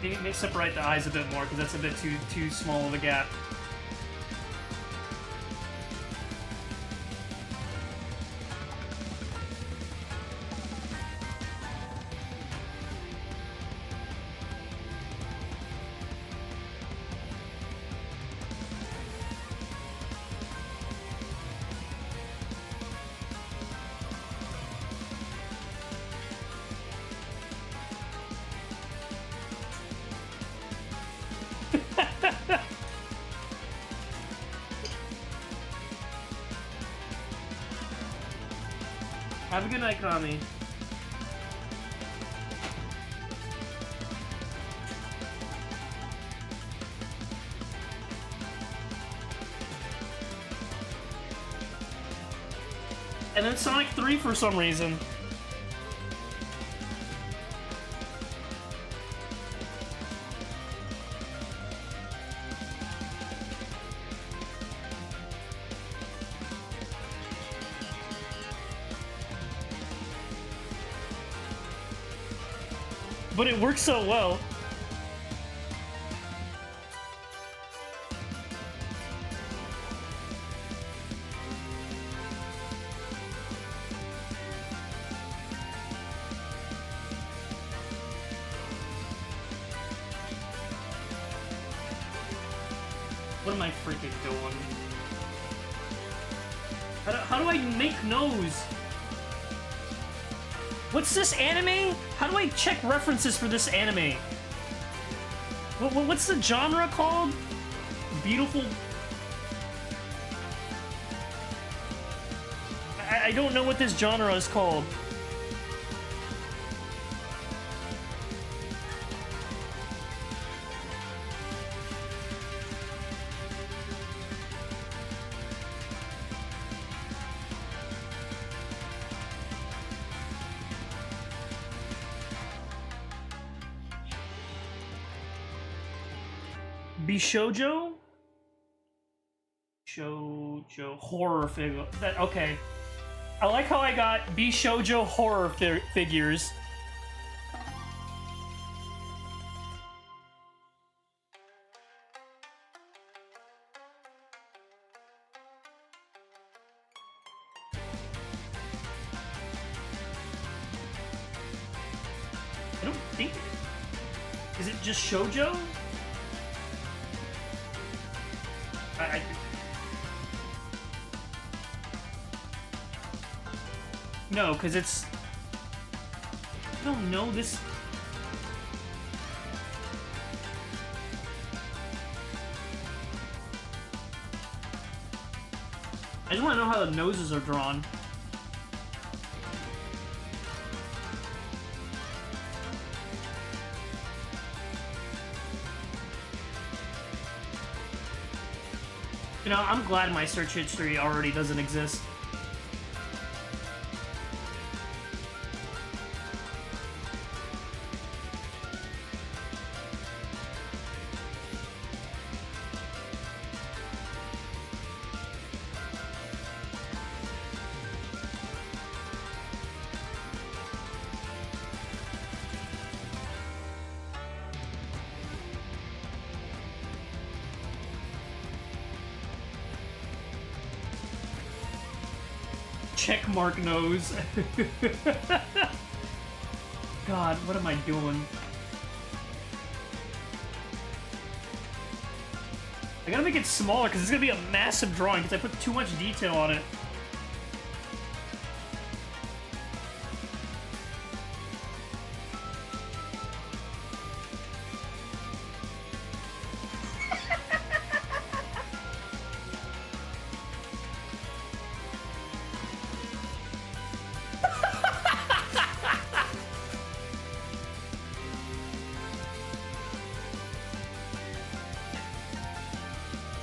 Maybe separate the eyes a bit more, because that's a bit too small of a gap. Have a good night, Kami. And then Sonic 3 for some reason. But it works so well. What am I freaking doing? How do I make nose? What's this anime? How do I check references for this anime? What's the genre called? Beautiful... I don't know what this genre is called. Bishoujo? Shoujo horror figure. That okay. I like how I got Bishoujo horror figures. I don't think. Is it just shoujo? No, because it's... I don't know, this... I just want to know how the noses are drawn. You know, I'm glad my search history already doesn't exist. Checkmark nose. God, what am I doing? I gotta make it smaller because it's gonna be a massive drawing because I put too much detail on it.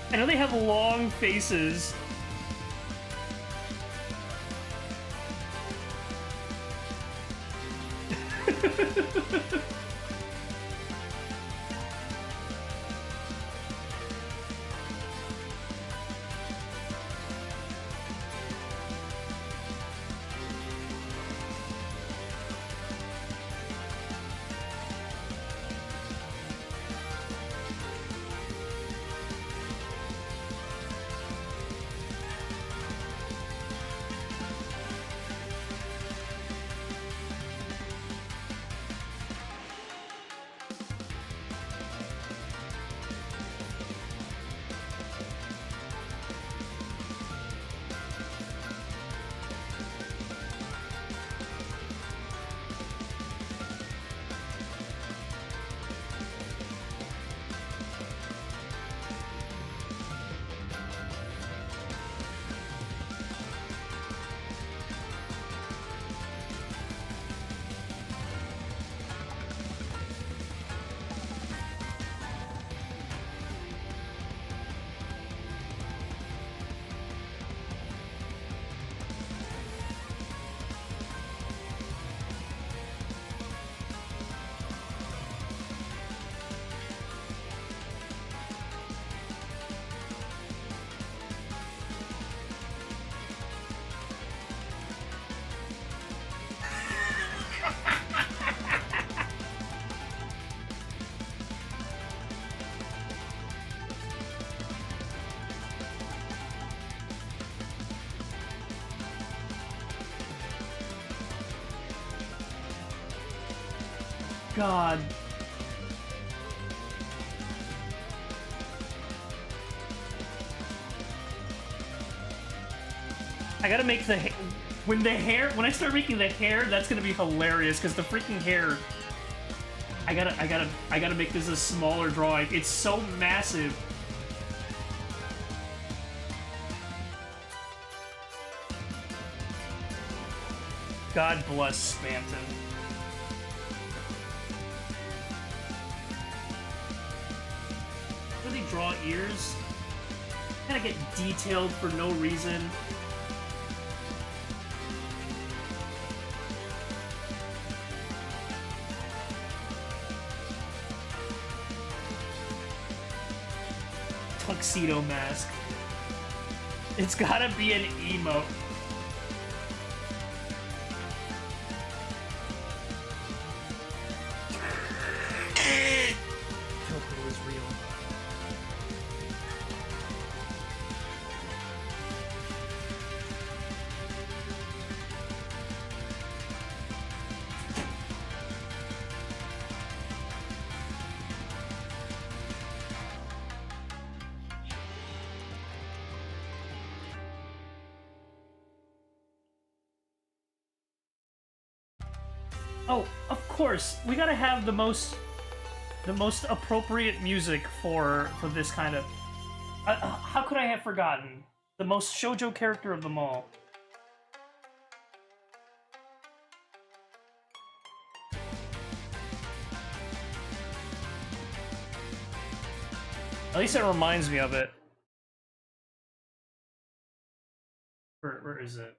I know they have long faces. God. I gotta make the when I start making the hair, that's gonna be hilarious because the freaking hair. I gotta make this a smaller drawing. It's so massive. God bless Spamton. Really draw ears? Kinda get detailed for no reason. Tuxedo mask. It's gotta be an emote. Joker was real. Oh, of course, we gotta have the most appropriate music for this kind of. How could I have forgotten the most shoujo character of them all? At least it reminds me of it. Where is it?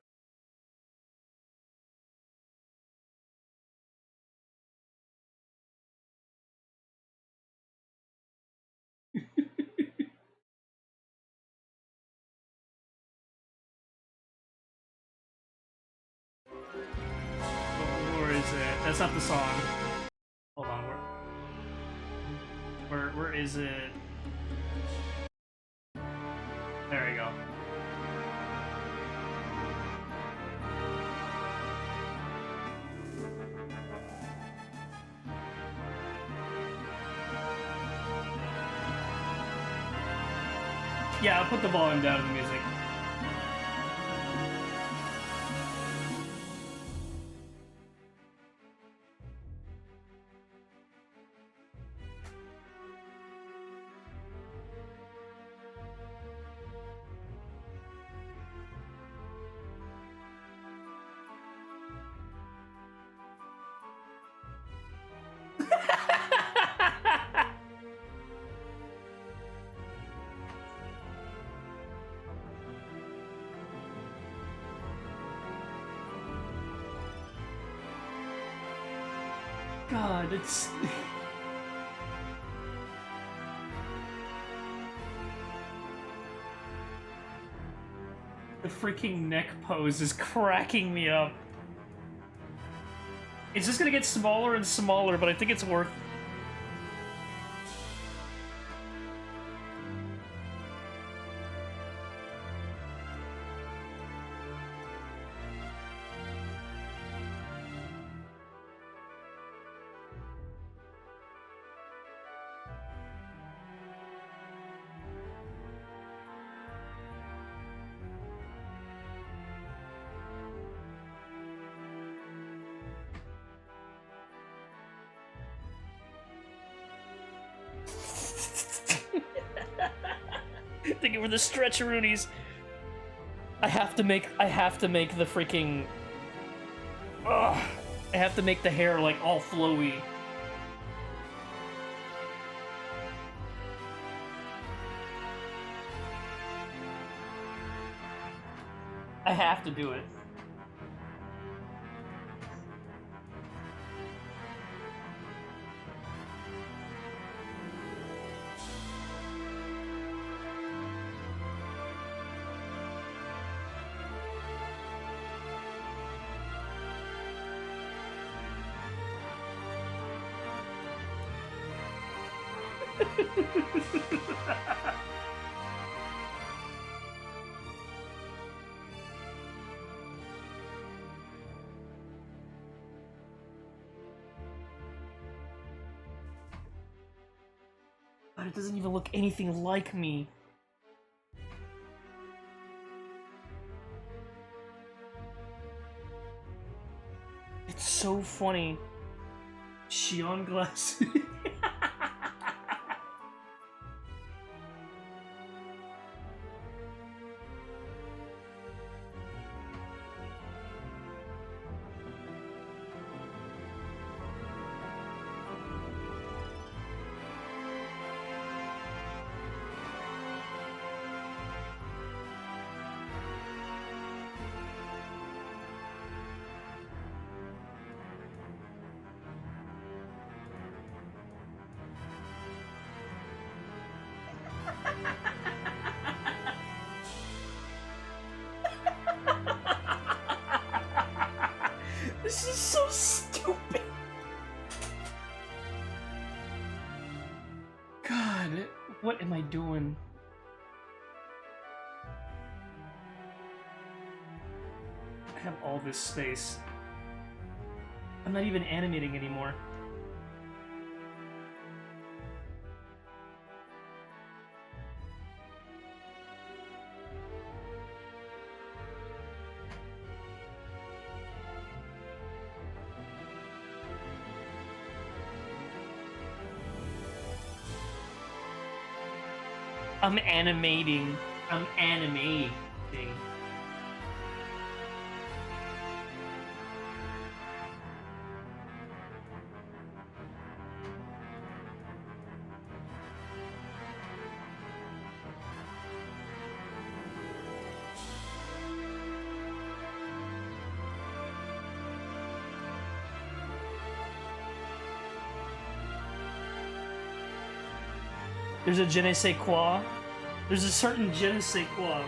Where is it? That's not the song. Hold on, where is it? There we go. Yeah, I'll put the volume down in the music. God, it's... The freaking neck pose is cracking me up. It's just gonna get smaller and smaller, but I think it's worth... Thinking for the stretcheroonies. I have to make the freaking... Ugh. I have to make the hair, like, all flowy. I have to do it. But it doesn't even look anything like me. It's so funny. Xion glass. This is so stupid. God, what am I doing? I have all this space. I'm not even animating anymore. I'm animating. I'm animating. There's a je ne sais quoi. There's a certain je ne sais quoi.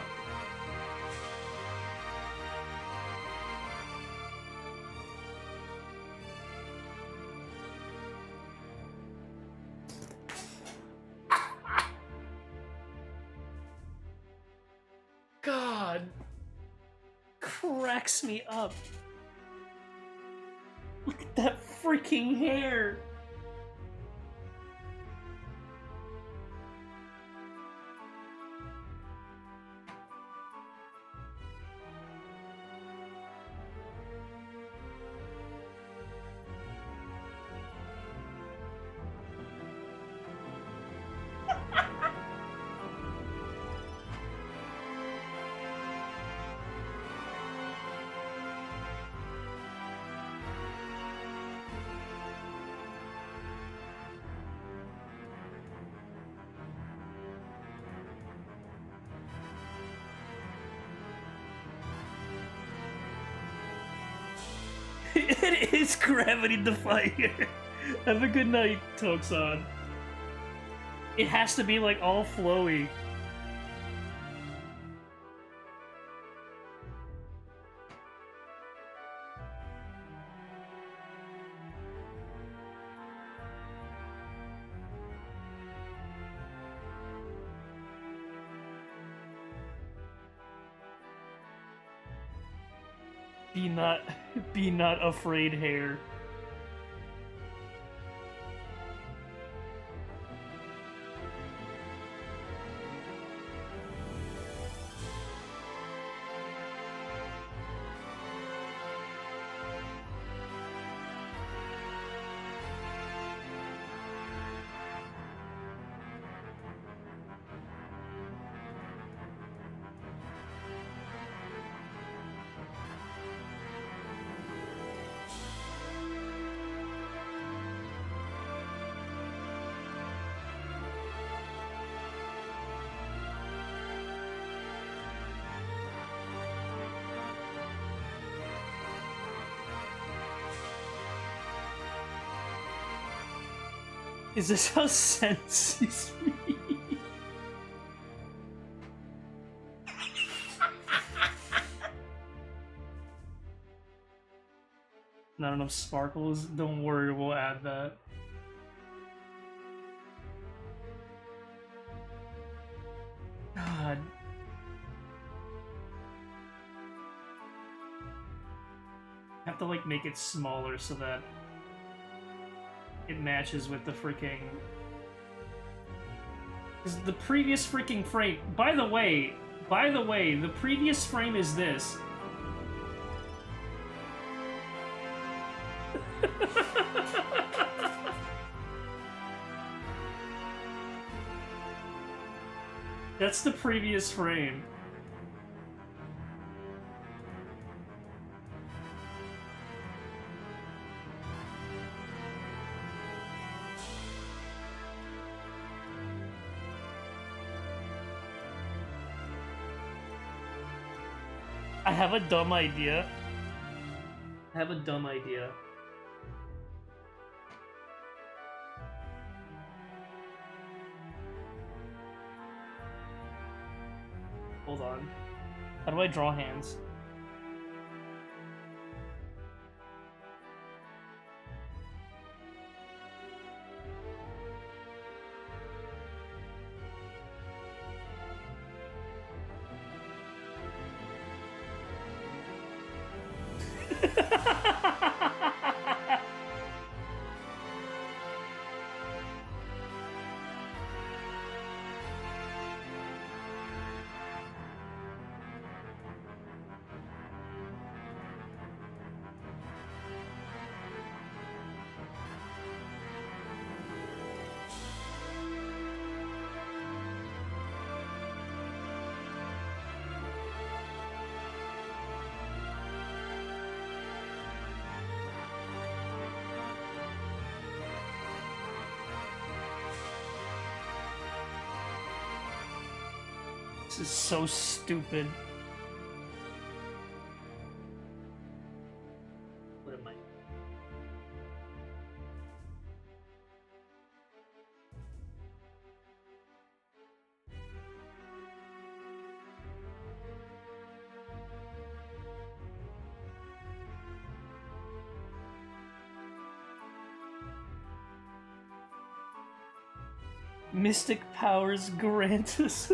God. Cracks me up. Look at that freaking hair. It is gravity defying. Have a good night, Toxon. It has to be like all flowy. Be not afraid, hair. Is this how Sense sees me? Not enough sparkles? Don't worry, we'll add that. God. I have to like make it smaller so that it matches with the freaking... Because the previous freaking frame... By the way, the previous frame is this. That's the previous frame. I have a dumb idea. Hold on. How do I draw hands? This is so stupid. What am I? Mystic powers grant us.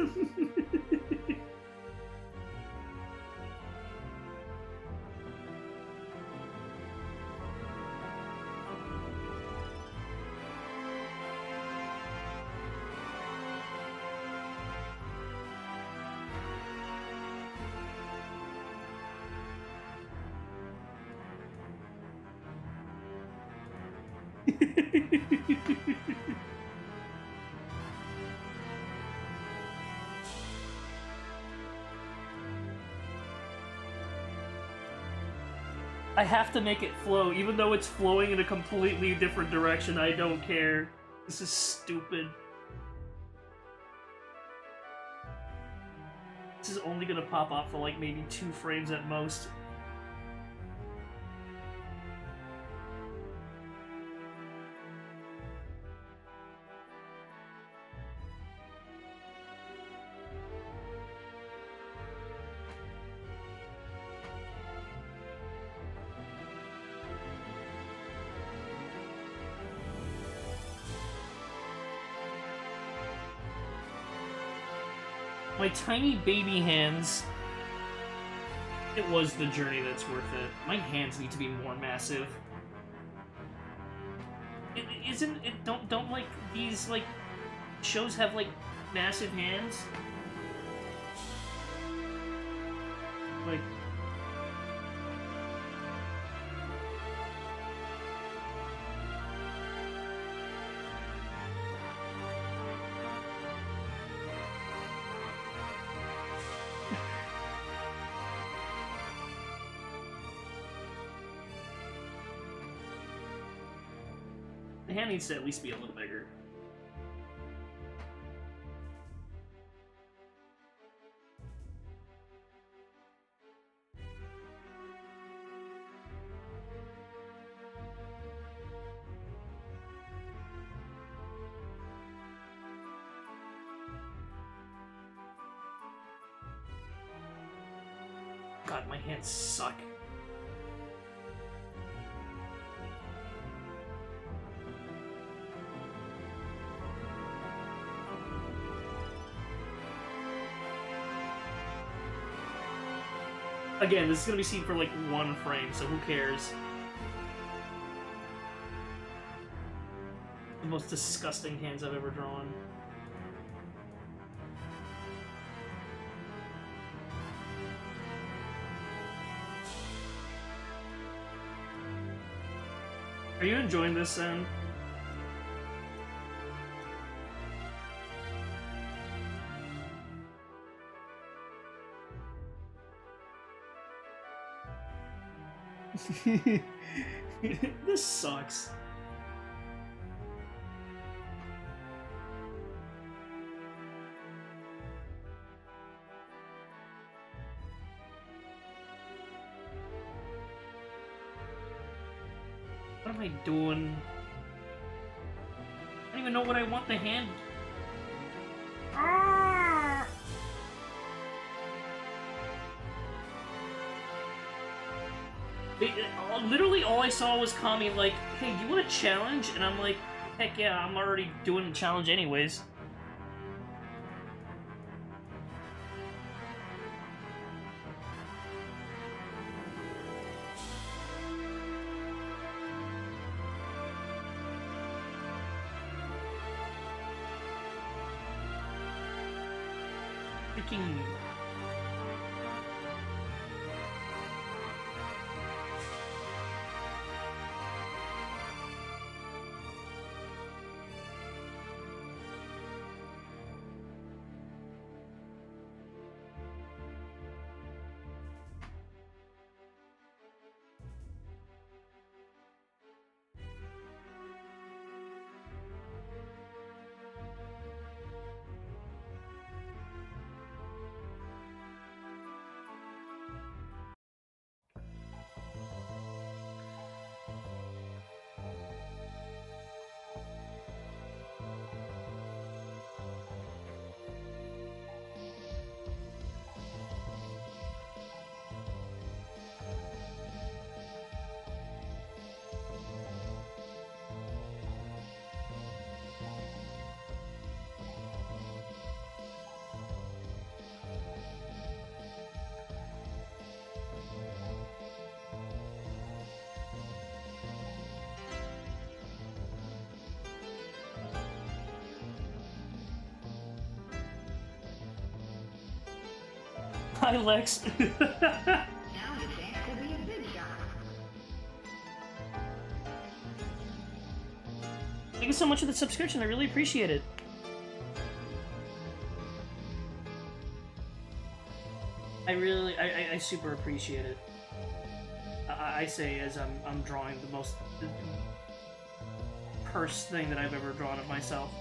I have to make it flow, even though it's flowing in a completely different direction. I don't care. This is stupid. This is only gonna pop up for like maybe 2 frames at most. my tiny baby hands, it was the journey that's worth it. My hands need to be more massive. Isn't it? Don't like these like shows have like massive hands? Like. The hand needs to at least be a little bigger. God, my hands suck. Again, this is gonna be seen for like 1 frame, so who cares? The most disgusting hands I've ever drawn. Are you enjoying this, Sen? This sucks. What am I doing? I don't even know what I want the hand. Ah! Literally all I saw was Kami like, hey, you want a challenge? And I'm like, heck yeah, I'm already doing the challenge anyways. Freaking... Hi, Lex. Thank you so much for the subscription. I really appreciate it. I super appreciate it. I say as I'm drawing the most cursed thing that I've ever drawn of myself.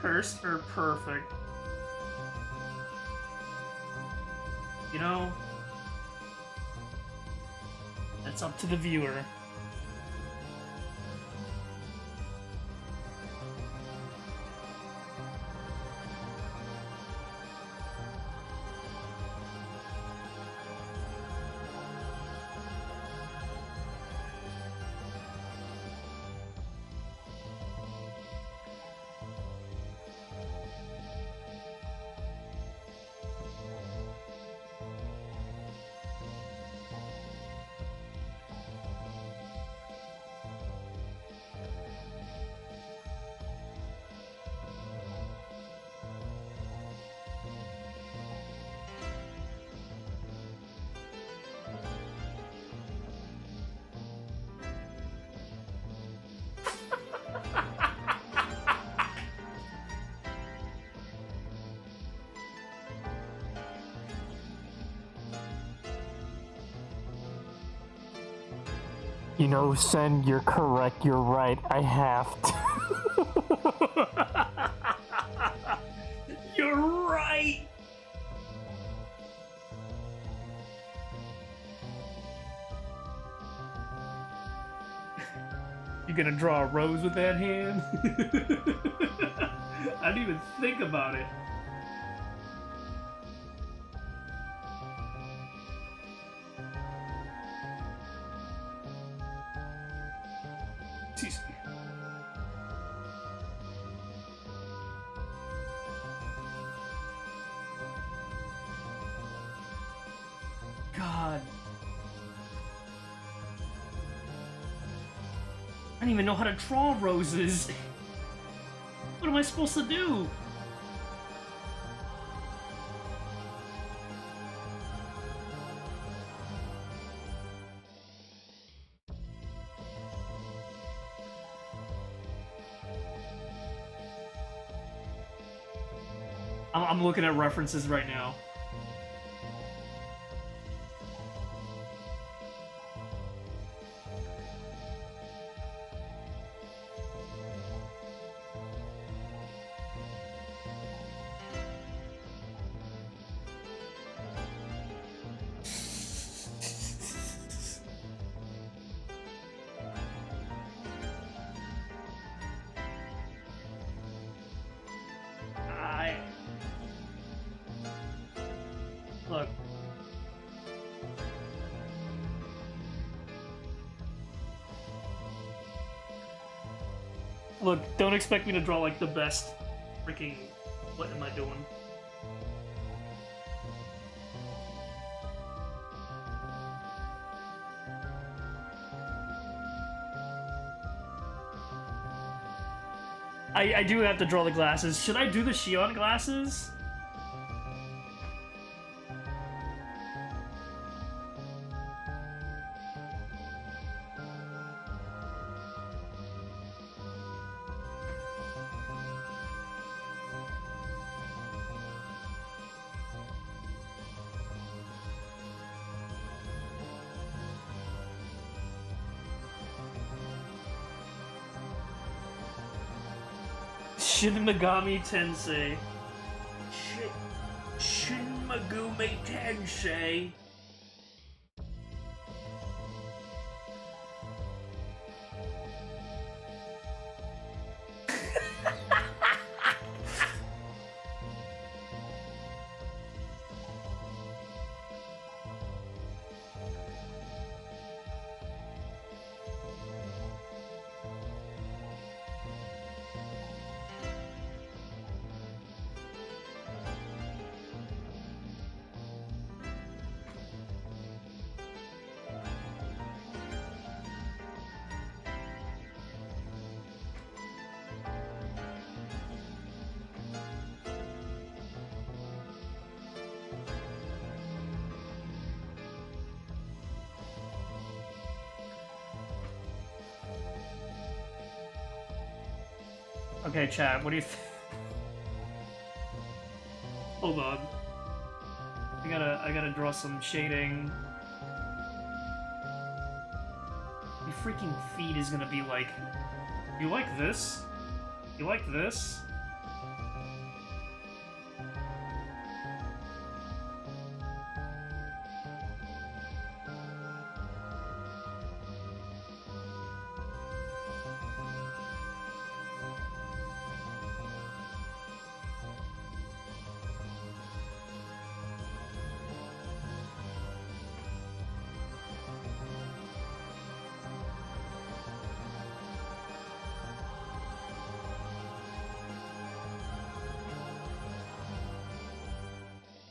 Cursed or perfect? You know, that's up to the viewer. You know, Sen, you're correct. You're right. I have to. You're right. You gonna draw a rose with that hand? I didn't even think about it. Excuse me. God. I don't even know how to draw roses. What am I supposed to do? I'm looking at references right now. Look. Look, don't expect me to draw like the best freaking... What am I doing? I do have to draw the glasses. Should I do the Shion glasses? Shin Megami Tensei. Shin Megami Tensei. Okay, chat, what do you Hold on. I gotta draw some shading. Your freaking feed is gonna be like, you like this? You like this?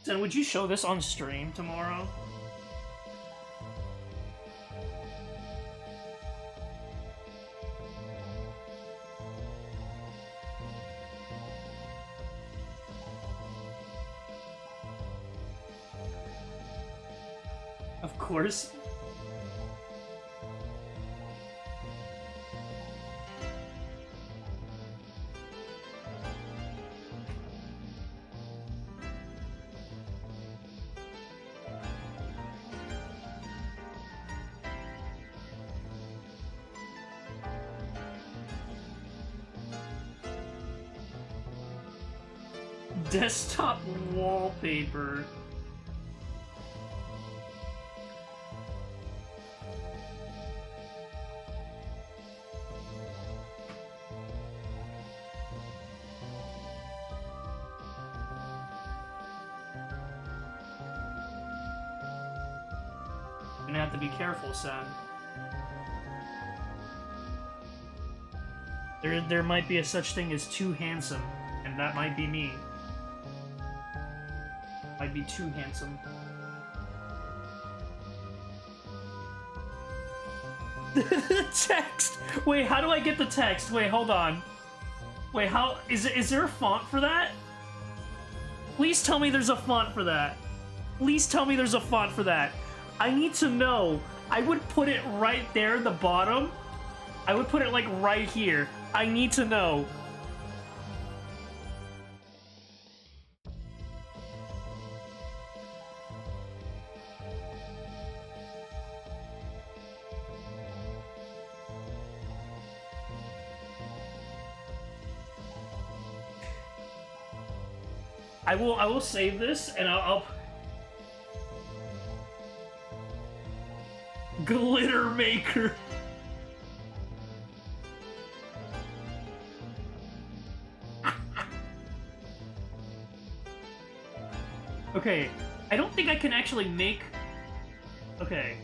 Then would you show this on stream tomorrow? Of course. Desktop wallpaper. Gonna have to be careful, son. There might be a such thing as too handsome, and that might be me. Might be too handsome. The text! Wait, how do I get the text? Wait, hold on. Wait, how... Is there a font for that? Please tell me there's a font for that. Please tell me there's a font for that. I need to know. I would put it right there at the bottom. I would put it, like, right here. I need to know. I will save this, and I'll... Glitter maker. Okay, I don't think I can actually make... Okay.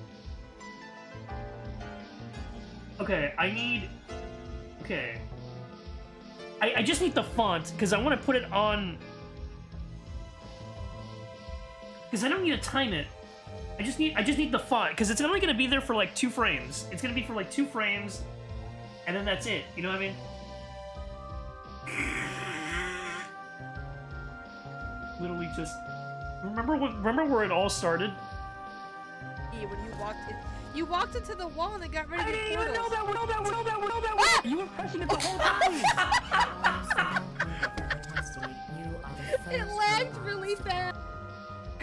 Okay, I need... Okay. I just need the font, because I want to put it on... Because I don't need to time it. I just need the font, because it's only going to be there for like 2 frames. It's going to be for like 2 frames, and then that's it. You know what I mean? Literally just... Remember where it all started? Yeah, when you walked into the wall and it got rid of your portals. I didn't even know that. You were pressing it the whole time. It lagged really bad.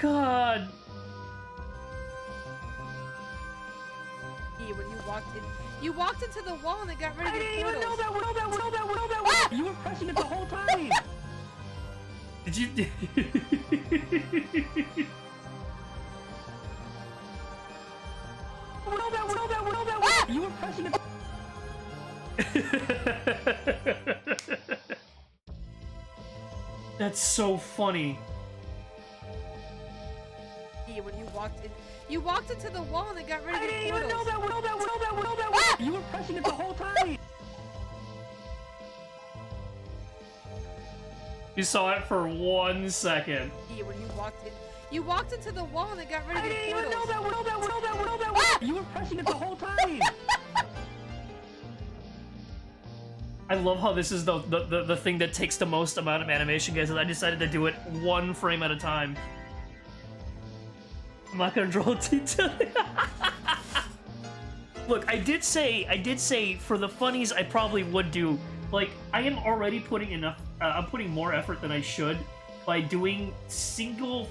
God. Yeah, when you walked into the wall and it got rid of your portals. I didn't even know that. You were pressing it the whole time. Did you... You were pressing it. That's so funny. Yeah, when you walked into the wall and it got rid of your portals. I didn't even know that. You were pressing it the whole time. You saw it for 1 second. Yeah, when you walked into the wall and it got rid of your portals. I didn't even know that. You were pressing it the whole time. I love how this is the thing that takes the most amount of animation, guys, and I decided to do it 1 frame at a time. I'm not gonna draw detail. Look, I did say for the funnies I probably would do, like, I am already putting enough, I'm putting more effort than I should by doing single...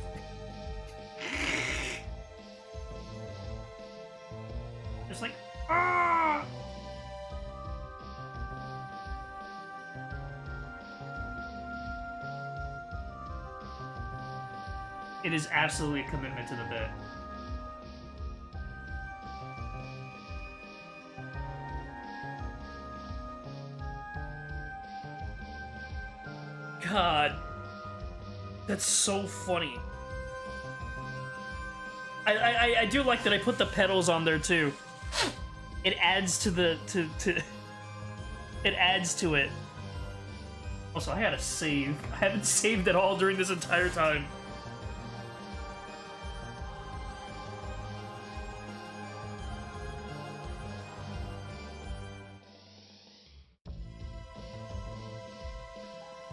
Just like, ah! It is absolutely a commitment to the bit. God, that's so funny. I do like that I put the pedals on there too. It adds to the it adds to it. Also, I had to save. I haven't saved at all during this entire time.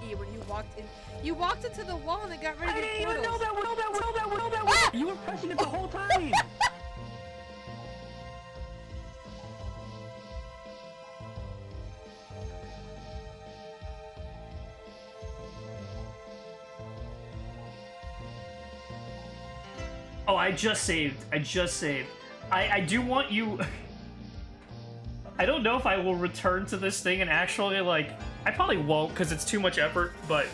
Yeah, when you walked into the wall and it got rid of your portals. I didn't even know that. You were pressing it the whole time. Oh, I just saved. I do want you... I don't know if I will return to this thing and actually, like... I probably won't, because it's too much effort, but...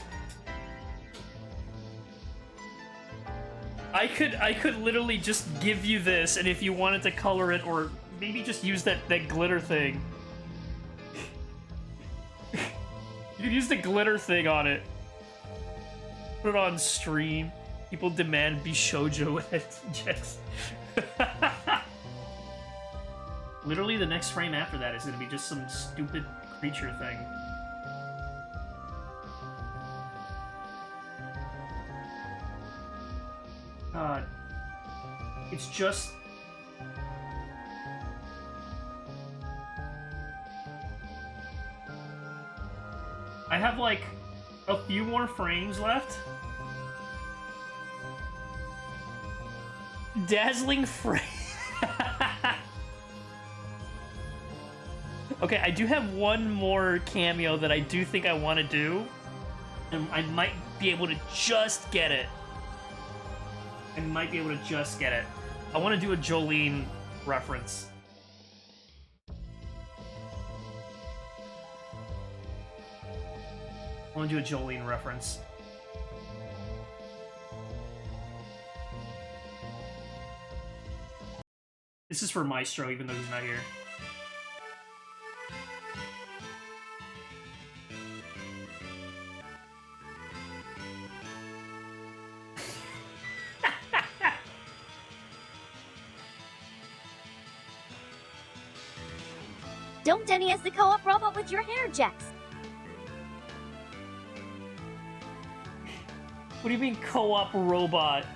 I could literally just give you this, and if you wanted to color it, or maybe just use that glitter thing. You could use the glitter thing on it. Put it on stream. People demand Bishoujo yes. Literally, the next frame after that is gonna be just some stupid creature thing. God. It's just... I have, like, a few more frames left. Dazzling frame. Okay, I do have one more cameo that I do think I want to do. And I might be able to just get it. I might be able to just get it. I want to do a Jolene reference. I want to do a Jolene reference. This is for Maestro, even though he's not here. Don't Denny as the co-op robot with your hair, Jax. What do you mean co-op robot?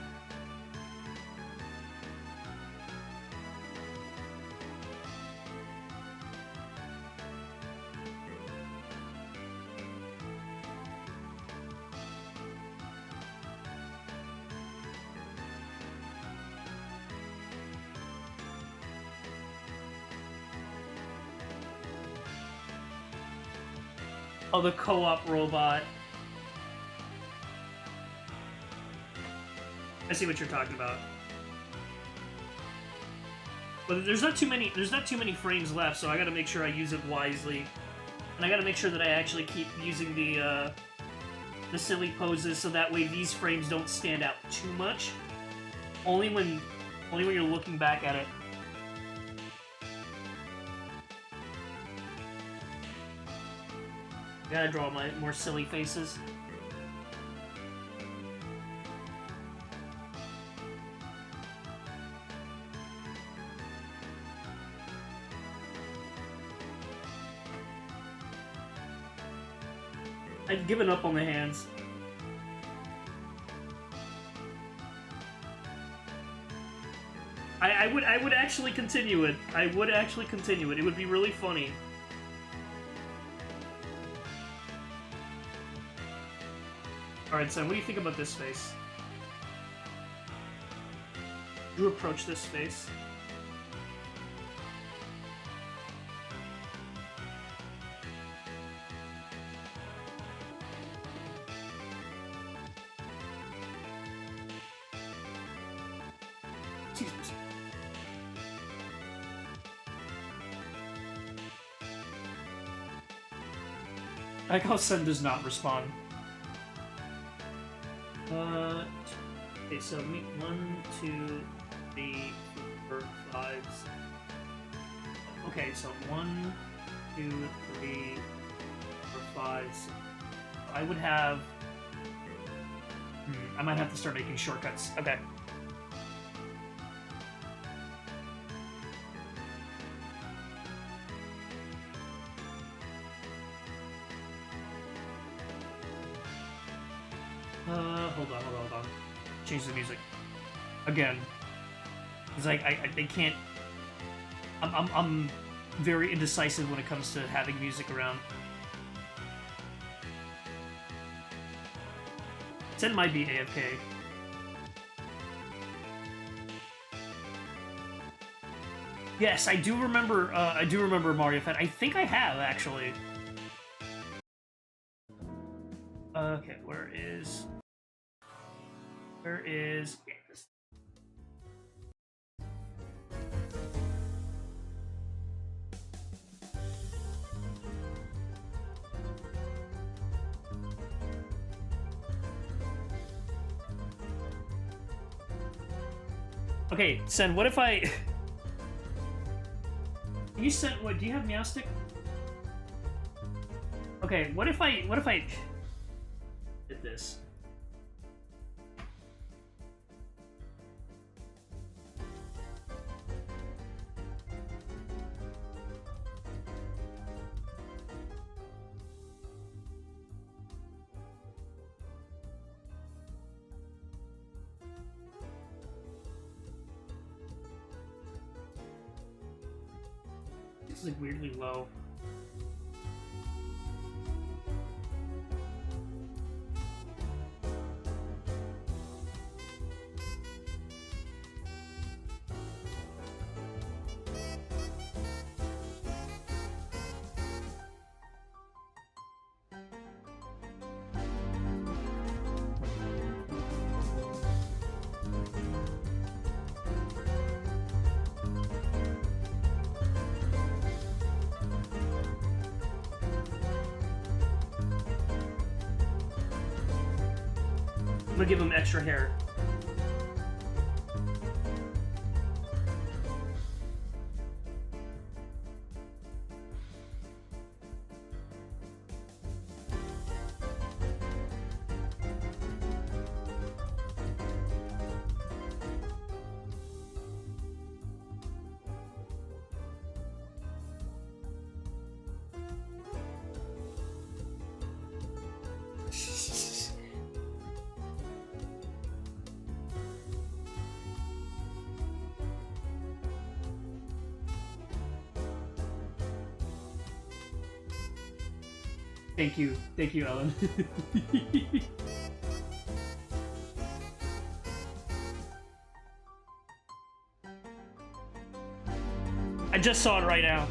Oh, the co-op robot. I see what you're talking about. But there's not too many frames left, so I gotta make sure I use it wisely. And I gotta make sure that I actually keep using the silly poses so that way these frames don't stand out too much. Only when you're looking back at it. Gotta draw my more silly faces. I've given up on the hands. I would actually continue it. I would actually continue it. It would be really funny. Alright, Sam, what do you think about this face? You approach this face. Jesus. I like how Sen does not respond. Okay, so me 1, 2, 3, 4, 5. 6. Okay, so 1, 2, 3, 4, 5. 6. I would have. I might have to start making shortcuts. Okay. Hold on. Change the music. Again. It's like, they can't... I'm very indecisive when it comes to having music around. Sen might be AFK. Yes, I do remember Mario Fett. I think I have, actually. Okay, where is... Yes. Okay, Sen, what if I... You sent... What, do you have Meowstick? Okay, what if I did this? It's like weirdly low. I'm gonna give him extra hair. Thank you, Ellen. I just saw it right now.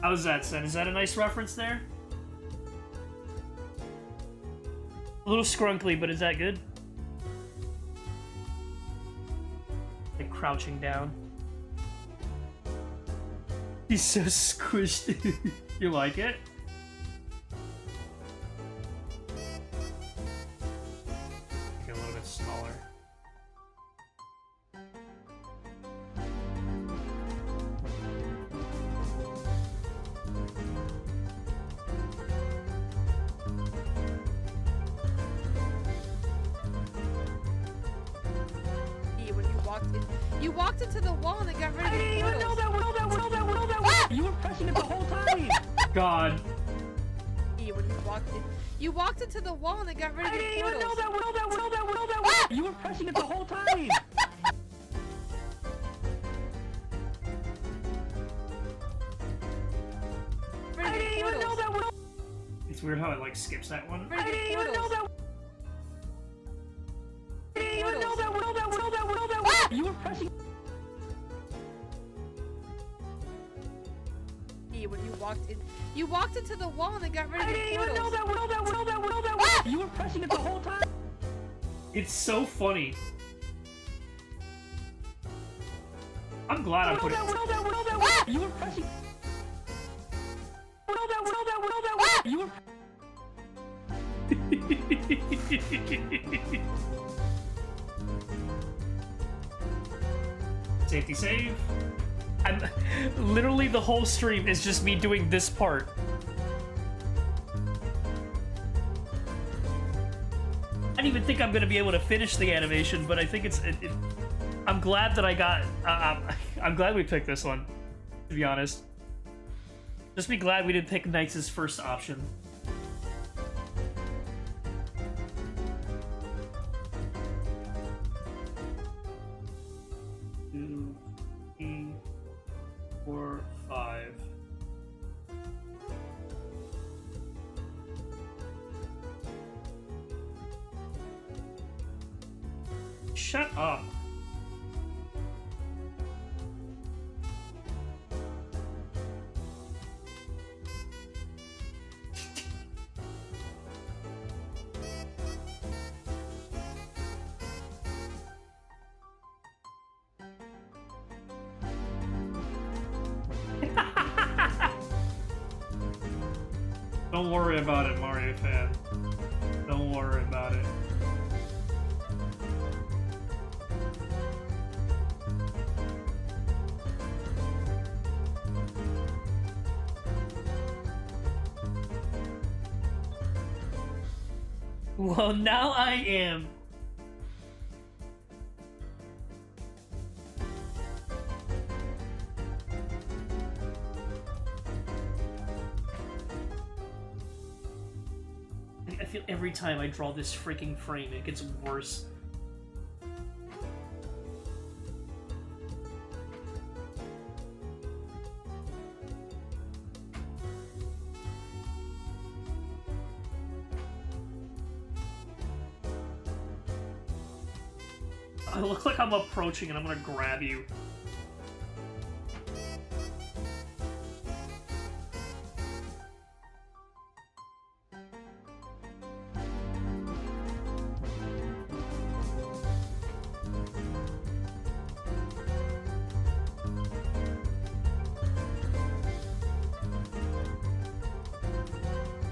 How's that, Sen? Is that a nice reference there? A little scrunkly, but is that good? Like crouching down. He's so squished. You like it? Make it a little bit smaller. You walked into the wall and it got rid of I didn't even know that. You were pressing it the whole time. God. When you walked into the wall and it got rid of I didn't even know that. You were pressing it the whole time. I didn't even know that. It's weird how it like skips that one. I didn't even know that. I didn't even know that. You were pressing. When you walked into the wall and it got rid of I didn't even know that. You were pressing it the whole time. It's so funny. I'm glad I put it. You were pressing. You were. Safety save. I'm literally the whole stream is just me doing this part. I don't even think I'm gonna be able to finish the animation, but I think I'm glad that I got. I'm glad we picked this one. To be honest, just be glad we didn't pick Knight's first option. 2, 3, 4, 5. shut up. Don't worry about it, Mario fan. Don't worry about it. Well, now I am. I feel every time I draw this freaking frame, it gets worse. I look like I'm approaching and I'm gonna grab you.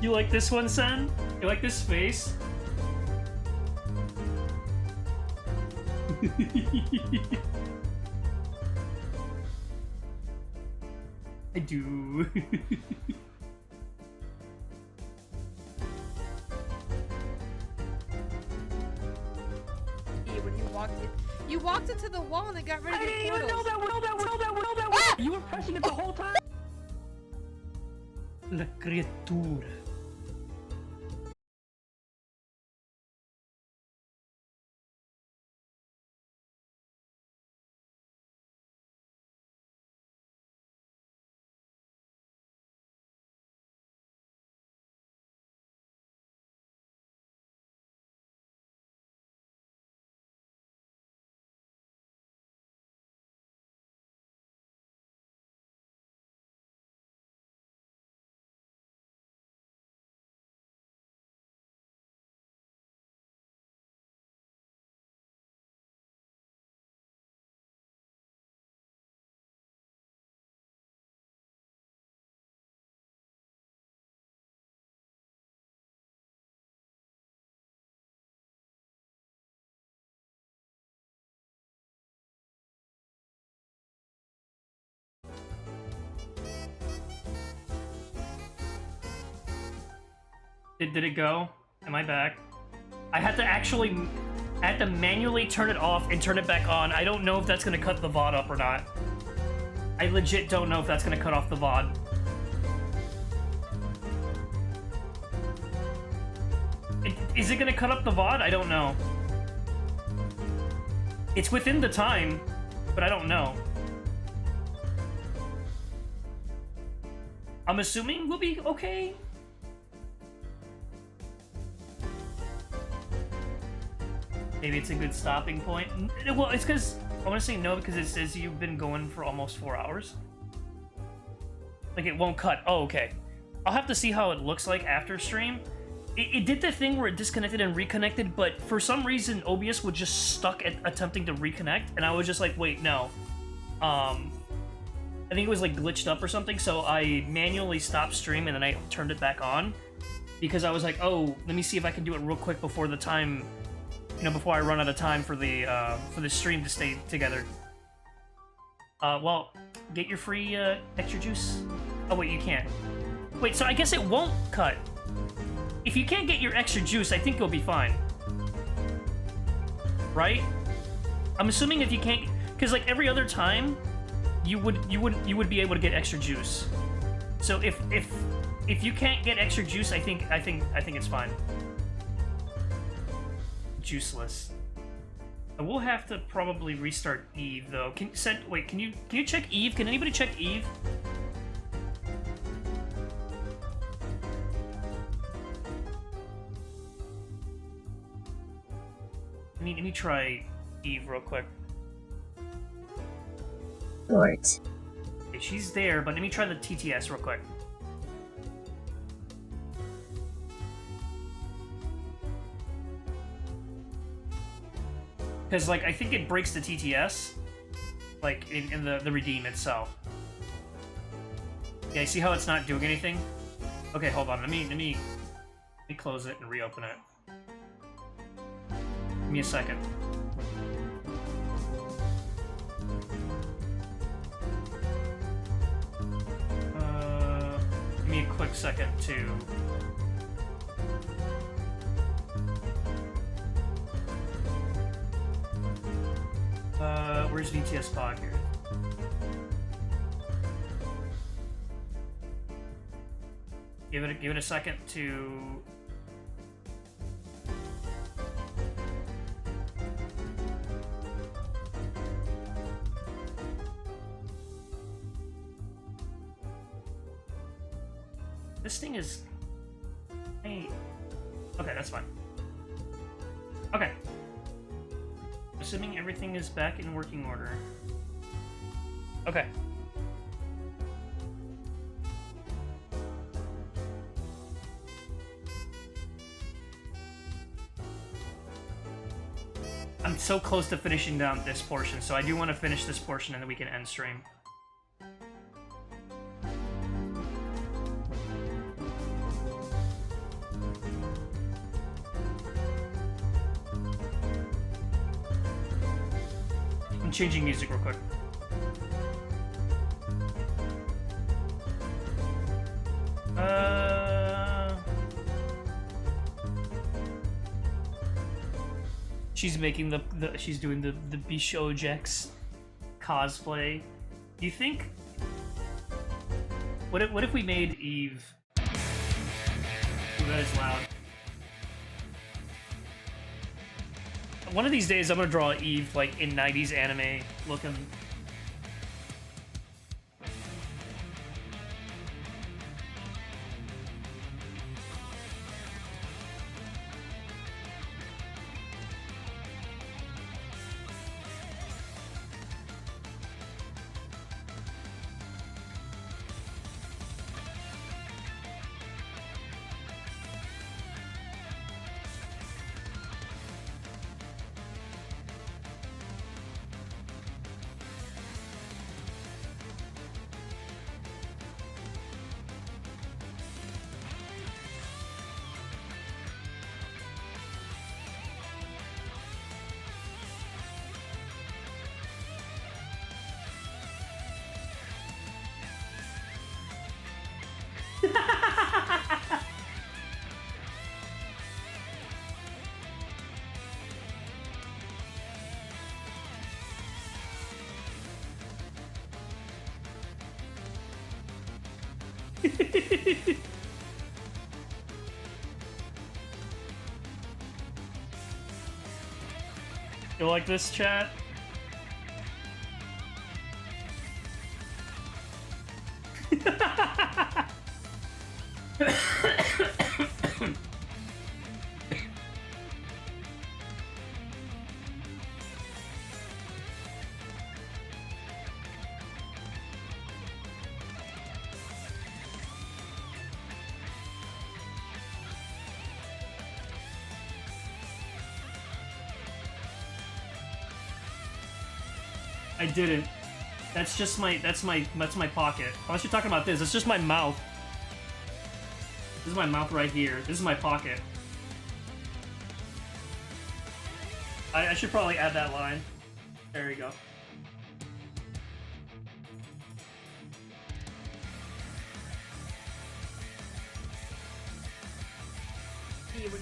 You like this one, Sen? You like this face? I do. When you walked into the wall and it got rid of I your didn't even know portals. that. You were pressing it the whole time. La criatura. Did it go? Am I back? I had to manually turn it off and turn it back on. I don't know if that's gonna cut the VOD up or not. I legit don't know if that's gonna cut off the VOD. Is it gonna cut up the VOD? I don't know. It's within the time, but I don't know. I'm assuming we'll be okay. Maybe it's a good stopping point. Well, it's because I want to say no because it says you've been going for almost 4 hours. Like it won't cut. Oh, okay. I'll have to see how it looks like after stream. It did the thing where it disconnected and reconnected, but for some reason OBS would just stuck at attempting to reconnect, and I was just like, wait, no. I think it was like glitched up or something, so I manually stopped stream and then I turned it back on because I was like, oh, let me see if I can do it real quick before the time. You know, before I run out of time for the stream to stay together. Well, get your free extra juice. Oh wait, you can't. Wait, so I guess it won't cut. If you can't get your extra juice, I think you'll be fine. Right? I'm assuming if you can't, because like every other time, you would be able to get extra juice. So if you can't get extra juice, I think it's fine. Juiceless. I will have to probably restart Eve though. Can you check Eve? Can anybody check Eve? Let me try Eve real quick. Short. Okay, she's there, but let me try the TTS real quick. Because, like, I think it breaks the TTS, like, in the redeem itself. Yeah, see how it's not doing anything? Okay, hold on. Let me close it and reopen it. Give me a second. Give me a quick second to... where's VTS Pod here? Give it a second to... This thing is... Hey. Okay, that's fine. Okay. Assuming everything is back in working order. Okay. I'm so close to finishing down this portion, so I do want to finish this portion and then we can end stream. I'm changing music real quick. She's making she's doing the Bishojex cosplay. Do you think... What if we made Eve... Ooh, that is loud. One of these days I'm gonna draw Eve like in 90s anime looking. You like this, chat? I didn't. That's just that's my pocket. Unless you're talking about this, it's just my mouth. This is my mouth right here. This is my pocket. I should probably add that line. There you go. When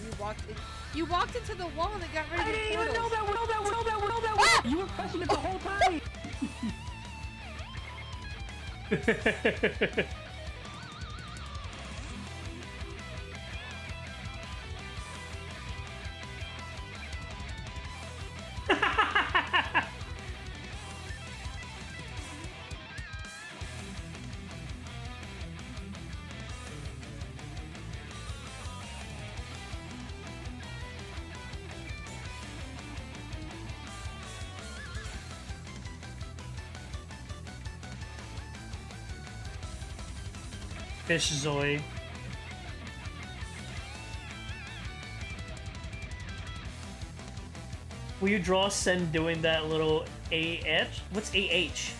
you walked into the wall and it got rid of your portals. Know that. You were pressing it the whole time. Sennxoy. Will you draw Sen doing that little AH? What's AH?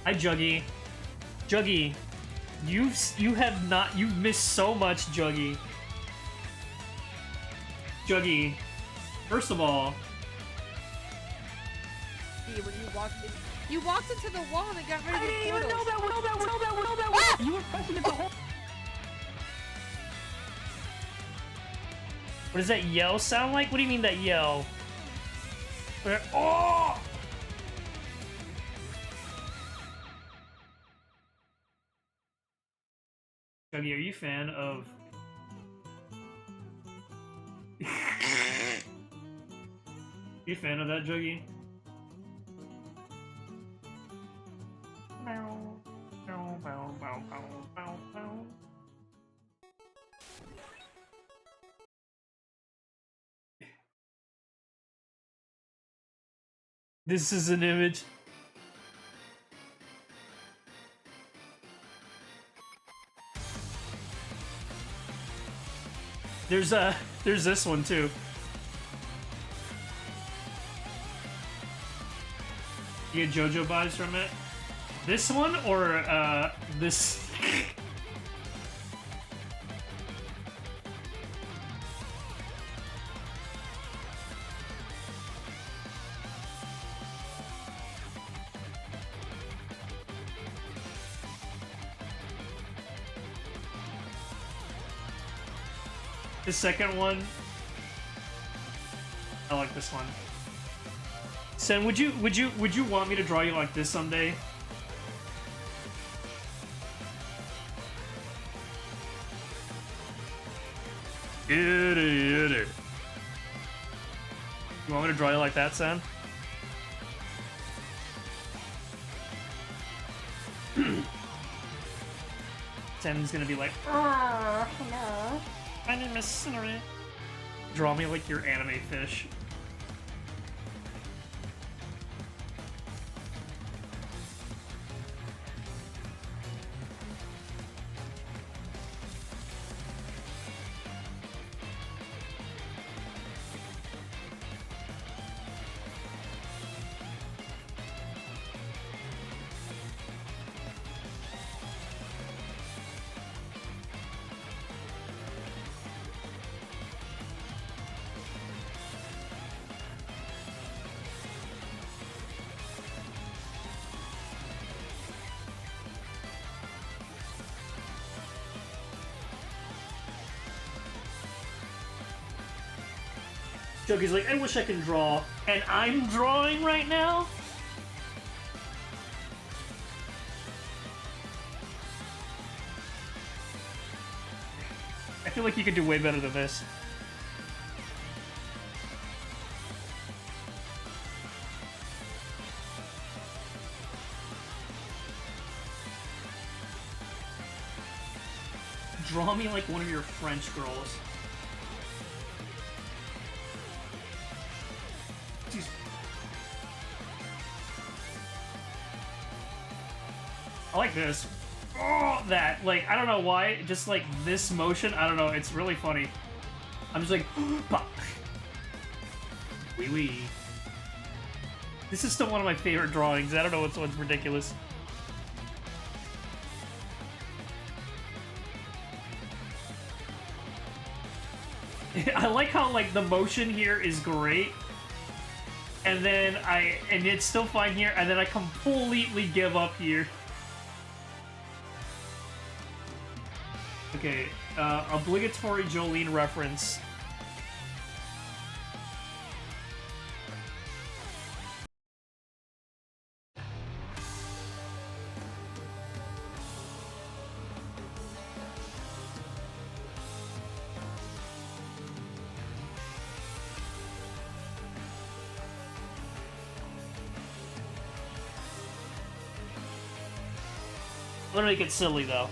Hi, Juggy. Juggy, you've missed so much, Juggy. Juggy, first of all, See, when you walked into the wall and it got rid of your portals. You were pressing it the whole. what does that yell sound like? What do you mean that yell? Oh! Juggy, are you a fan of... you a fan of that, Juggy? This is an image. There's this one too. You get JoJo vibes from it? This one or this? The second one, I like this one. Sen, would you want me to draw you like this someday? You want me to draw you like that, Sen? Sen's gonna be like, oh, hello. My name is Sennxoy. Draw me like your anime fish. Juggy's like, I wish I can draw, and I'm drawing right now? I feel like you could do way better than this. Draw me like one of your French girls. Jeez. I like this. Oh, that. Like, I don't know why. Just like this motion. I don't know. It's really funny. I'm just like, pop. Wee wee. This is still one of my favorite drawings. I don't know what's ridiculous. I like how like the motion here is great, and then and it's still fine here, and then I completely give up here. Okay, obligatory Jolene reference. I'm gonna make it silly though.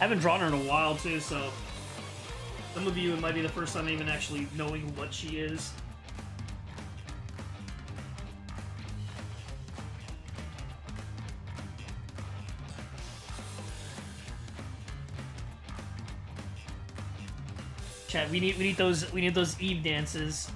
I haven't drawn her in a while too, so some of you it might be the first time even actually knowing what she is. Chat, we need those Eve dances.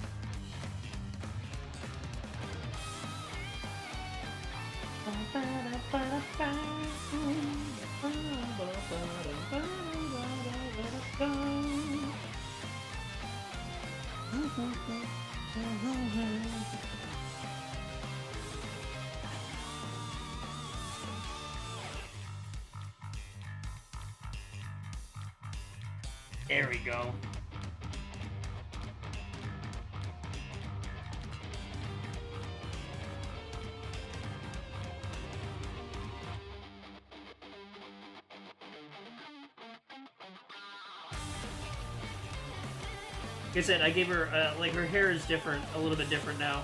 There we go. Like I said, I gave her, like, her hair is different, a little bit different now.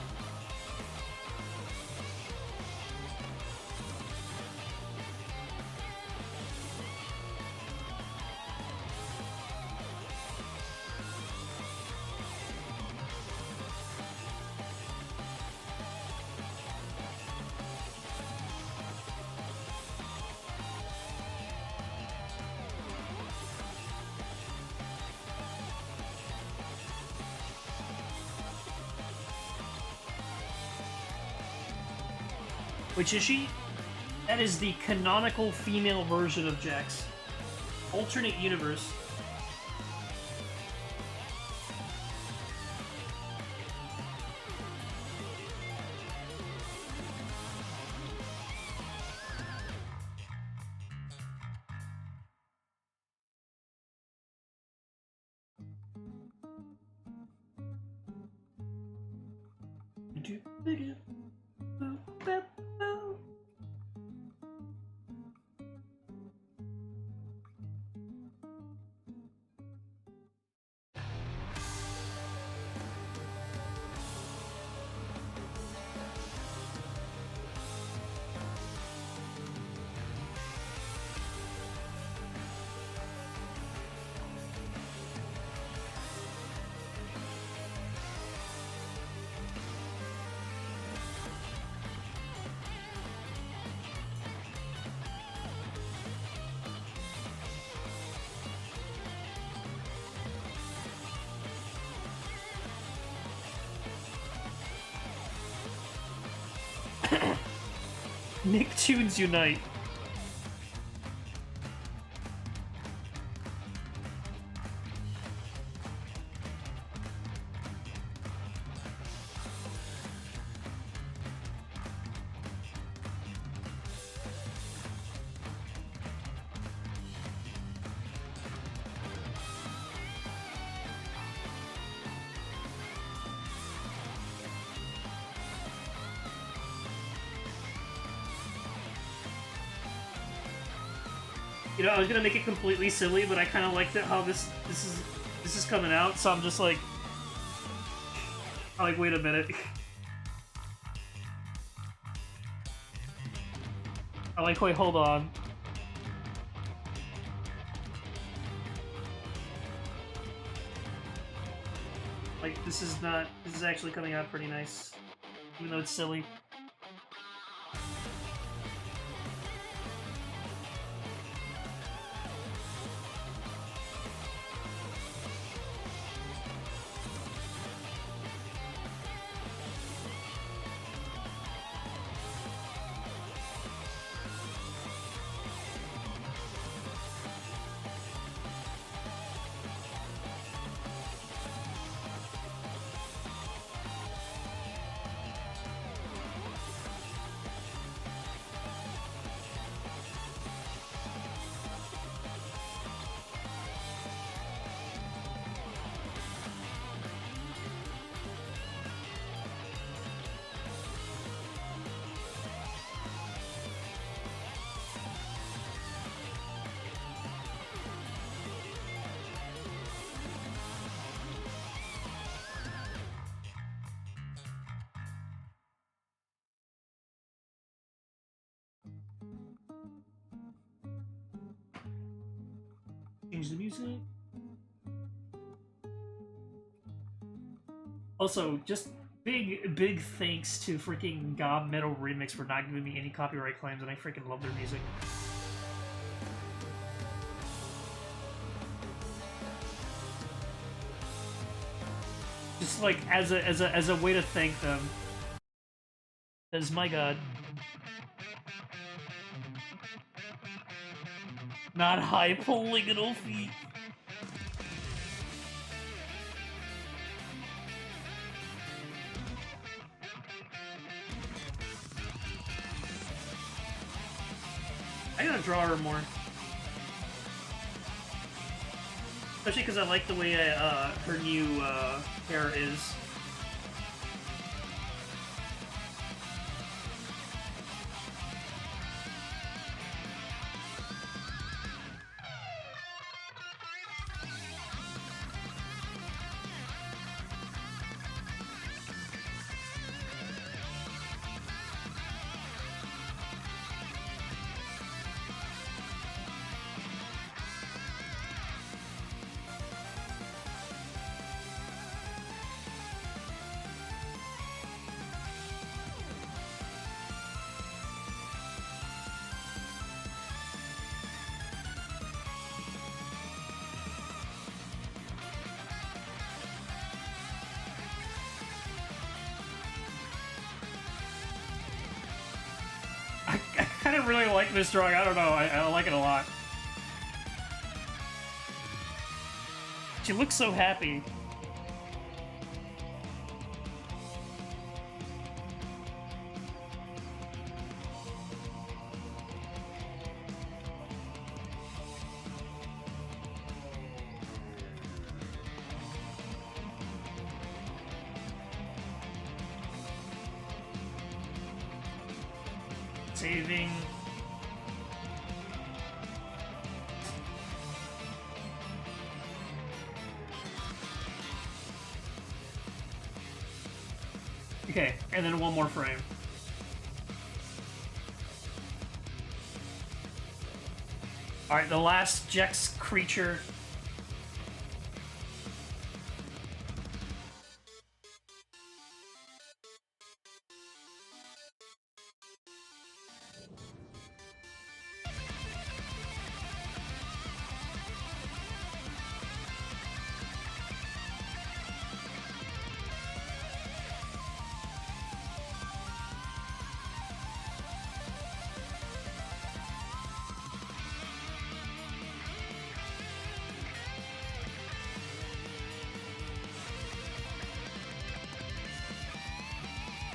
Which is she? That is the canonical female version of Jax. Alternate universe. Nicktoons unite. You know, I was gonna make it completely silly, but I kind of like that how this is coming out. So I'm just like, wait a minute. Wait, hold on. Like, this is actually coming out pretty nice, even though it's silly. change the music. Also, just big thanks to freaking Gob Metal Remix for not giving me any copyright claims, and I freaking love their music. Just like as a way to thank them. Because my god. Not high polygonal feet. I gotta draw her more. Especially because I like the way her new hair is. I kind of really like this drawing. I don't know. I like it a lot. She looks so happy. Saving. Okay, and then one more frame. Alright, the last Jex creature.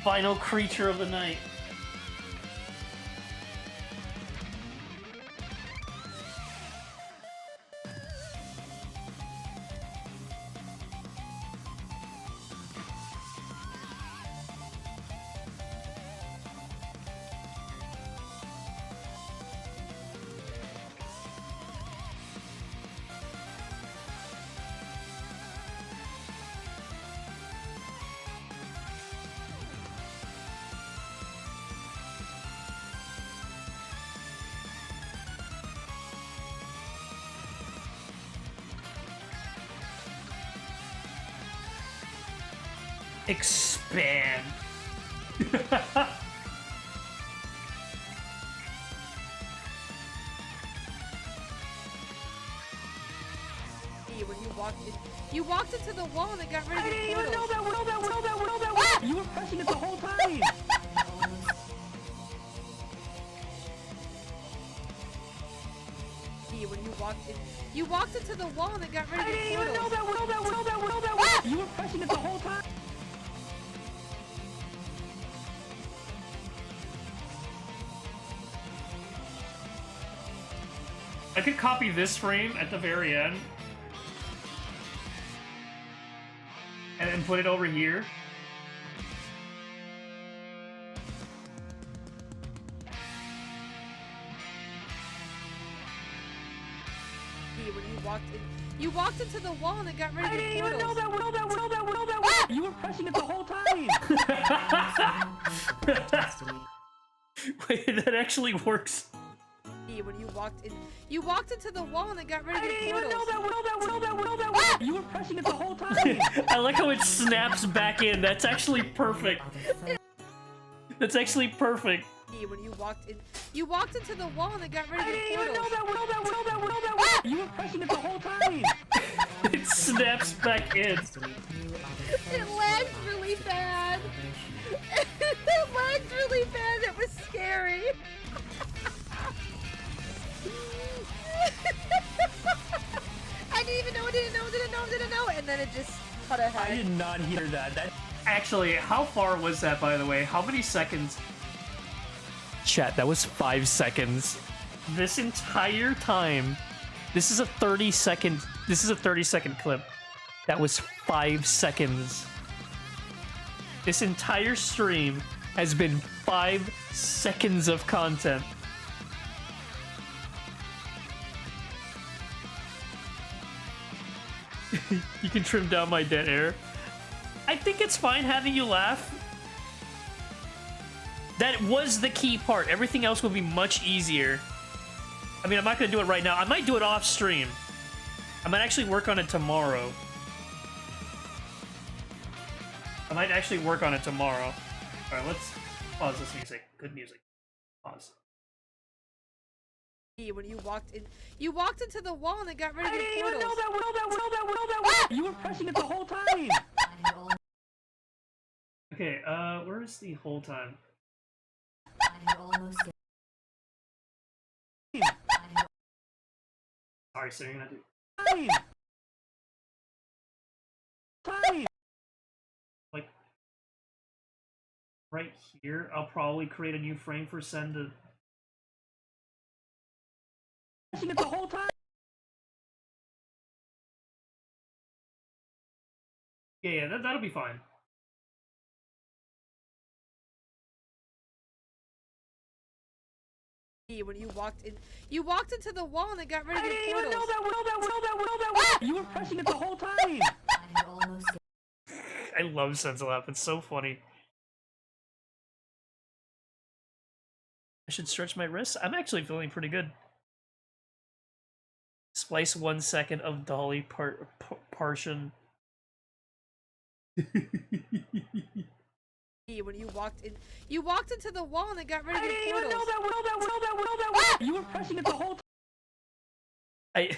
Final creature of the night. Expand. When you walked into the wall and it got rid of I didn't even know that. Ah! You were pressing it the whole time. When you walked into the wall and it got rid of I didn't even know that. Ah! You were pressing it the whole time. I could copy this frame at the very end and then put it over here. When you walked into the wall and it got rid of I didn't even know that. Ah! You were pressing it the whole time. Wait, that actually works. When you walked into the wall and it got rid of your portals. You were pressing it the whole time. I like how it snaps back in. That's actually perfect. That's actually perfect. When you walked into the wall and it got rid of your portals. You were pressing it the whole time. It snaps back in. It lagged really bad. It lagged really bad. It was scary. I didn't know, and then it just cut ahead. I did not hear that. Actually, how far was that, by the way? How many seconds? Chat, that was 5 seconds. This entire time, this is a 30-second clip. That was 5 seconds. This entire stream has been 5 seconds of content. You can trim down my dead air. I think it's fine having you laugh. That was the key part. Everything else will be much easier. I mean, I'm not gonna do it right now. I might do it off stream. I might actually work on it tomorrow. Alright, let's pause this music. Good music. Pause. When you walked into the wall and it got rid of your portals. You were pressing it the whole time. Okay, where is the whole time? Sorry, so you're gonna do like right here. I'll probably create a new frame for Sen to. Pressing it the whole time. Yeah, that'll be fine. When you walked into the wall and it got rid of your portals. You were pressing it the whole time. I love Sennxoy. It's so funny. I should stretch my wrists. I'm actually feeling pretty good. Splice 1 second of Dolly portion. When you walked into the wall and it got rid of your portals. You were pressing it the whole time.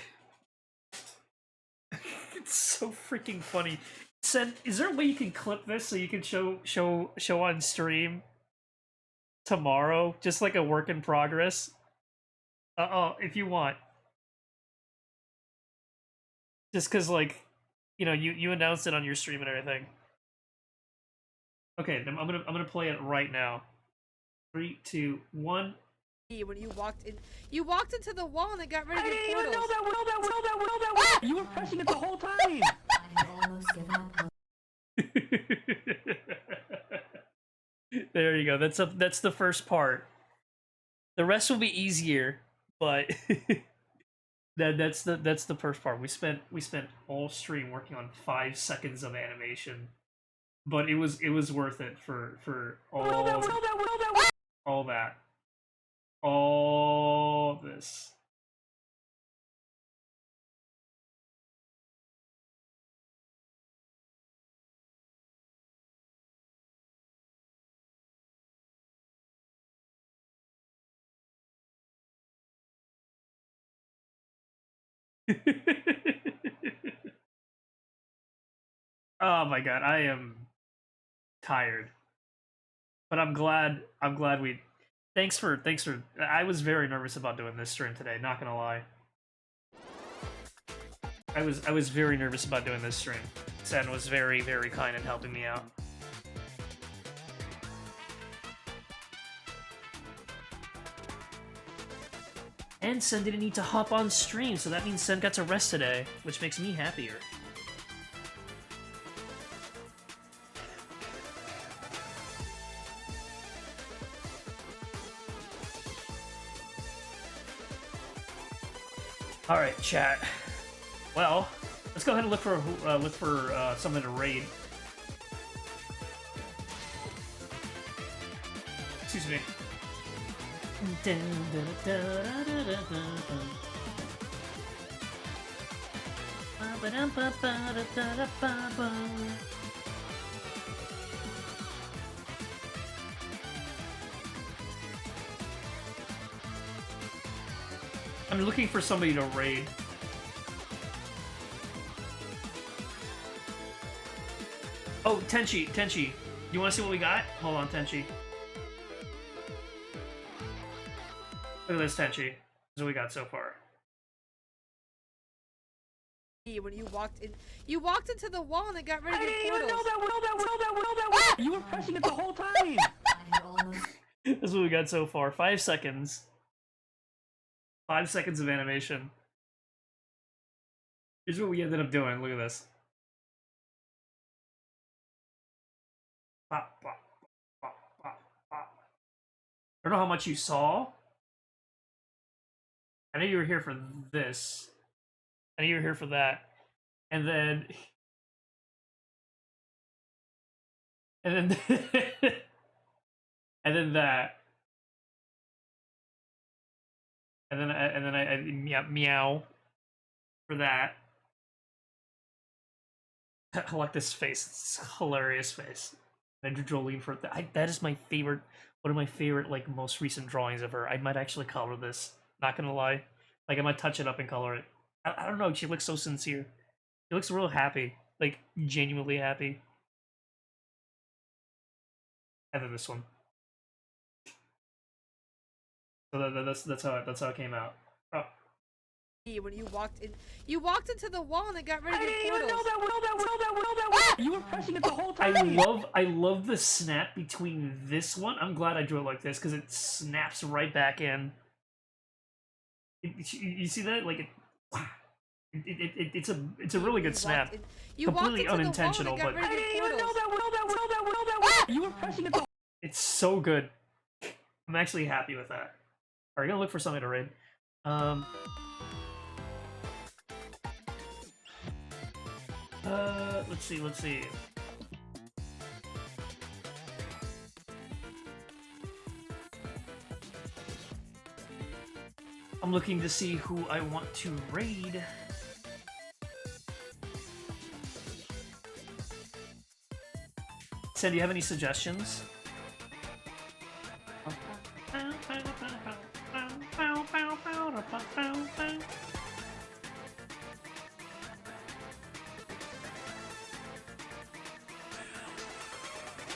It's so freaking funny. Sen, is there a way you can clip this so you can show on stream tomorrow? Just like a work in progress. If you want. Just cause like, you know, you announced it on your stream and everything. Okay, then I'm gonna play it right now. 3, 2, 1. When you walked into the wall and it got rid of your portals. You were pressing it the whole time. There you go. That's the first part. The rest will be easier, but that's the first part. We spent all stream working on 5 seconds of animation. But it was worth it for all that. All this. Oh my god, I am tired. But I'm glad we thanks for I was very nervous about doing this stream today, not gonna lie. I was very nervous about doing this stream. Sen was very, very kind in helping me out. And Sen didn't need to hop on stream, so that means Sen got to rest today, which makes me happier. All right, chat. Well, let's go ahead and look for someone to raid. Excuse me. I'm looking for somebody to raid. Oh, Tenchi, you want to see what we got? Hold on, Tenchi. Look at this, Tenchi. This is what we got so far. When you walked into the wall and it got rid of your portals. I didn't even know that. You were pressing it the whole time. This is what we got so far. 5 seconds. 5 seconds of animation. Here's what we ended up doing. Look at this. Pop, pop, pop, pop, pop. I don't know how much you saw. I know you were here for this. I know you were here for that. And then... And then... and then that. And then I meow for that. I like this face. It's a hilarious face. I drew Jolene for that. That is my favorite. One of my favorite, like, most recent drawings of her. I might actually color this. Not gonna lie. Like, I might touch it up and color it. I don't know. She looks so sincere. She looks real happy. Like, genuinely happy. And then this one. So that's how it came out. Oh. When you walked into the wall and it got rid of your portals. I didn't even know that. You were pressing it the whole time. I love the snap between this one. I'm glad I drew it like this because it snaps right back in. You see that? Like it's a really good snap. Completely unintentional, but I didn't even know that. You were pressing it the whole. It's so good. I'm actually happy with that. Alright, gonna look for something to raid. Let's see. I'm looking to see who I want to raid. Sen, do you have any suggestions?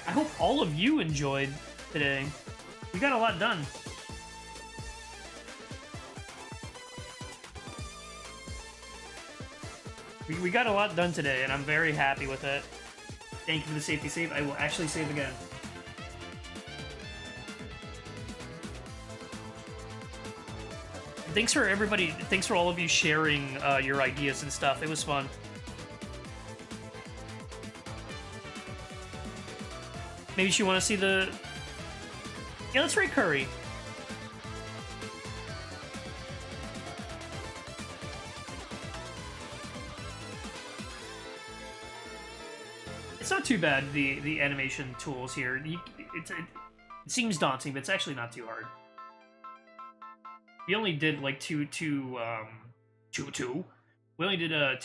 I hope all of you enjoyed today. We got a lot done. We got a lot done today, and I'm very happy with it. Thank you for the safety save. I will actually save again. Thanks for everybody. Thanks for all of you sharing your ideas and stuff. It was fun. Maybe you want to see the... Yeah, let's rate Curry. It's not too bad, the animation tools here. It seems daunting, but it's actually not too hard. We only did like two. We only did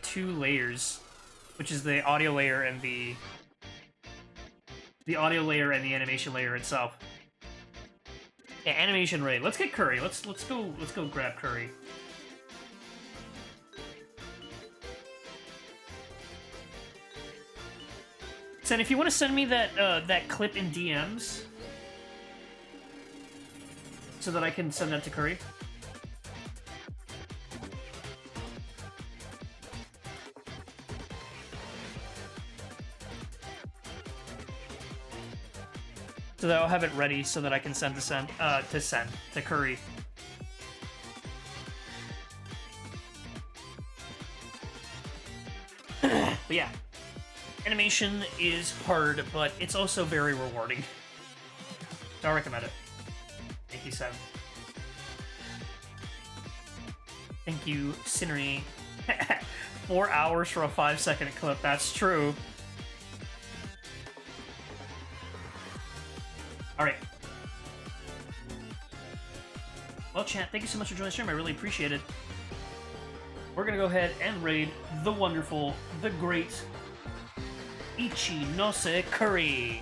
two layers, which is the audio layer and the audio layer and the animation layer itself. Yeah, animation raid. Let's get Curry. Let's go grab Curry. Sen, if you want to send me that that clip in DMs so that I can send that to Curry. So that I'll have it ready so that I can send to Curry. But yeah. Animation is hard, but it's also very rewarding. So I recommend it. Thank you, Sam. Thank you, Scenery. 4 hours for a 5-second clip, that's true. Alright. Well, chat, thank you so much for joining the stream. I really appreciate it. We're gonna go ahead and raid the wonderful, the great Ichinose Curry.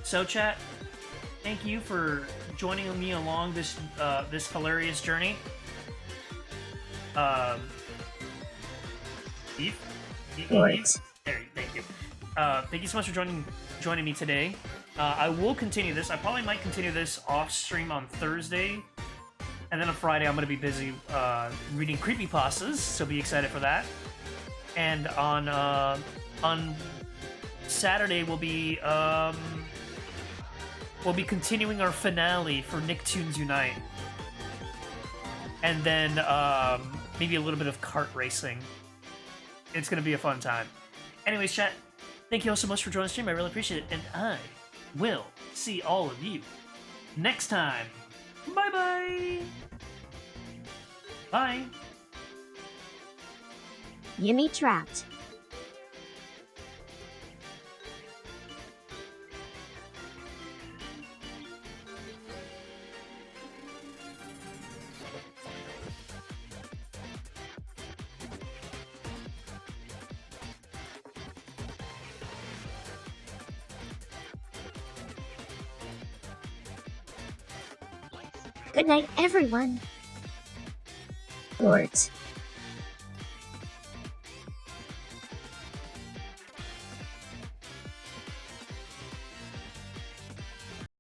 So, chat, thank you for joining me along this this hilarious journey. Eve? Right. There, thank you. Thank you so much for joining me today. I will continue this. I probably might continue this off stream on Thursday, and then on Friday I'm gonna be busy reading creepypastas, so be excited for that. And on Saturday we'll be continuing our finale for Nicktoons Unite, and then maybe a little bit of kart racing. It's gonna be a fun time. Anyways, chat, thank you all so much for joining the stream. I really appreciate it, and I will see all of you next time. Bye-bye! Bye! Yimmy trapped. Good night, everyone. Fort.